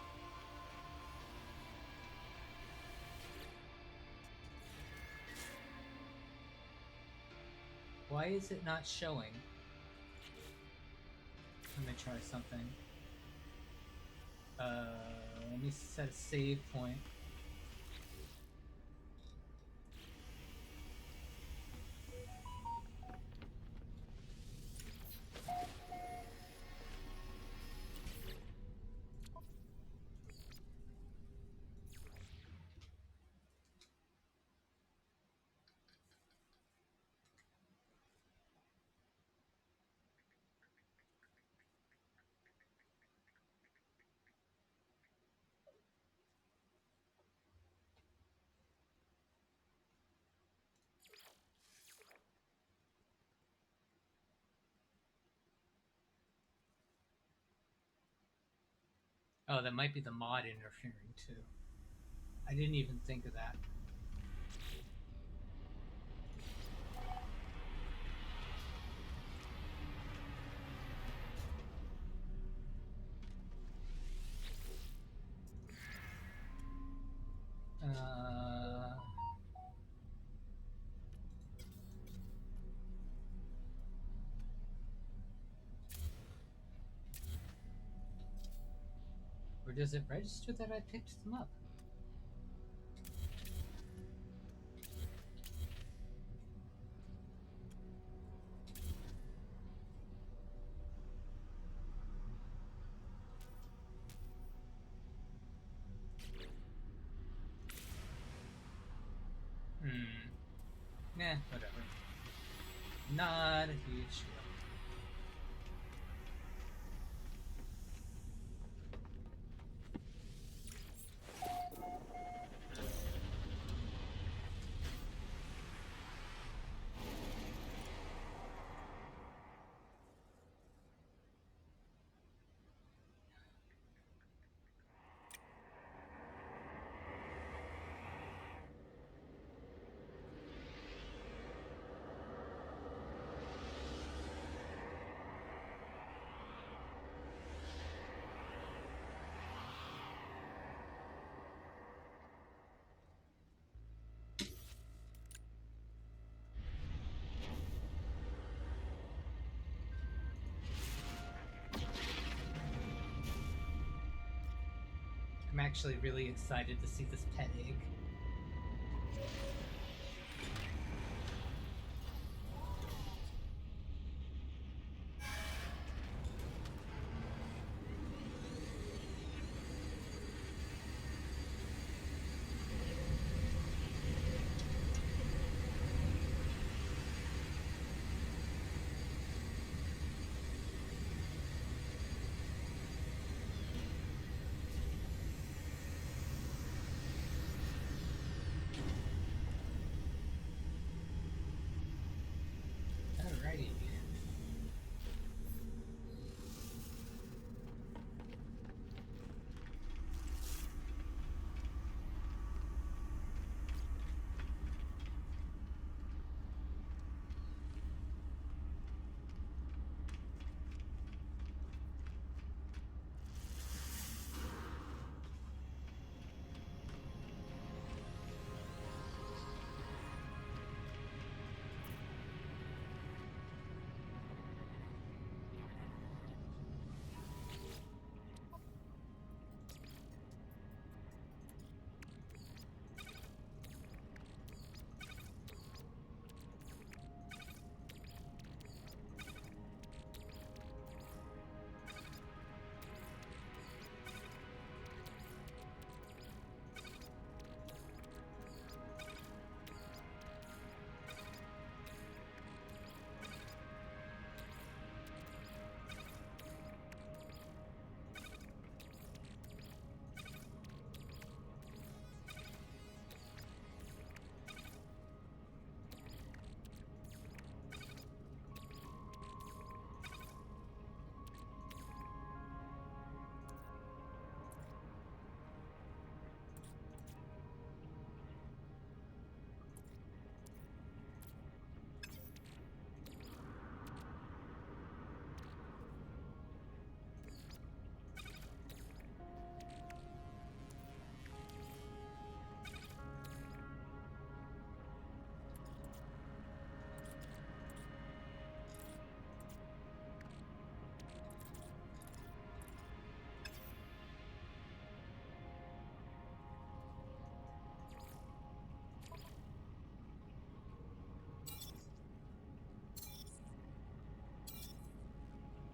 Why is it not showing? Let me try something. Let me set a save point. Oh, that might be the mod interfering too. I didn't even think of that. does it register that I picked them up? Hmm. Nah, whatever. Not a huge deal. I'm actually really excited to see this pet egg. Alrighty.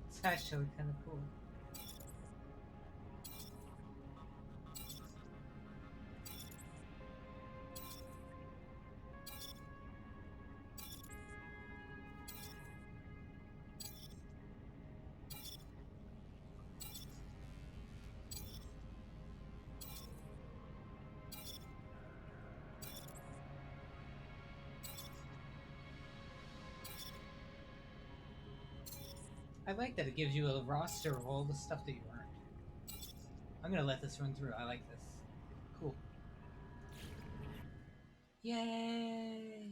It's actually kind of cool. I like that it gives you a roster of all the stuff that you earned. I'm gonna let this run through. I like this. Cool. Yay!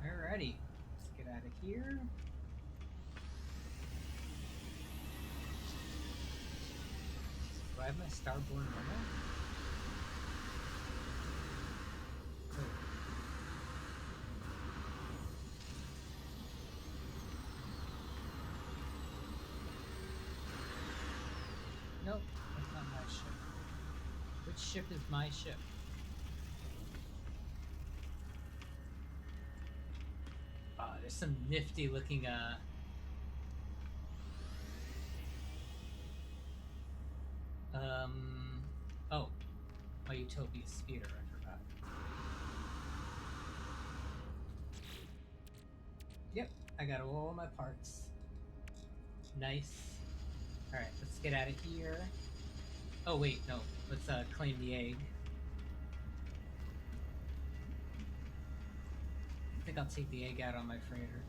Alrighty. Let's get out of here. Do I have my Starborn Memo? Cool. Oh, that's not my ship. Which ship is my ship? There's some nifty looking oh, my Utopia speeder, I forgot. Yep, I got all my parts. Nice. Alright, let's get out of here. Oh wait, no. Let's claim the egg. I think I'll take the egg out on my freighter.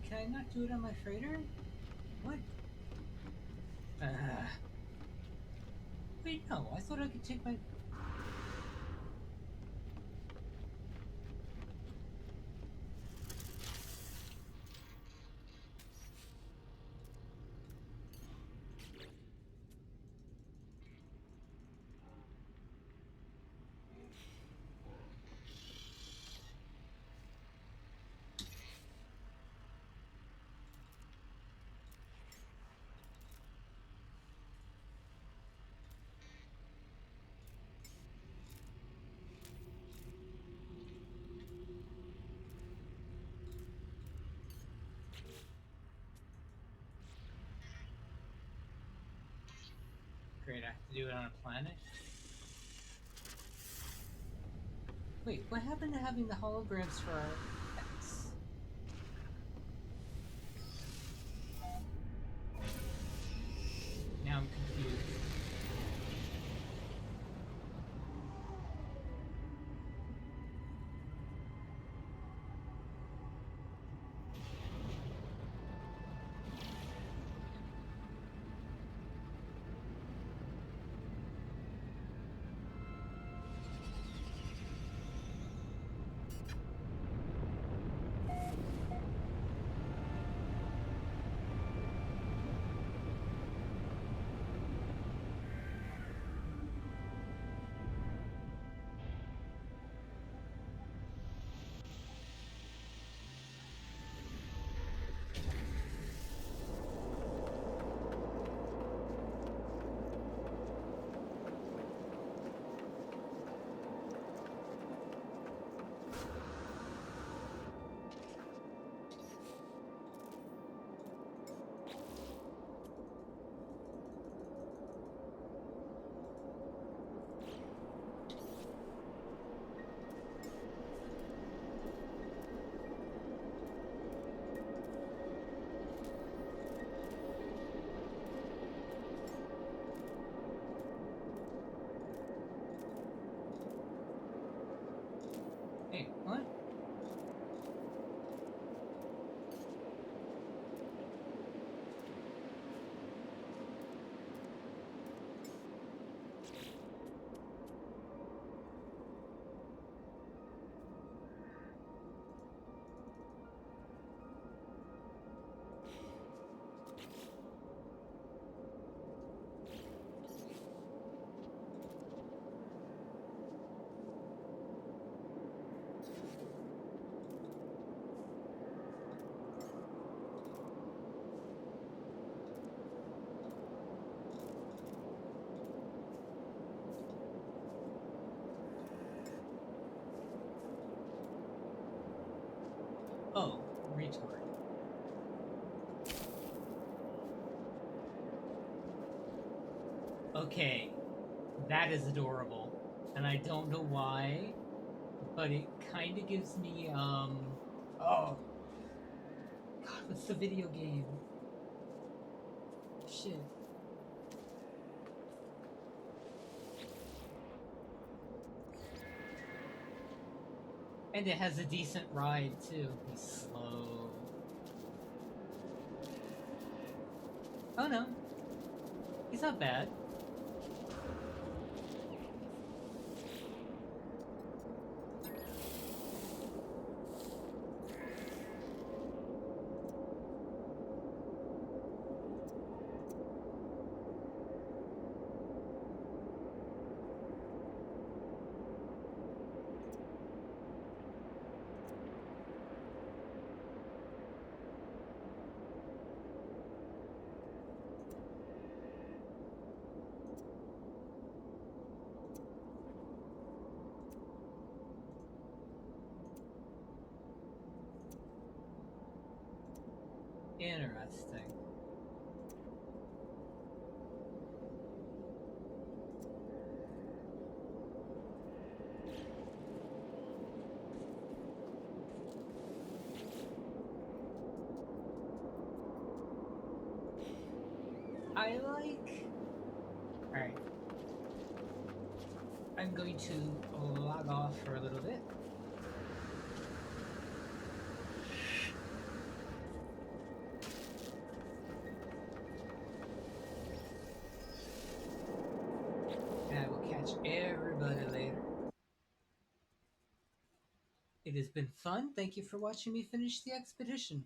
Can I not do it on my freighter? What? Wait, no. I thought I could take my... Great, I have to do it on a planet? Wait, what happened to having the holograms for our pets? Now I'm confused. Okay, that is adorable. And I don't know why, but it kind of gives me, oh, God, what's the video game? Shit. And it has a decent ride, too. He's slow. Oh, no. He's not bad. Interesting. I like... Alright. I'm going to log off for a little bit. And I will catch everybody later. It has been fun. Thank you for watching me finish the expedition.